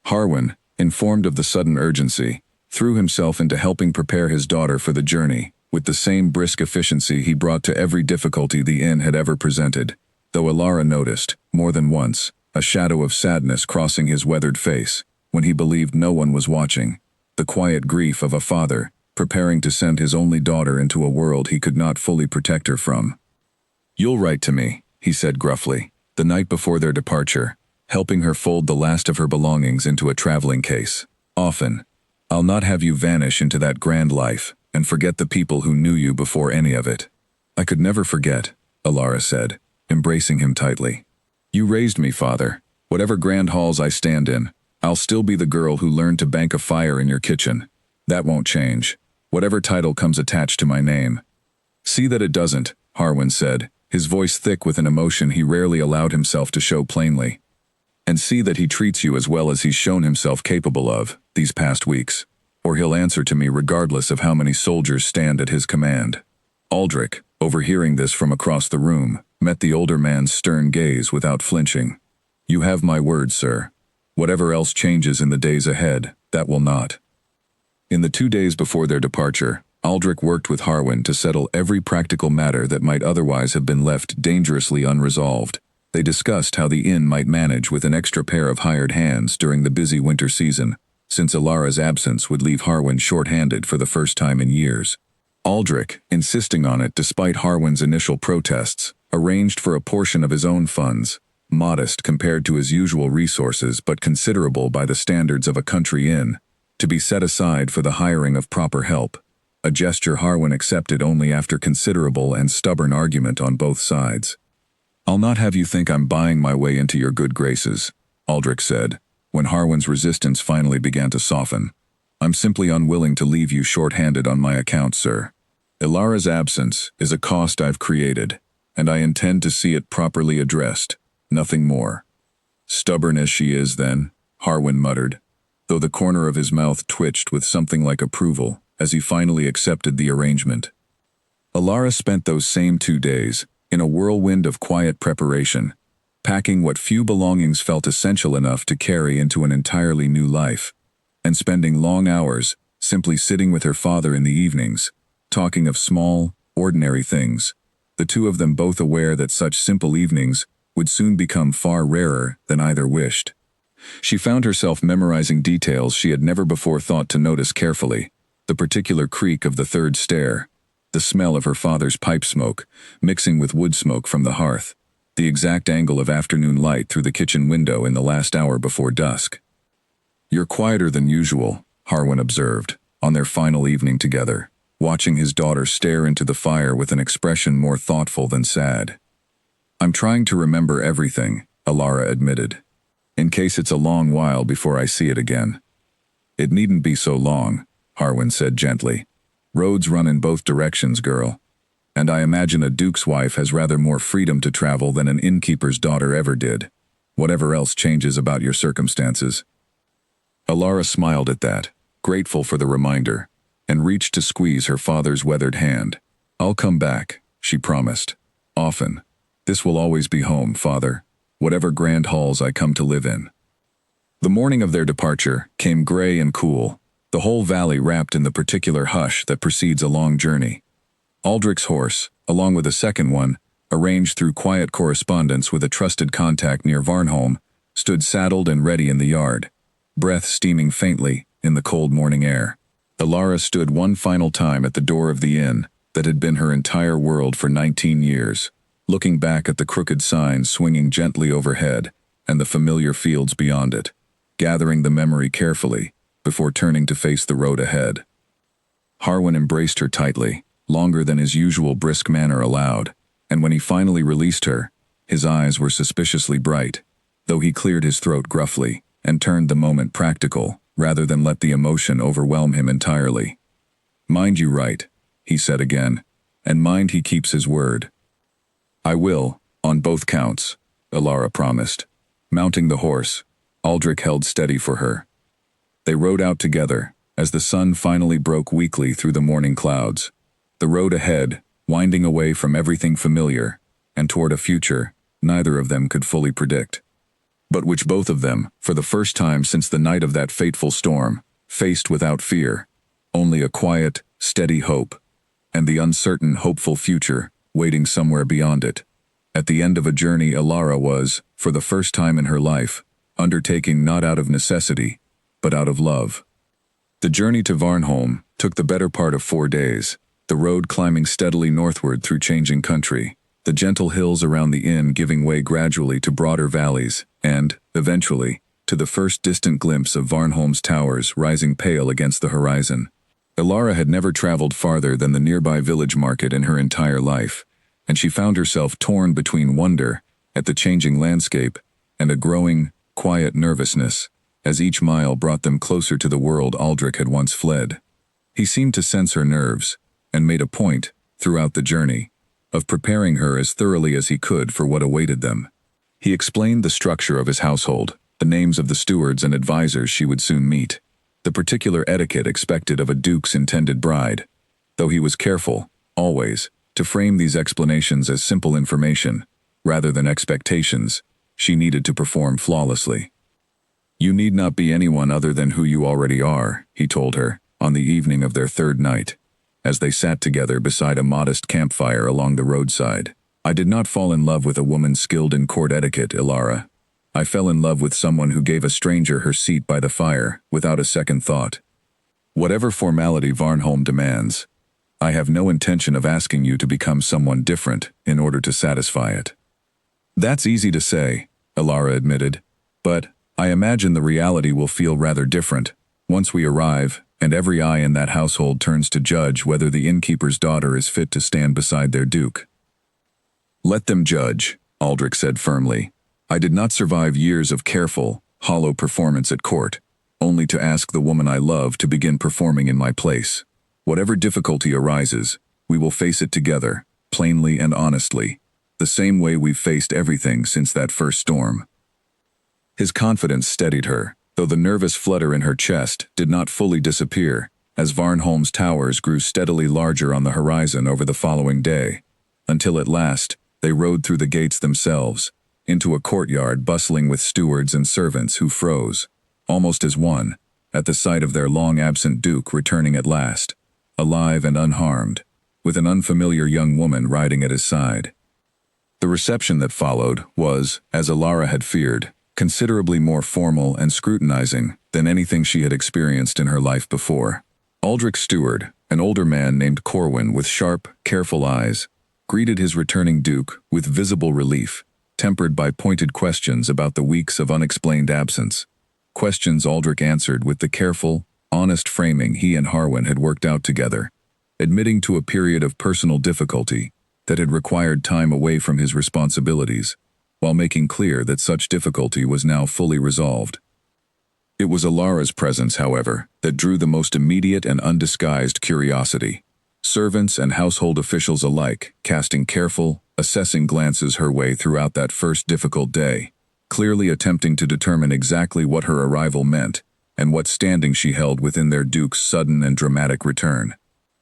Harwin, informed of the sudden urgency, threw himself into helping prepare his daughter for the journey, with the same brisk efficiency he brought to every difficulty the inn had ever presented, though Alara noticed, more than once, a shadow of sadness crossing his weathered face, when he believed no one was watching, the quiet grief of a father, preparing to send his only daughter into a world he could not fully protect her from. "You'll write to me," he said gruffly, the night before their departure, helping her fold the last of her belongings into a traveling case. "Often. I'll not have you vanish into that grand life, and forget the people who knew you before any of it." "I could never forget," Alara said, embracing him tightly. "You raised me, Father. Whatever grand halls I stand in, I'll still be the girl who learned to bank a fire in your kitchen. That won't change, whatever title comes attached to my name." "See that it doesn't," Harwin said, his voice thick with an emotion he rarely allowed himself to show plainly. "And see that he treats you as well as he's shown himself capable of, these past weeks, or he'll answer to me regardless of how many soldiers stand at his command." Aldrich, overhearing this from across the room, met the older man's stern gaze without flinching. "You have my word, sir. Whatever else changes in the days ahead, that will not." In the 2 days before their departure, Aldrich worked with Harwin to settle every practical matter that might otherwise have been left dangerously unresolved. They discussed how the inn might manage with an extra pair of hired hands during the busy winter season, since Alara's absence would leave Harwin short-handed for the first time in years. Aldrich, insisting on it despite Harwin's initial protests, arranged for a portion of his own funds, modest compared to his usual resources but considerable by the standards of a country inn, to be set aside for the hiring of proper help, a gesture Harwin accepted only after considerable and stubborn argument on both sides. "I'll not have you think I'm buying my way into your good graces," Aldrich said, when Harwin's resistance finally began to soften. "I'm simply unwilling to leave you short-handed on my account, sir. Ilara's absence is a cost I've created, and I intend to see it properly addressed, nothing more." "Stubborn as she is, then," Harwin muttered, though the corner of his mouth twitched with something like approval as he finally accepted the arrangement. Alara spent those same 2 days in a whirlwind of quiet preparation, packing what few belongings felt essential enough to carry into an entirely new life, and spending long hours simply sitting with her father in the evenings, talking of small, ordinary things, the two of them both aware that such simple evenings would soon become far rarer than either wished. She found herself memorizing details she had never before thought to notice carefully, the particular creak of the third stair, the smell of her father's pipe smoke, mixing with wood smoke from the hearth, the exact angle of afternoon light through the kitchen window in the last hour before dusk. "You're quieter than usual," Harwin observed, on their final evening together, watching his daughter stare into the fire with an expression more thoughtful than sad. "I'm trying to remember everything," Alara admitted, "in case it's a long while before I see it again." "It needn't be so long," Harwin said gently. "Roads run in both directions, girl. And I imagine a duke's wife has rather more freedom to travel than an innkeeper's daughter ever did, whatever else changes about your circumstances." Alara smiled at that, grateful for the reminder, and reached to squeeze her father's weathered hand. "I'll come back," she promised. "Often. This will always be home, Father, whatever grand halls I come to live in." The morning of their departure came gray and cool, the whole valley wrapped in the particular hush that precedes a long journey. Aldrich's horse, along with a second one, arranged through quiet correspondence with a trusted contact near Varnholme, stood saddled and ready in the yard, breath steaming faintly in the cold morning air. Alara stood one final time at the door of the inn that had been her entire world for 19 years, looking back at the crooked sign swinging gently overhead and the familiar fields beyond it, gathering the memory carefully before turning to face the road ahead. Harwin embraced her tightly, longer than his usual brisk manner allowed, and when he finally released her, his eyes were suspiciously bright, though he cleared his throat gruffly and turned the moment practical, rather than let the emotion overwhelm him entirely. "Mind you right," he said again, "and mind he keeps his word." "I will, on both counts," Ilara promised. Mounting the horse, Aldrich held steady for her. They rode out together, as the sun finally broke weakly through the morning clouds. The road ahead, winding away from everything familiar, and toward a future neither of them could fully predict, but which both of them, for the first time since the night of that fateful storm, faced without fear, only a quiet, steady hope, and the uncertain, hopeful future waiting somewhere beyond it. At the end of a journey Ilara was, for the first time in her life, undertaking not out of necessity, but out of love. The journey to Varnholme took the better part of 4 days, the road climbing steadily northward through changing country, the gentle hills around the inn giving way gradually to broader valleys, and, eventually, to the first distant glimpse of Varnholme's towers rising pale against the horizon. Ilara had never traveled farther than the nearby village market in her entire life, and she found herself torn between wonder at the changing landscape and a growing, quiet nervousness, as each mile brought them closer to the world Aldrich had once fled. He seemed to sense her nerves, and made a point, throughout the journey, of preparing her as thoroughly as he could for what awaited them. He explained the structure of his household, the names of the stewards and advisors she would soon meet, the particular etiquette expected of a duke's intended bride, though he was careful, always, to frame these explanations as simple information, rather than expectations, she needed to perform flawlessly. "You need not be anyone other than who you already are," he told her, on the evening of their third night, as they sat together beside a modest campfire along the roadside. "I did not fall in love with a woman skilled in court etiquette, Ilara. I fell in love with someone who gave a stranger her seat by the fire, without a second thought. Whatever formality Varnholme demands, I have no intention of asking you to become someone different in order to satisfy it." "That's easy to say," Ilara admitted, "but I imagine the reality will feel rather different once we arrive and every eye in that household turns to judge whether the innkeeper's daughter is fit to stand beside their duke." "Let them judge," Aldrich said firmly. "I did not survive years of careful, hollow performance at court, only to ask the woman I love to begin performing in my place. Whatever difficulty arises, we will face it together, plainly and honestly, the same way we've faced everything since that first storm." His confidence steadied her, though the nervous flutter in her chest did not fully disappear, as Varnholme's towers grew steadily larger on the horizon over the following day, until at last they rode through the gates themselves, into a courtyard bustling with stewards and servants who froze, almost as one, at the sight of their long-absent duke returning at last, alive and unharmed, with an unfamiliar young woman riding at his side. The reception that followed was, as Ilara had feared, considerably more formal and scrutinizing than anything she had experienced in her life before. Aldrich's steward, an older man named Corwin with sharp, careful eyes, greeted his returning duke with visible relief, tempered by pointed questions about the weeks of unexplained absence. Questions Aldrich answered with the careful, honest framing he and Harwin had worked out together, admitting to a period of personal difficulty that had required time away from his responsibilities, while making clear that such difficulty was now fully resolved. It was Ilara's presence, however, that drew the most immediate and undisguised curiosity. Servants and household officials alike casting careful, assessing glances her way throughout that first difficult day, clearly attempting to determine exactly what her arrival meant and what standing she held within their duke's sudden and dramatic return.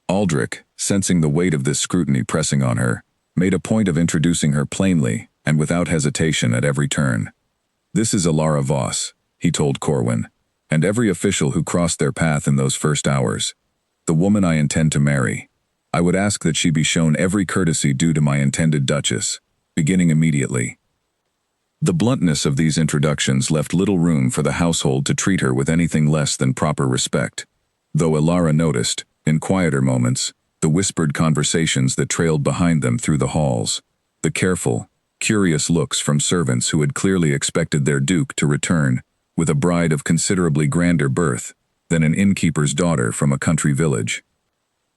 Aldrich, sensing the weight of this scrutiny pressing on her, made a point of introducing her plainly and without hesitation at every turn. "This is Ilara Voss," he told Corwin, "and every official who crossed their path in those first hours. The woman I intend to marry. I would ask that she be shown every courtesy due to my intended duchess, beginning immediately." The bluntness of these introductions left little room for the household to treat her with anything less than proper respect, though Ilara noticed, in quieter moments, the whispered conversations that trailed behind them through the halls, the careful, curious looks from servants who had clearly expected their duke to return with a bride of considerably grander birth than an innkeeper's daughter from a country village.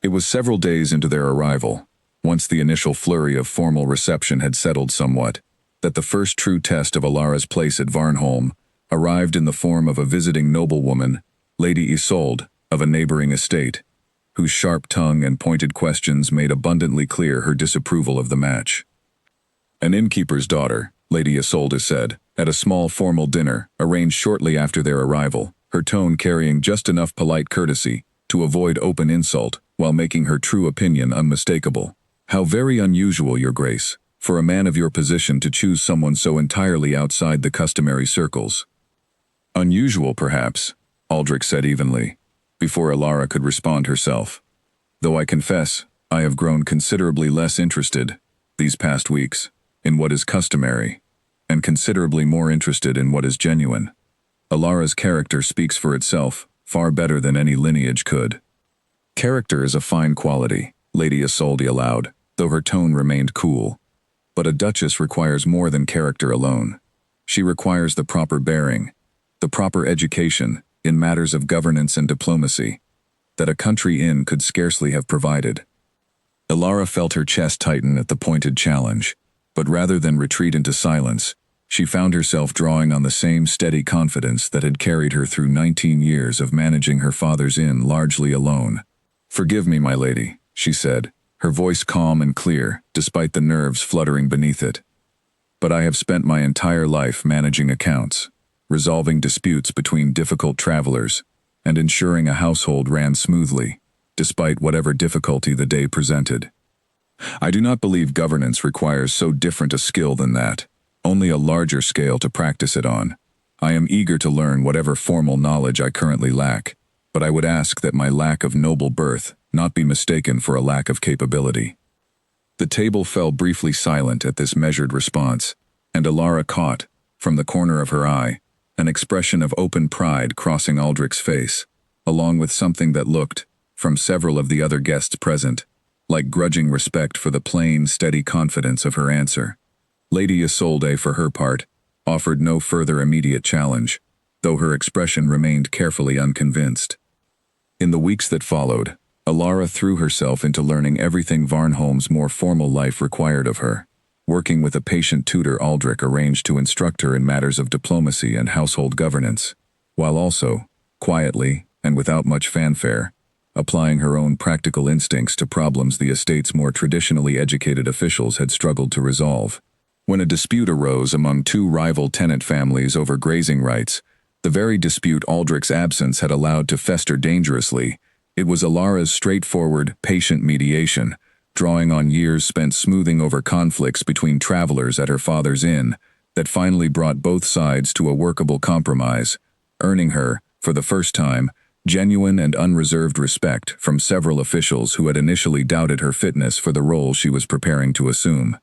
It was several days into their arrival, once the initial flurry of formal reception had settled somewhat, that the first true test of Ilara's place at Varnholme arrived in the form of a visiting noblewoman Lady Isolde, of a neighboring estate, whose sharp tongue and pointed questions made abundantly clear her disapproval of the match. An innkeeper's daughter, Lady Isolde said, at a small formal dinner, arranged shortly after their arrival, her tone carrying just enough polite courtesy to avoid open insult while making her true opinion unmistakable. How very unusual, Your Grace, for a man of your position to choose someone so entirely outside the customary circles. Unusual, perhaps, Aldrich said evenly, before Alara could respond herself. Though I confess, I have grown considerably less interested, these past weeks, in what is customary, and considerably more interested in what is genuine. Alara's character speaks for itself, far better than any lineage could. Character is a fine quality, Lady Isolde allowed, though her tone remained cool. But a duchess requires more than character alone. She requires the proper bearing, the proper education, in matters of governance and diplomacy, that a country inn could scarcely have provided. Alara felt her chest tighten at the pointed challenge, but rather than retreat into silence, she found herself drawing on the same steady confidence that had carried her through 19 years of managing her father's inn largely alone. "Forgive me, my lady," she said, her voice calm and clear, despite the nerves fluttering beneath it. "But I have spent my entire life managing accounts, resolving disputes between difficult travelers, and ensuring a household ran smoothly, despite whatever difficulty the day presented. I do not believe governance requires so different a skill than that, only a larger scale to practice it on. I am eager to learn whatever formal knowledge I currently lack, but I would ask that my lack of noble birth not be mistaken for a lack of capability." The table fell briefly silent at this measured response, and Alara caught, from the corner of her eye, an expression of open pride crossing Aldrich's face, along with something that looked, from several of the other guests present, like grudging respect for the plain, steady confidence of her answer. Lady Isolde, for her part, offered no further immediate challenge, though her expression remained carefully unconvinced. In the weeks that followed, Alara threw herself into learning everything Varnholme's more formal life required of her, working with a patient tutor Aldrich arranged to instruct her in matters of diplomacy and household governance, while also, quietly and without much fanfare, applying her own practical instincts to problems the estate's more traditionally educated officials had struggled to resolve. When a dispute arose among two rival tenant families over grazing rights, the very dispute Aldrich's absence had allowed to fester dangerously, it was Alara's straightforward, patient mediation, drawing on years spent smoothing over conflicts between travelers at her father's inn, that finally brought both sides to a workable compromise, earning her, for the first time, genuine and unreserved respect from several officials who had initially doubted her fitness for the role she was preparing to assume.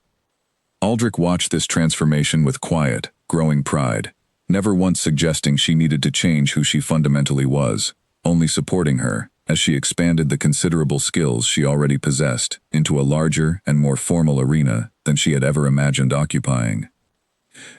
Aldrich watched this transformation with quiet, growing pride, never once suggesting she needed to change who she fundamentally was, only supporting her, as she expanded the considerable skills she already possessed into a larger and more formal arena than she had ever imagined occupying.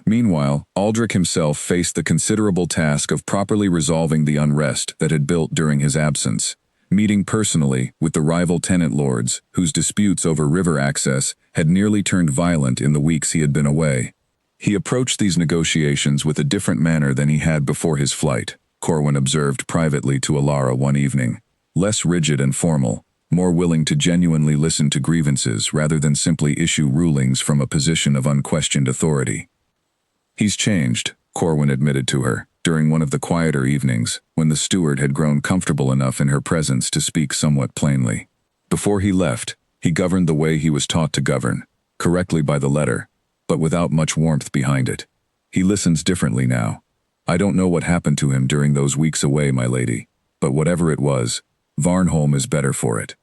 Meanwhile, Aldrich himself faced the considerable task of properly resolving the unrest that had built during his absence, meeting personally with the rival tenant lords whose disputes over river access had nearly turned violent in the weeks he had been away. He approached these negotiations with a different manner than he had before his flight, Corwin observed privately to Alara one evening, less rigid and formal, more willing to genuinely listen to grievances rather than simply issue rulings from a position of unquestioned authority. "He's changed," Corwin admitted to her, during one of the quieter evenings, when the steward had grown comfortable enough in her presence to speak somewhat plainly. "Before he left, he governed the way he was taught to govern, correctly by the letter, but without much warmth behind it. He listens differently now. I don't know what happened to him during those weeks away, my lady, but whatever it was, Varnholme is better for it."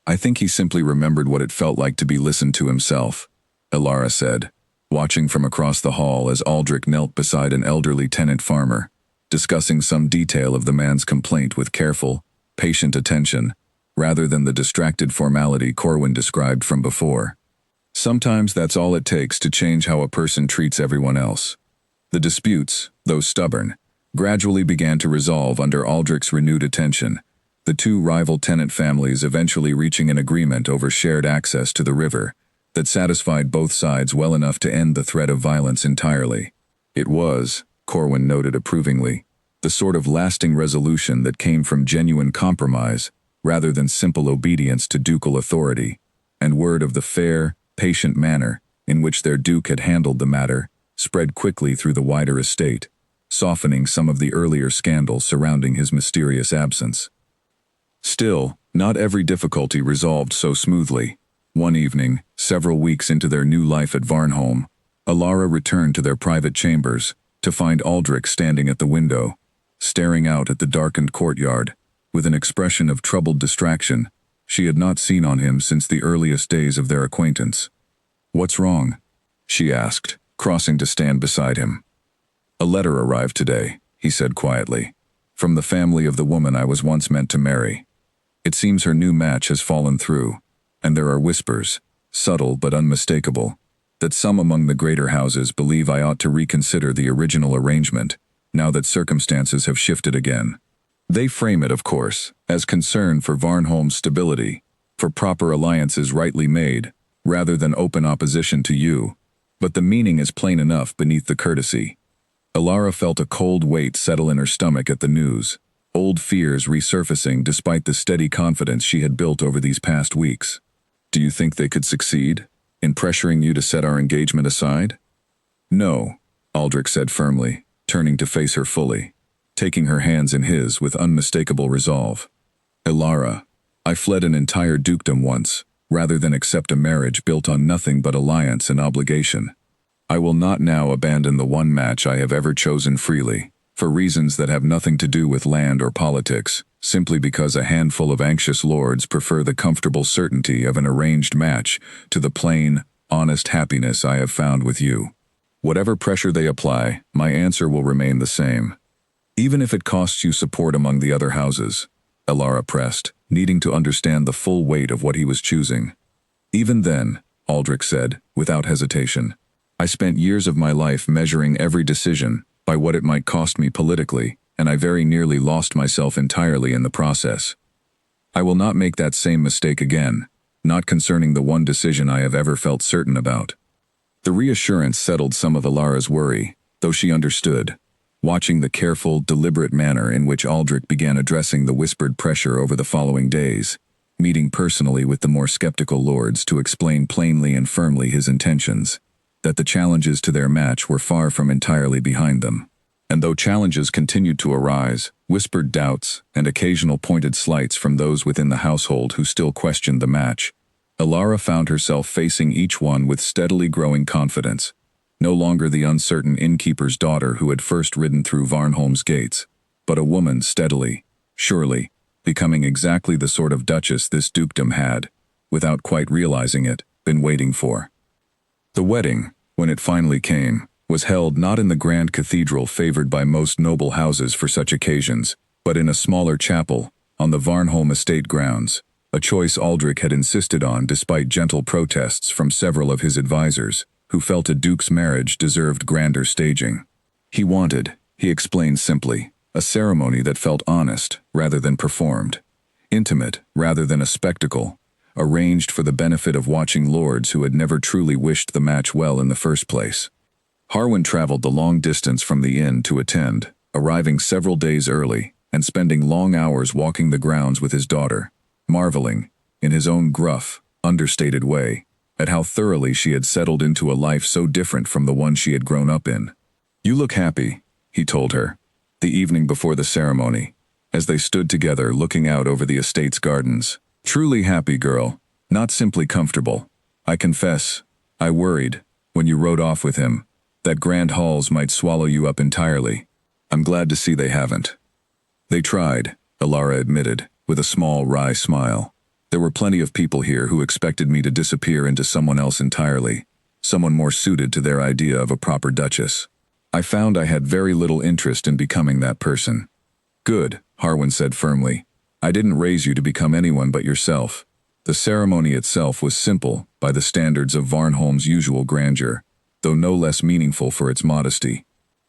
"I think he simply remembered what it felt like to be listened to himself," Alara said, watching from across the hall as Aldrich knelt beside an elderly tenant farmer, discussing some detail of the man's complaint with careful, patient attention, rather than the distracted formality Corwin described from before. "Sometimes that's all it takes to change how a person treats everyone else." The disputes, though stubborn, gradually began to resolve under Aldrich's renewed attention, the two rival tenant families eventually reaching an agreement over shared access to the river that satisfied both sides well enough to end the threat of violence entirely. It was, Corwin noted approvingly, the sort of lasting resolution that came from genuine compromise rather than simple obedience to ducal authority, and word of the fair, patient manner in which their duke had handled the matter spread quickly through the wider estate, softening some of the earlier scandals surrounding his mysterious absence. Still, not every difficulty resolved so smoothly. One evening, several weeks into their new life at Varnholme, Alara returned to their private chambers to find Aldrich standing at the window, staring out at the darkened courtyard, with an expression of troubled distraction she had not seen on him since the earliest days of their acquaintance. "What's wrong?" she asked, crossing to stand beside him. "A letter arrived today," he said quietly, "from the family of the woman I was once meant to marry. It seems her new match has fallen through, and there are whispers, subtle but unmistakable, that some among the greater houses believe I ought to reconsider the original arrangement, now that circumstances have shifted again. They frame it, of course, as concern for Varnholme's stability, for proper alliances rightly made, rather than open opposition to you, but the meaning is plain enough beneath the courtesy." Alara felt a cold weight settle in her stomach at the news, old fears resurfacing despite the steady confidence she had built over these past weeks. "Do you think they could succeed in pressuring you to set our engagement aside?" "No," Aldrich said firmly, turning to face her fully, taking her hands in his with unmistakable resolve. "Alara, I fled an entire dukedom once, rather than accept a marriage built on nothing but alliance and obligation. I will not now abandon the one match I have ever chosen freely, for reasons that have nothing to do with land or politics, simply because a handful of anxious lords prefer the comfortable certainty of an arranged match to the plain, honest happiness I have found with you. Whatever pressure they apply, my answer will remain the same. Even if it costs you support among the other houses," Alara pressed, needing to understand the full weight of what he was choosing. "Even then," Aldrich said, without hesitation, "I spent years of my life measuring every decision by what it might cost me politically, and I very nearly lost myself entirely in the process. I will not make that same mistake again, not concerning the one decision I have ever felt certain about." The reassurance settled some of Alara's worry, though she understood, watching the careful, deliberate manner in which Aldrich began addressing the whispered pressure over the following days, meeting personally with the more skeptical lords to explain plainly and firmly his intentions, that the challenges to their match were far from entirely behind them. And though challenges continued to arise, whispered doubts and occasional pointed slights from those within the household who still questioned the match, Alara found herself facing each one with steadily growing confidence, no longer the uncertain innkeeper's daughter who had first ridden through Varnholme's gates, but a woman steadily, surely, becoming exactly the sort of duchess this dukedom had, without quite realizing it, been waiting for. The wedding, when it finally came, was held not in the grand cathedral favored by most noble houses for such occasions, but in a smaller chapel, on the Varnholme estate grounds, a choice Aldrich had insisted on despite gentle protests from several of his advisors, who felt a duke's marriage deserved grander staging. He wanted, he explained simply, a ceremony that felt honest rather than performed, intimate rather than a spectacle, arranged for the benefit of watching lords who had never truly wished the match well in the first place. Harwin traveled the long distance from the inn to attend, arriving several days early and spending long hours walking the grounds with his daughter, marveling, in his own gruff, understated way, at how thoroughly she had settled into a life so different from the one she had grown up in. "You look happy," he told her, the evening before the ceremony, as they stood together looking out over the estate's gardens. "Truly happy, girl, not simply comfortable. I confess, I worried, when you rode off with him, that grand halls might swallow you up entirely. I'm glad to see they haven't." "They tried," Alara admitted, with a small, wry smile. "There were plenty of people here who expected me to disappear into someone else entirely, someone more suited to their idea of a proper duchess. I found I had very little interest in becoming that person." "Good," Harwin said firmly. "I didn't raise you to become anyone but yourself." The ceremony itself was simple by the standards of Varnholme's usual grandeur, though no less meaningful for its modesty.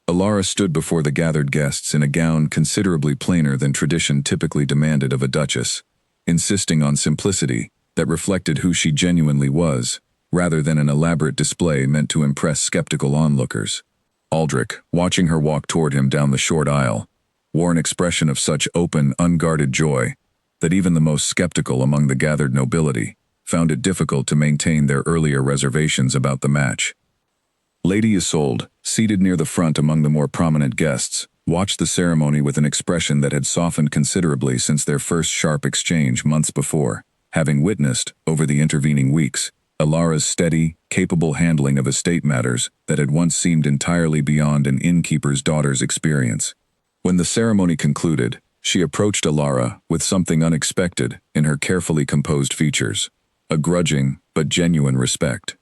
Alara stood before the gathered guests in a gown considerably plainer than tradition typically demanded of a duchess, insisting on simplicity that reflected who she genuinely was, rather than an elaborate display meant to impress skeptical onlookers. Aldrich, watching her walk toward him down the short aisle, wore an expression of such open, unguarded joy that even the most skeptical among the gathered nobility found it difficult to maintain their earlier reservations about the match. Lady Isolde, seated near the front among the more prominent guests, watched the ceremony with an expression that had softened considerably since their first sharp exchange months before, having witnessed, over the intervening weeks, Alara's steady, capable handling of estate matters that had once seemed entirely beyond an innkeeper's daughter's experience. When the ceremony concluded, she approached Alara with something unexpected in her carefully composed features, a grudging but genuine respect.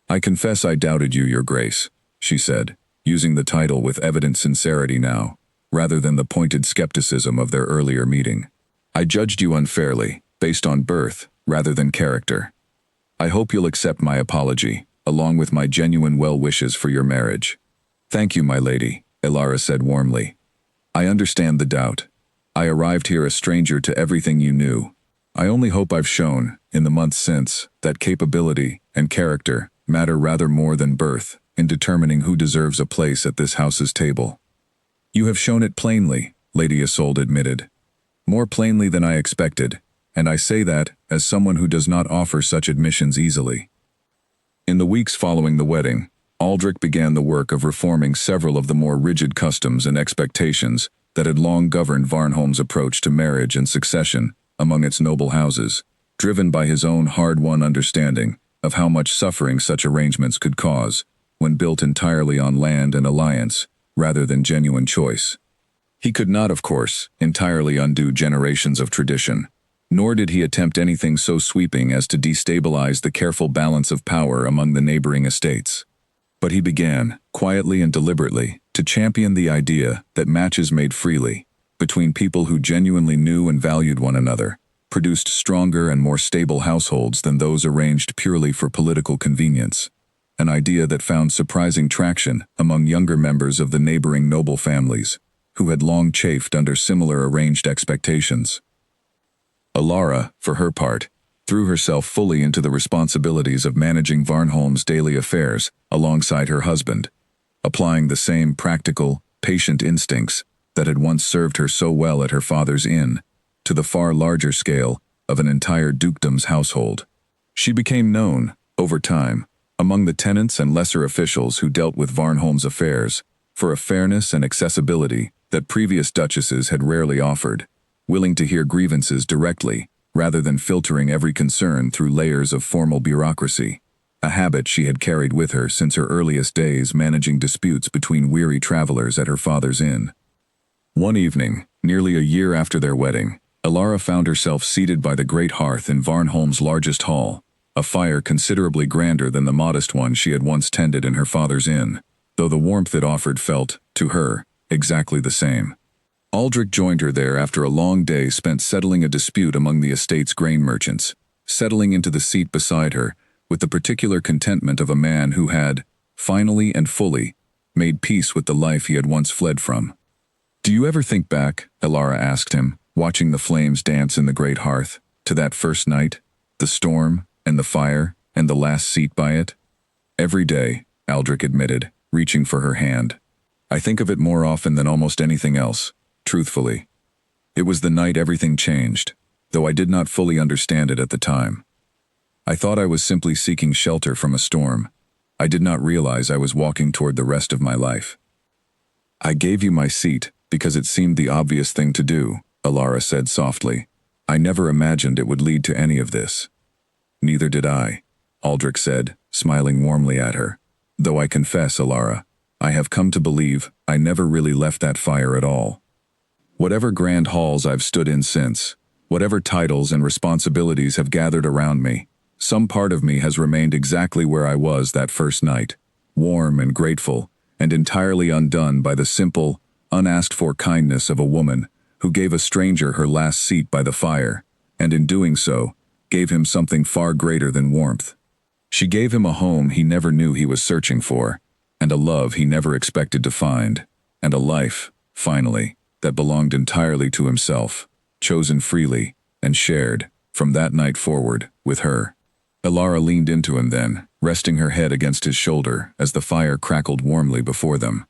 "I confess I doubted you, Your Grace," she said, using the title with evident sincerity now, rather than the pointed skepticism of their earlier meeting. "I judged you unfairly, based on birth, rather than character. I hope you'll accept my apology, along with my genuine well wishes for your marriage." "Thank you, my lady," Alara said warmly. "I understand the doubt. I arrived here a stranger to everything you knew. I only hope I've shown, in the months since, that capability and character matter rather more than birth in determining who deserves a place at this house's table." "You have shown it plainly," Lady Isolde admitted. "More plainly than I expected, and I say that as someone who does not offer such admissions easily." In the weeks following the wedding, Aldrich began the work of reforming several of the more rigid customs and expectations that had long governed Varnholme's approach to marriage and succession among its noble houses, driven by his own hard-won understanding of how much suffering such arrangements could cause when built entirely on land and alliance rather than genuine choice. He could not, of course, entirely undo generations of tradition, nor did he attempt anything so sweeping as to destabilize the careful balance of power among the neighboring estates. But he began, quietly and deliberately, to champion the idea that matches made freely, between people who genuinely knew and valued one another, produced stronger and more stable households than those arranged purely for political convenience, an idea that found surprising traction among younger members of the neighboring noble families, who had long chafed under similar arranged expectations. Alara, for her part, threw herself fully into the responsibilities of managing Varnholme's daily affairs alongside her husband, applying the same practical, patient instincts that had once served her so well at her father's inn to the far larger scale of an entire dukedom's household. She became known, over time, among the tenants and lesser officials who dealt with Varnholme's affairs, for a fairness and accessibility that previous duchesses had rarely offered, willing to hear grievances directly rather than filtering every concern through layers of formal bureaucracy, a habit she had carried with her since her earliest days managing disputes between weary travelers at her father's inn. One evening, nearly a year after their wedding, Alara found herself seated by the great hearth in Varnholme's largest hall, a fire considerably grander than the modest one she had once tended in her father's inn, though the warmth it offered felt, to her, exactly the same. Aldrich joined her there after a long day spent settling a dispute among the estate's grain merchants, settling into the seat beside her with the particular contentment of a man who had, finally and fully, made peace with the life he had once fled from. "Do you ever think back," Alara asked him, watching the flames dance in the great hearth, "to that first night, the storm, and the fire, and the last seat by it?" "Every day," Aldrich admitted, reaching for her hand. "I think of it more often than almost anything else, truthfully. It was the night everything changed, though I did not fully understand it at the time. I thought I was simply seeking shelter from a storm. I did not realize I was walking toward the rest of my life." "I gave you my seat because it seemed the obvious thing to do," Alara said softly. "I never imagined it would lead to any of this." "Neither did I," Aldrich said, smiling warmly at her. "Though I confess, Alara, I have come to believe I never really left that fire at all. Whatever grand halls I've stood in since, whatever titles and responsibilities have gathered around me, some part of me has remained exactly where I was that first night, warm and grateful, and entirely undone by the simple, unasked-for kindness of a woman who gave a stranger her last seat by the fire, and in doing so, gave him something far greater than warmth. She gave him a home he never knew he was searching for, and a love he never expected to find, and a life, finally, that belonged entirely to himself, chosen freely, and shared, from that night forward, with her." Alara leaned into him then, resting her head against his shoulder as the fire crackled warmly before them.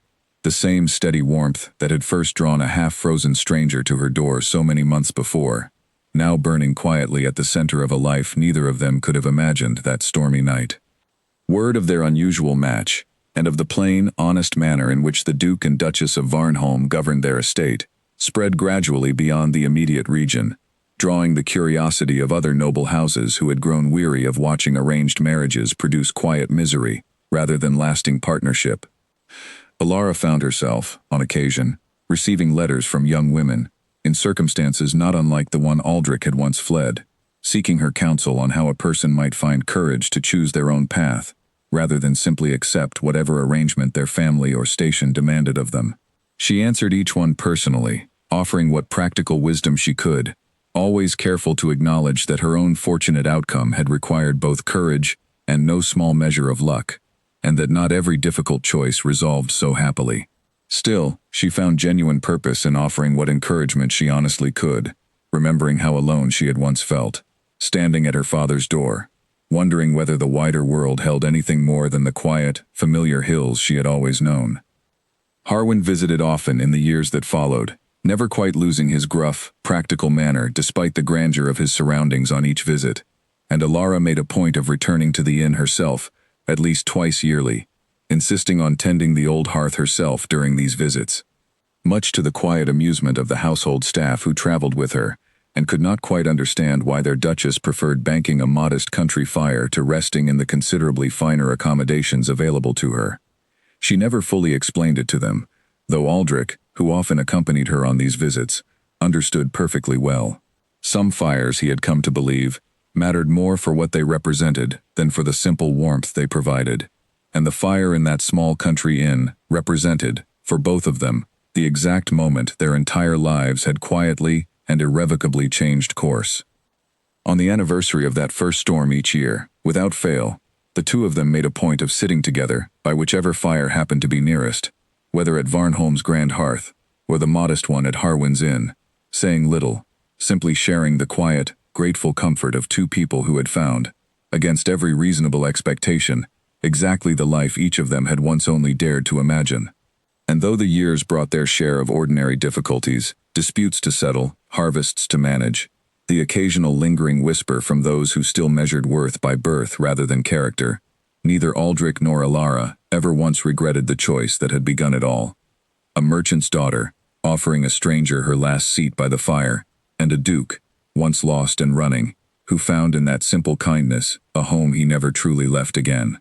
The same steady warmth that had first drawn a half-frozen stranger to her door so many months before, now burning quietly at the center of a life neither of them could have imagined that stormy night. Word of their unusual match, and of the plain, honest manner in which the Duke and Duchess of Varnholme governed their estate, spread gradually beyond the immediate region, drawing the curiosity of other noble houses who had grown weary of watching arranged marriages produce quiet misery rather than lasting partnership. Alara found herself, on occasion, receiving letters from young women, in circumstances not unlike the one Aldrich had once fled, seeking her counsel on how a person might find courage to choose their own path, rather than simply accept whatever arrangement their family or station demanded of them. She answered each one personally, offering what practical wisdom she could, always careful to acknowledge that her own fortunate outcome had required both courage and no small measure of luck, and that not every difficult choice resolved so happily. Still, she found genuine purpose in offering what encouragement she honestly could, remembering how alone she had once felt, standing at her father's door, wondering whether the wider world held anything more than the quiet, familiar hills she had always known. Harwin visited often in the years that followed, never quite losing his gruff, practical manner despite the grandeur of his surroundings on each visit, and Alara made a point of returning to the inn herself, at least twice yearly, insisting on tending the old hearth herself during these visits, much to the quiet amusement of the household staff who traveled with her, and could not quite understand why their Duchess preferred banking a modest country fire to resting in the considerably finer accommodations available to her. She never fully explained it to them, though Aldrich, who often accompanied her on these visits, understood perfectly well. Some fires, he had come to believe, mattered more for what they represented than for the simple warmth they provided, and the fire in that small country inn represented, for both of them, the exact moment their entire lives had quietly and irrevocably changed course. On the anniversary of that first storm each year, without fail, the two of them made a point of sitting together by whichever fire happened to be nearest, whether at Varnholme's grand hearth or the modest one at Harwin's inn, saying little, simply sharing the quiet, grateful comfort of two people who had found, against every reasonable expectation, exactly the life each of them had once only dared to imagine. And though the years brought their share of ordinary difficulties, disputes to settle, harvests to manage, the occasional lingering whisper from those who still measured worth by birth rather than character, neither Aldrich nor Alara ever once regretted the choice that had begun it all. A merchant's daughter, offering a stranger her last seat by the fire, and a duke, once lost and running, who found in that simple kindness a home he never truly left again.